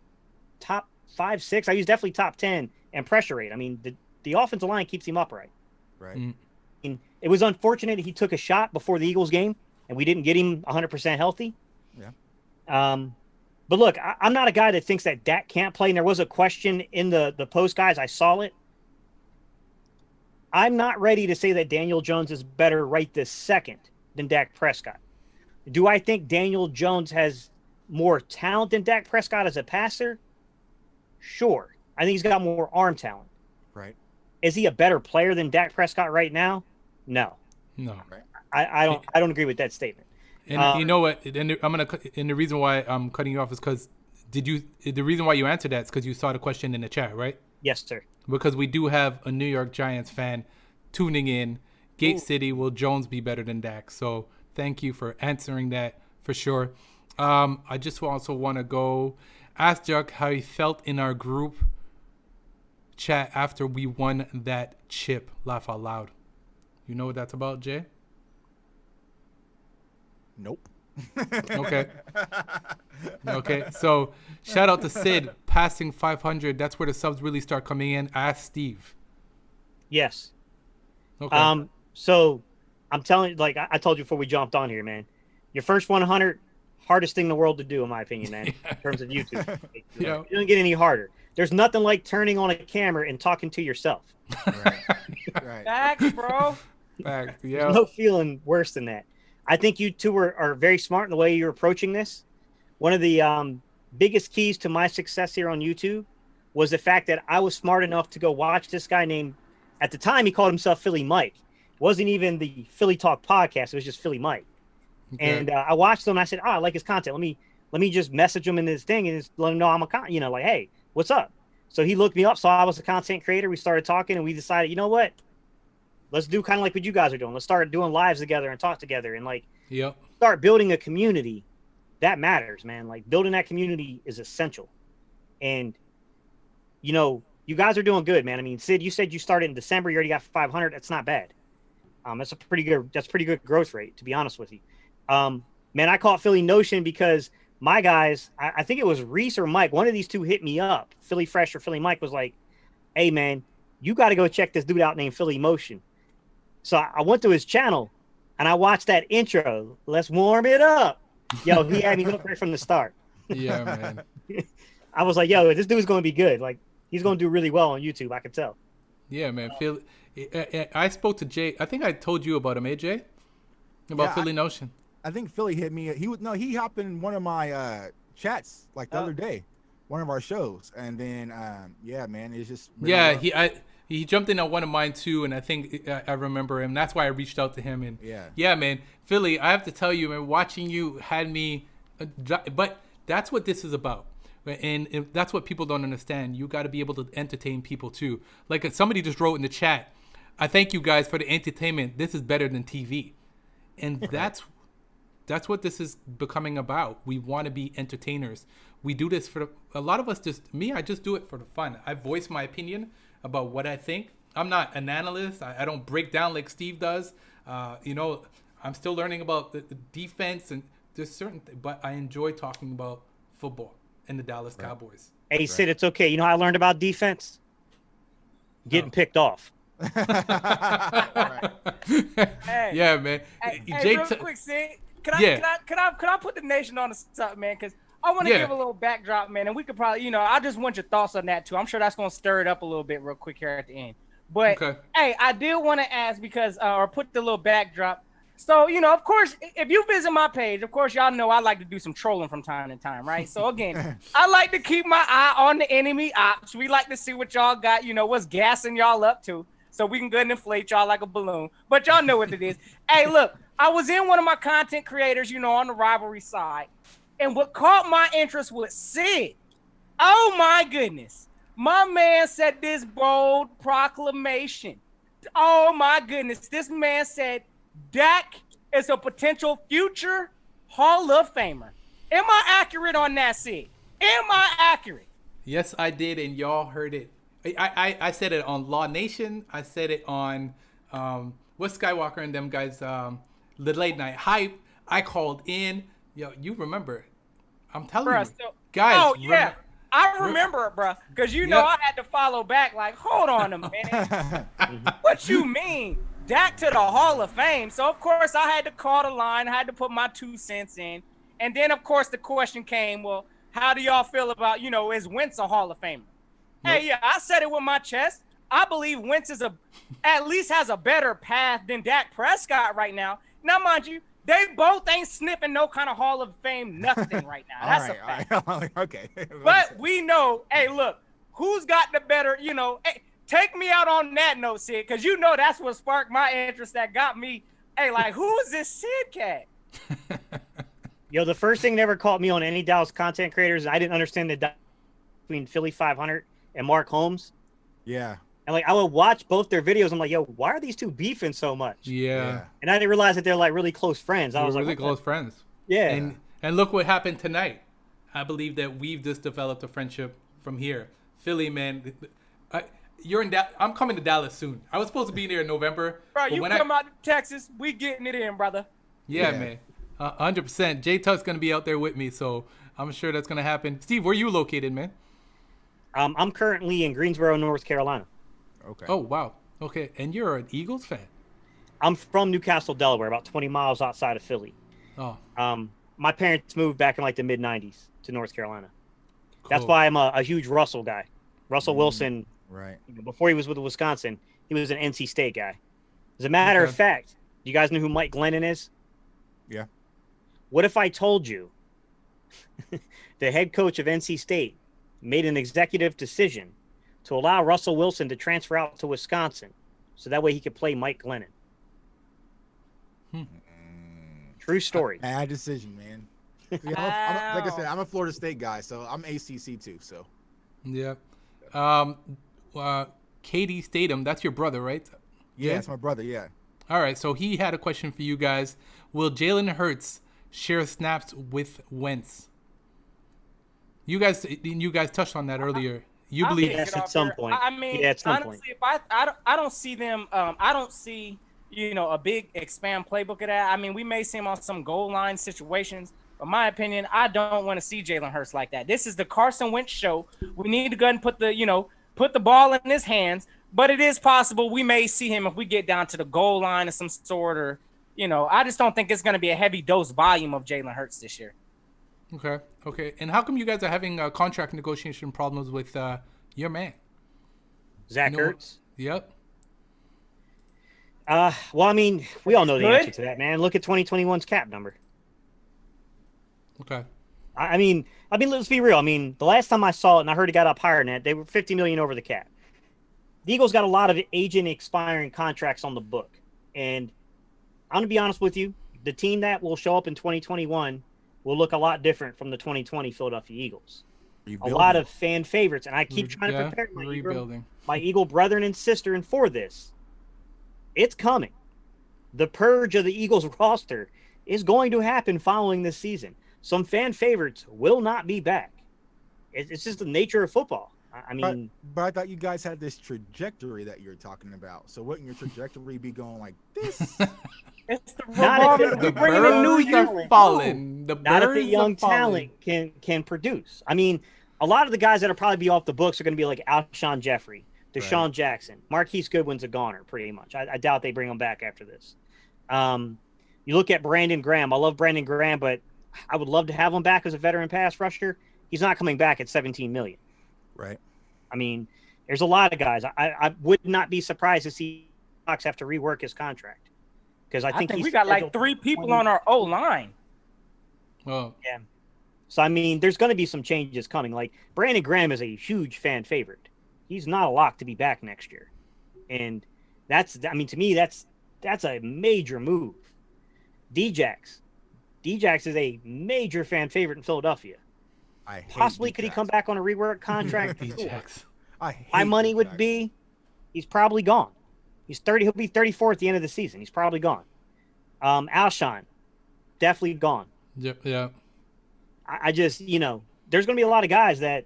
top 5, 6. He's definitely top 10 and pressure rate. I mean, the offensive line keeps him upright. Right. I mean, it was unfortunate he took a shot before the Eagles game and we didn't get him 100% healthy. Yeah. But look, I'm not a guy that thinks that Dak can't play. And there was a question in the post, guys. I saw it. I'm not ready to say that Daniel Jones is better right this second than Dak Prescott. Do I think Daniel Jones has more talent than Dak Prescott as a passer? Sure. I think he's got more arm talent. Right. Is he a better player than Dak Prescott right now? No. No. Right. I don't agree with that statement. And you know what? And the reason why I'm cutting you off is because the reason why you answered that is because you saw the question in the chat, right? Yes, sir. Because we do have a New York Giants fan tuning in. Gate Ooh. City, will Jones be better than Dak? So thank you for answering that for sure. I just also want to go ask Jtuck how he felt in our group chat after we won that chip. Laugh out loud. You know what that's about, Jay? Nope. Okay. Okay. So shout out to Sid passing 500. That's where the subs really start coming in. Ask Steve. Yes. Okay. So I'm telling you, like I told you before we jumped on here, man, your first 100, hardest thing in the world to do, in my opinion, man, in terms of YouTube. It doesn't get any harder. There's nothing like turning on a camera and talking to yourself. Right. Right. Facts, bro. Facts. There's Yeah. no feeling worse than that. I think you two are very smart in the way you're approaching this. One of the biggest keys to my success here on YouTube was the fact that I was smart enough to go watch this guy named, at the time he called himself Philly Mike. It wasn't even the Philly Talk podcast. It was just Philly Mike. Okay. And I watched him and I said, I like his content. Let me just message him in this thing and just let him know I'm like, hey, what's up? So he looked me up. So I was a content creator. We started talking and we decided, you know what? Let's do kind of like what you guys are doing. Let's start doing lives together and talk together and Yep. start building a community. That matters, man. Like building that community is essential. And, you guys are doing good, man. I mean, Sid, you said you started in December. You already got 500. That's not bad. That's pretty good growth rate, to be honest with you. Man, I caught Philly Notion because my guys, I think it was Reese or Mike, one of these two hit me up. Philly Fresh or Philly Mike was like, hey, man, you got to go check this dude out named Philly Motion. So I went to his channel and I watched that intro. Let's warm it up. Yo, he had me hooked right from the start. Yeah, man. I was like, yo, this dude's going to be good. Like, he's going to do really well on YouTube. I can tell. Yeah, man. I spoke to Jay. I think I told you about him, Jay? About Philly Notion. I think Philly hit me. He hopped in one of my chats like the other day, one of our shows, and then yeah, man, it's just he jumped in on one of mine too, and I think I remember him. That's why I reached out to him. And yeah, man, Philly, I have to tell you, man, watching you had me. But that's what this is about. And that's what people don't understand. You got to be able to entertain people too. Like somebody just wrote in the chat, I thank you guys for the entertainment. This is better than TV. And that's what this is becoming about. We want to be entertainers. We do this for a lot of us. I just do it for the fun. I voice my opinion about what I think. I'm not an analyst. I don't break down like Steve does. I'm still learning about the defense and there's but I enjoy talking about football and the Dallas Cowboys. Hey, Sid, it's okay. You know how I learned about defense? Getting picked off. Hey, yeah, man. Hey, real quick, Sid. Can I put the nation on something, man? Because I want to give a little backdrop, man, and we could probably, I just want your thoughts on that too. I'm sure that's going to stir it up a little bit real quick here at the end. But hey, I did want to ask because, or put the little backdrop. So, of course, if you visit my page, of course, y'all know I like to do some trolling from time to time, right? So again, I like to keep my eye on the enemy ops. We like to see what y'all got, what's gassing y'all up to, so we can go and inflate y'all like a balloon. But y'all know what it is. Hey, look, I was in one of my content creators, on the rivalry side. And what caught my interest was Sid. Oh, my goodness. My man said this bold proclamation. Oh, my goodness. This man said Dak is a potential future Hall of Famer. Am I accurate on that, Sid? Am I accurate? Yes, I did, and y'all heard it. I said it on Law Nation. I said it on what Skywalker and them guys, the late night hype. I called in. Yo, you remember? I'm telling you, guys. Oh yeah, I remember it, bro. Because you know I had to follow back. Like, hold on a minute. What you mean? Dak to the Hall of Fame. So of course I had to call the line. I had to put my 2 cents in, and then of course the question came. Well, how do y'all feel about is Wentz a Hall of Famer? Nope. Hey, yeah, I said it with my chest. I believe Wentz at least has a better path than Dak Prescott right now. Now, mind you, they both ain't sniffing no kind of Hall of Fame nothing right now. That's a fact. Okay. But we know, hey, look, who's got the better, hey, take me out on that note, Sid, because that's what sparked my interest that got me. Hey, like, who is this Sid cat? Yo, the first thing that ever caught me on any Dallas content creators, I didn't understand the between Philly 500 and Mark Holmes. Yeah. And like I would watch both their videos. I'm like, yo, why are these two beefing so much? Yeah. And I didn't realize that they're like really close friends. I was really like, close friends. Yeah. And look what happened tonight. I believe that we've just developed a friendship from here. Philly, man. You're in I'm coming to Dallas soon. I was supposed to be there in November. Bro, you come out to Texas, we getting it in, brother. Yeah. Man. 100%. Jtuck's going to be out there with me, so I'm sure that's going to happen. Steve, where are you located, man? I'm currently in Greensboro, North Carolina. Okay. Oh, wow. Okay. And you're an Eagles fan? I'm from Newcastle, Delaware, about 20 miles outside of Philly. Oh. My parents moved back in like the mid-'90s to North Carolina. Cool. That's why I'm a huge Russell guy. Russell Wilson, right? Before he was with Wisconsin, he was an NC State guy. As a matter of fact, you guys know who Mike Glennon is? Yeah. What if I told you the head coach of NC State made an executive decision to allow Russell Wilson to transfer out to Wisconsin so that way he could play Mike Glennon? True story. Bad decision, man. Yeah, like I said, I'm a Florida State guy, so I'm ACC too. So. Yeah. Katie Statham, that's your brother, right? Yeah, it's my brother. Yeah. All right, so he had a question for you guys. Will Jalen Hurts share snaps with Wentz? You guys touched on that earlier. You believe yes at some point. I mean, at some honestly, point. if I don't see them. I don't see a big expand playbook of that. I mean, we may see him on some goal line situations. But my opinion, I don't want to see Jalen Hurts like that. This is the Carson Wentz show. We need to go ahead and put the ball in his hands. But it is possible we may see him if we get down to the goal line of some sort, or I just don't think it's going to be a heavy dose volume of Jalen Hurts this year. Okay. And how come you guys are having contract negotiation problems with your man? Zach Ertz? Yep. Well, I mean, we all know the answer to that, man. Look at 2021's cap number. Okay. I mean, let's be real. I mean, the last time I saw it and I heard it got up higher than that, they were $50 million over the cap. The Eagles got a lot of agent expiring contracts on the book. And I'm going to be honest with you, the team that will show up in 2021 will look a lot different from the 2020 Philadelphia Eagles. Rebuilding. A lot of fan favorites, and I keep trying to prepare my Eagle brethren and sister and for this. It's coming. The purge of the Eagles roster is going to happen following this season. Some fan favorites will not be back. It's just the nature of football. I mean, but I thought you guys had this trajectory that you're talking about. So wouldn't your trajectory be going like this? It's the revolving. The birds are falling. The not if the birds young are falling. talent can produce. I mean, a lot of the guys that'll probably be off the books are going to be like Alshon Jeffrey, Deshaun Jackson, Marquise Goodwin's a goner, pretty much. I doubt they bring him back after this. You look at Brandon Graham. I love Brandon Graham, but I would love to have him back as a veteran pass rusher. He's not coming back at $17 million. Right. I mean, there's a lot of guys. I would not be surprised to see Fox have to rework his contract because I think we got like 3 people on our O line. Oh. Yeah. So I mean, there's going to be some changes coming. Like Brandon Graham is a huge fan favorite. He's not a lock to be back next year, and to me, that's a major move. Djax is a major fan favorite in Philadelphia. Possibly could he come back on a rework contract? My money would be he's probably gone. He'll be 34 at the end of the season. He's probably gone. Alshon, definitely gone. Yep. Yeah. I just, there's going to be a lot of guys that.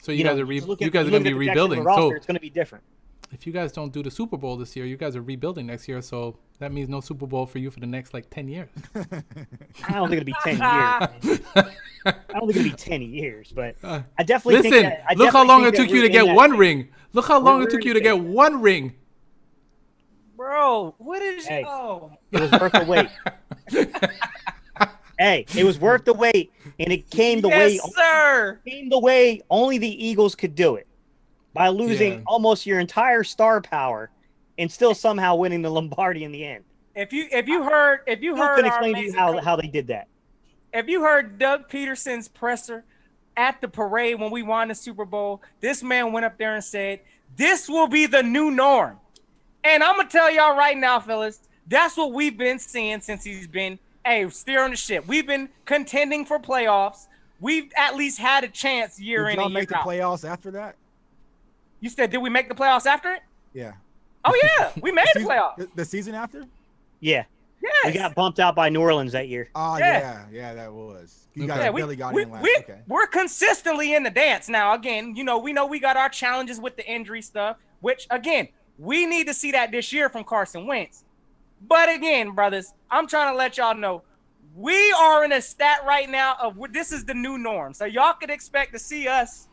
So you guys are going to be rebuilding. Roster, it's going to be different. If you guys don't do the Super Bowl this year, you guys are rebuilding next year. So that means no Super Bowl for you for the next 10 years. I don't think it'll be 10 years. I don't think it'll be 10 years, but I definitely listen. think that, look how long it took you to get one ring. Look how long it took you to get one ring. Bro, what is it was worth the wait. Hey, it was worth the wait, and it came the way. Sir. It came the way only the Eagles could do it, by losing almost your entire star power, and still somehow winning the Lombardi in the end. If you heard, I can explain to you how they did that. If you heard Doug Peterson's presser at the parade when we won the Super Bowl, this man went up there and said, "This will be the new norm." And I'm gonna tell y'all right now, fellas, that's what we've been seeing since he's been. Steering the ship. We've been contending for playoffs. We've at least had a chance year in and year out. Did y'all make the playoffs after that? You said, did we make the playoffs after it? Yeah. Oh, yeah. We made the playoffs. The season after? Yeah. Yes. We got bumped out by New Orleans that year. Oh, yeah, that was. You guys really got in last. We're consistently in the dance now. Again, we know we got our challenges with the injury stuff, which, again, we need to see that this year from Carson Wentz. But again, brothers, I'm trying to let y'all know we are in a stat right now of this is the new norm. So y'all could expect to see us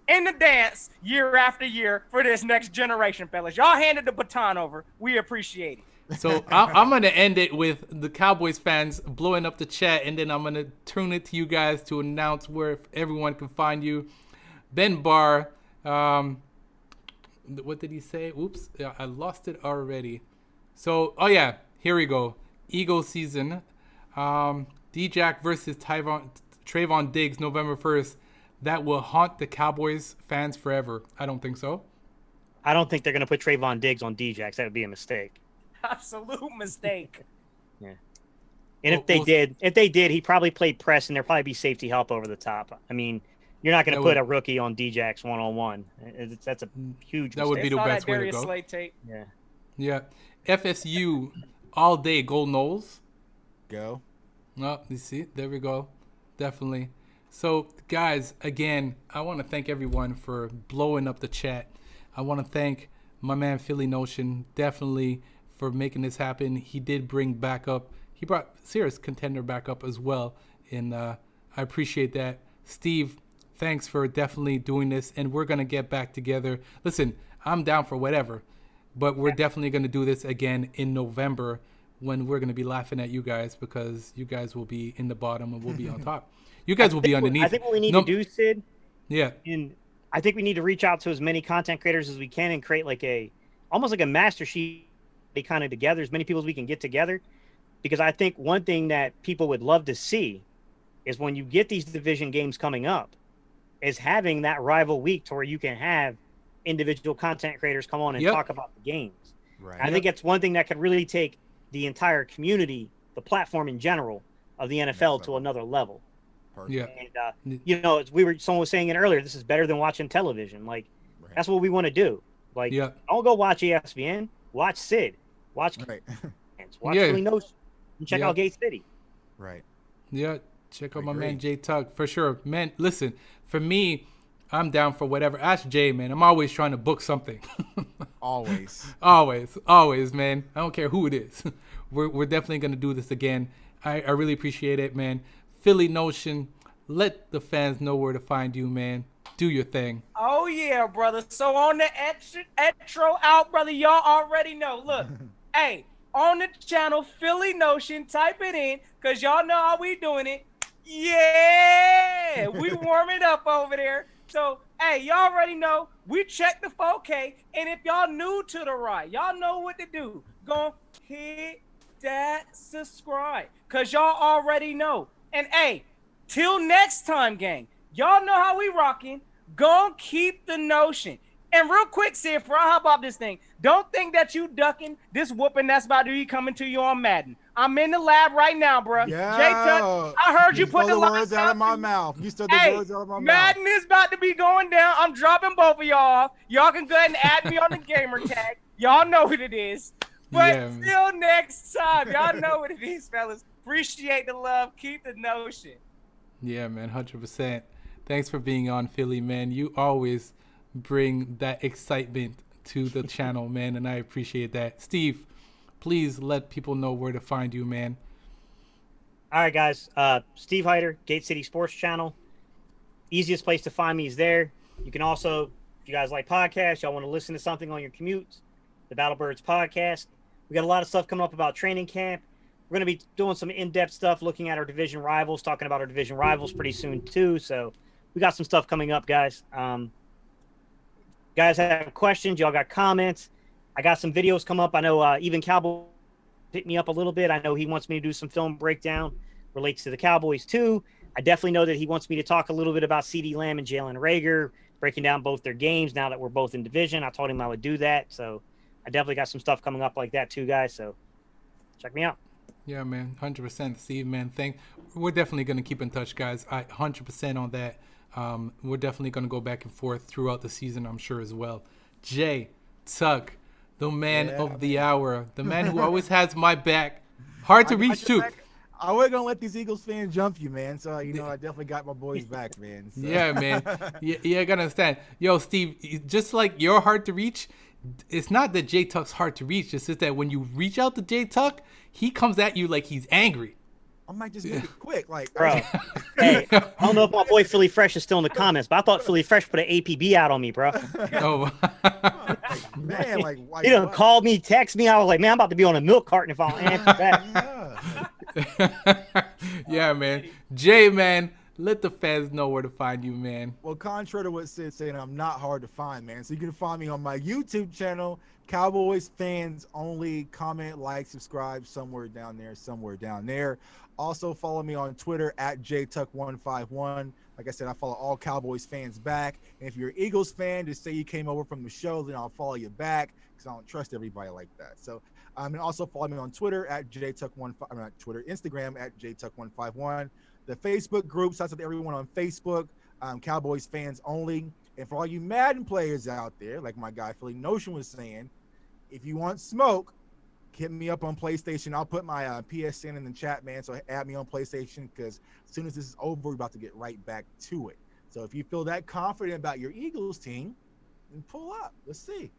in the dance year after year for this next generation, fellas. Y'all handed the baton over. We appreciate it. So I'm going to end it with the Cowboys fans blowing up the chat, and then I'm going to turn it to you guys to announce where everyone can find you. Ben Barr, what did he say? Oops, I lost it already. So, here we go. Eagles season. D-Jack versus Trayvon Diggs, November 1st. That will haunt the Cowboys fans forever. I don't think so. I don't think they're going to put Trayvon Diggs on D-Jax. That would be a mistake. Absolute mistake. Yeah. And if they did, he probably played press, and there'd probably be safety help over the top. I mean, you're not going to put a rookie on D-Jax one-on-one. That's a huge mistake. That would be the best way to go. Slade tape. Yeah. Yeah. FSU all day, Gold Knowles. Go. Oh, you see? There we go. Definitely. So, guys, again, I want to thank everyone for blowing up the chat. I want to thank my man Philly Notion, definitely, for making this happen. He did bring backup. He brought serious contender back up as well, and I appreciate that. Steve, thanks for definitely doing this, and we're going to get back together. Listen, I'm down for whatever. But we're definitely going to do this again in November when we're going to be laughing at you guys because you guys will be in the bottom and we'll be on top. You guys will be underneath. I think what we need to do, Sid, yeah, and I think we need to reach out to as many content creators as we can and create almost like a master sheet kind of together, as many people as we can get together. Because I think one thing that people would love to see is when you get these division games coming up is having that rival week to where you can have individual content creators come on and talk about the games. Right. I think it's one thing that could really take the entire community, the platform in general of the NFL to another level. Perfect. Yeah. And someone was saying it earlier, this is better than watching television. That's what we want to do. Don't go watch ESPN, watch Sid, watch Philly Notion, and check out Gate City. Right. Yeah. Check out my man Jtuck for sure. Man, listen, for me, I'm down for whatever. Ask Jay, man. I'm always trying to book something. always, man. I don't care who it is. We're definitely going to do this again. I really appreciate it, man. Philly Notion, let the fans know where to find you, man. Do your thing. Oh, yeah, brother. So on the intro out, brother, y'all already know. Look, hey, on the channel, Philly Notion, type it in because y'all know how we doing it. Yeah, we warm it up over there. So, hey, y'all already know, we check the 4K, and if y'all new to the ride, y'all know what to do. Go hit that subscribe, because y'all already know. And, hey, till next time, gang, y'all know how we rocking. Go keep the notion. And real quick, Sid, before I hop off this thing, don't think that you ducking this whooping that's about to be coming to you on Madden. I'm in the lab right now, bro. Yeah. Jtuck, I heard you put the words out of my mouth. You stole the words out of my mouth. Madden is about to be going down. I'm dropping both of y'all off. Y'all can go ahead and add me on the gamer tag. Y'all know what it is. But till next time, y'all know what it is, fellas. Appreciate the love. Keep the notion. Yeah, man, 100%. Thanks for being on, Philly, man. You always bring that excitement to the channel, man, and I appreciate that. Steve, please let people know where to find you, man. All right, guys. Steve Heitter, Gate City Sports Channel. Easiest place to find me is there. You can also, if you guys like podcasts, y'all want to listen to something on your commutes, the Battlebirds podcast. We got a lot of stuff coming up about training camp. We're going to be doing some in-depth stuff, looking at our division rivals, talking about our division rivals pretty soon too. So we got some stuff coming up, guys. Guys have questions, y'all got comments. I got some videos come up. I know even Cowboys hit me up a little bit. I know he wants me to do some film breakdown, relates to the Cowboys too. I definitely know that he wants me to talk a little bit about CeeDee Lamb and Jalen Reagor, breaking down both their games now that we're both in division. I told him I would do that. So I definitely got some stuff coming up like that too, guys. So check me out. Yeah, man, 100%. Steve, man, we're definitely going to keep in touch, guys. 100% on that. We're definitely going to go back and forth throughout the season, I'm sure, as well. Jtuck, the man of the hour, the man who always has my back. Hard to reach, too. I wasn't going to let these Eagles fans jump you, man. So, I definitely got my boys back, man. So. Yeah, man. Yeah, I got to understand. Yo, Steve, just like you're hard to reach, it's not that Jtuck's hard to reach. It's just that when you reach out to Jtuck, he comes at you like he's angry. I might just make it quick, like, bro. Hey, I don't know if my boy Philly Fresh is still in the comments, but I thought Philly Fresh put an APB out on me, bro. Oh, man, like he done called me, text me. I was like, man, I'm about to be on a milk carton if I don't answer back. Yeah, man. Jay, man, let the fans know where to find you, man. Well, contrary to what Sid's saying, I'm not hard to find, man. So you can find me on my YouTube channel, Cowboys Fans Only. Comment, like, subscribe, somewhere down there. Also, follow me on Twitter at Jtuck151. Like I said, I follow all Cowboys fans back. And if you're an Eagles fan, just say you came over from the show, then I'll follow you back because I don't trust everybody like that. So, and also follow me on Twitter at Jtuck151. Not Twitter, Instagram at Jtuck151. The Facebook group, shout out to everyone on Facebook, Cowboys Fans Only. And for all you Madden players out there, like my guy Philly Notion was saying, if you want smoke, hit me up on PlayStation. I'll put my PSN in the chat, man. So add me on PlayStation because as soon as this is over, we're about to get right back to it. So if you feel that confident about your Eagles team, then pull up. Let's see.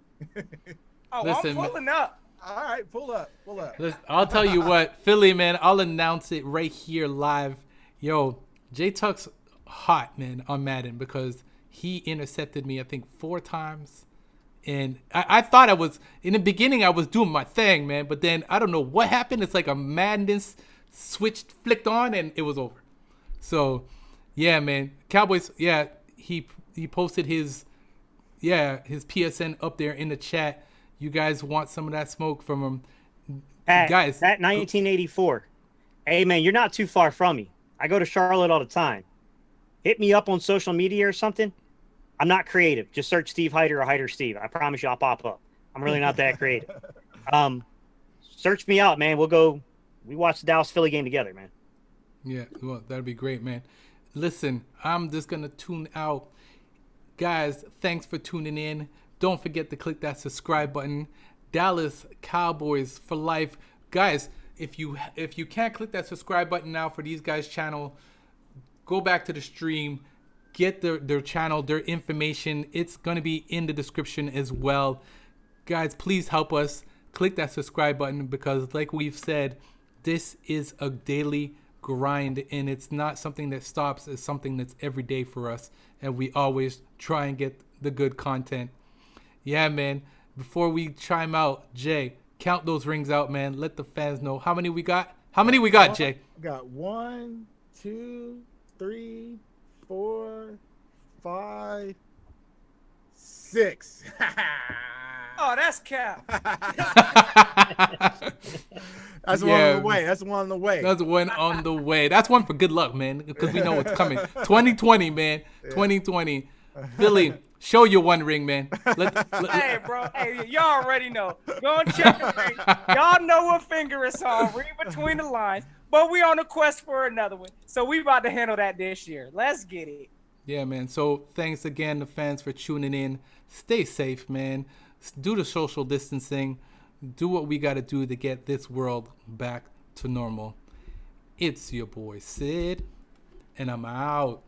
Listen, I'm pulling up. All right, pull up. Listen, I'll tell you what, Philly, man, I'll announce it right here live. Yo, Jtuck's hot, man, on Madden because he intercepted me, I think, 4 times. And I thought in the beginning, I was doing my thing, man. But then I don't know what happened. It's like a madness switch flicked on and it was over. So, yeah, man. Cowboys, yeah, he posted his PSN up there in the chat. You guys want some of that smoke from him. Guys. That 1984. Hey, man, you're not too far from me. I go to Charlotte all the time. Hit me up on social media or something. I'm not creative. Just search Steve Heitter or Heitter Steve. I promise you I'll pop up. I'm really not that creative. Search me out, man. We watch the Dallas Philly game together, man. Yeah, well, that'd be great, man. Listen, I'm just going to tune out. Guys, thanks for tuning in. Don't forget to click that subscribe button. Dallas Cowboys for life. Guys, if you can't click that subscribe button now for these guys' channel, go back to the stream. Get their channel, their information. It's going to be in the description as well. Guys, please help us. Click that subscribe button because like we've said, this is a daily grind and it's not something that stops. It's something that's every day for us. And we always try and get the good content. Yeah, man. Before we chime out, Jay, count those rings out, man. Let the fans know how many we got. How many we got, Jay? Got 1, 2, 3, 4, 5, 6. Oh, that's cap. That's one on the way. That's one on the way. That's one for good luck, man, because we know it's coming. 2020, man. Yeah. 2020. Philly, show your one ring, man. Hey, bro. Hey, y'all already know. Go and check the ring. Y'all know what finger it's on. Read between the lines. But we on a quest for another one. So we about to handle that this year. Let's get it. Yeah, man. So thanks again to fans for tuning in. Stay safe, man. Do the social distancing. Do what we got to do to get this world back to normal. It's your boy, Sid. And I'm out.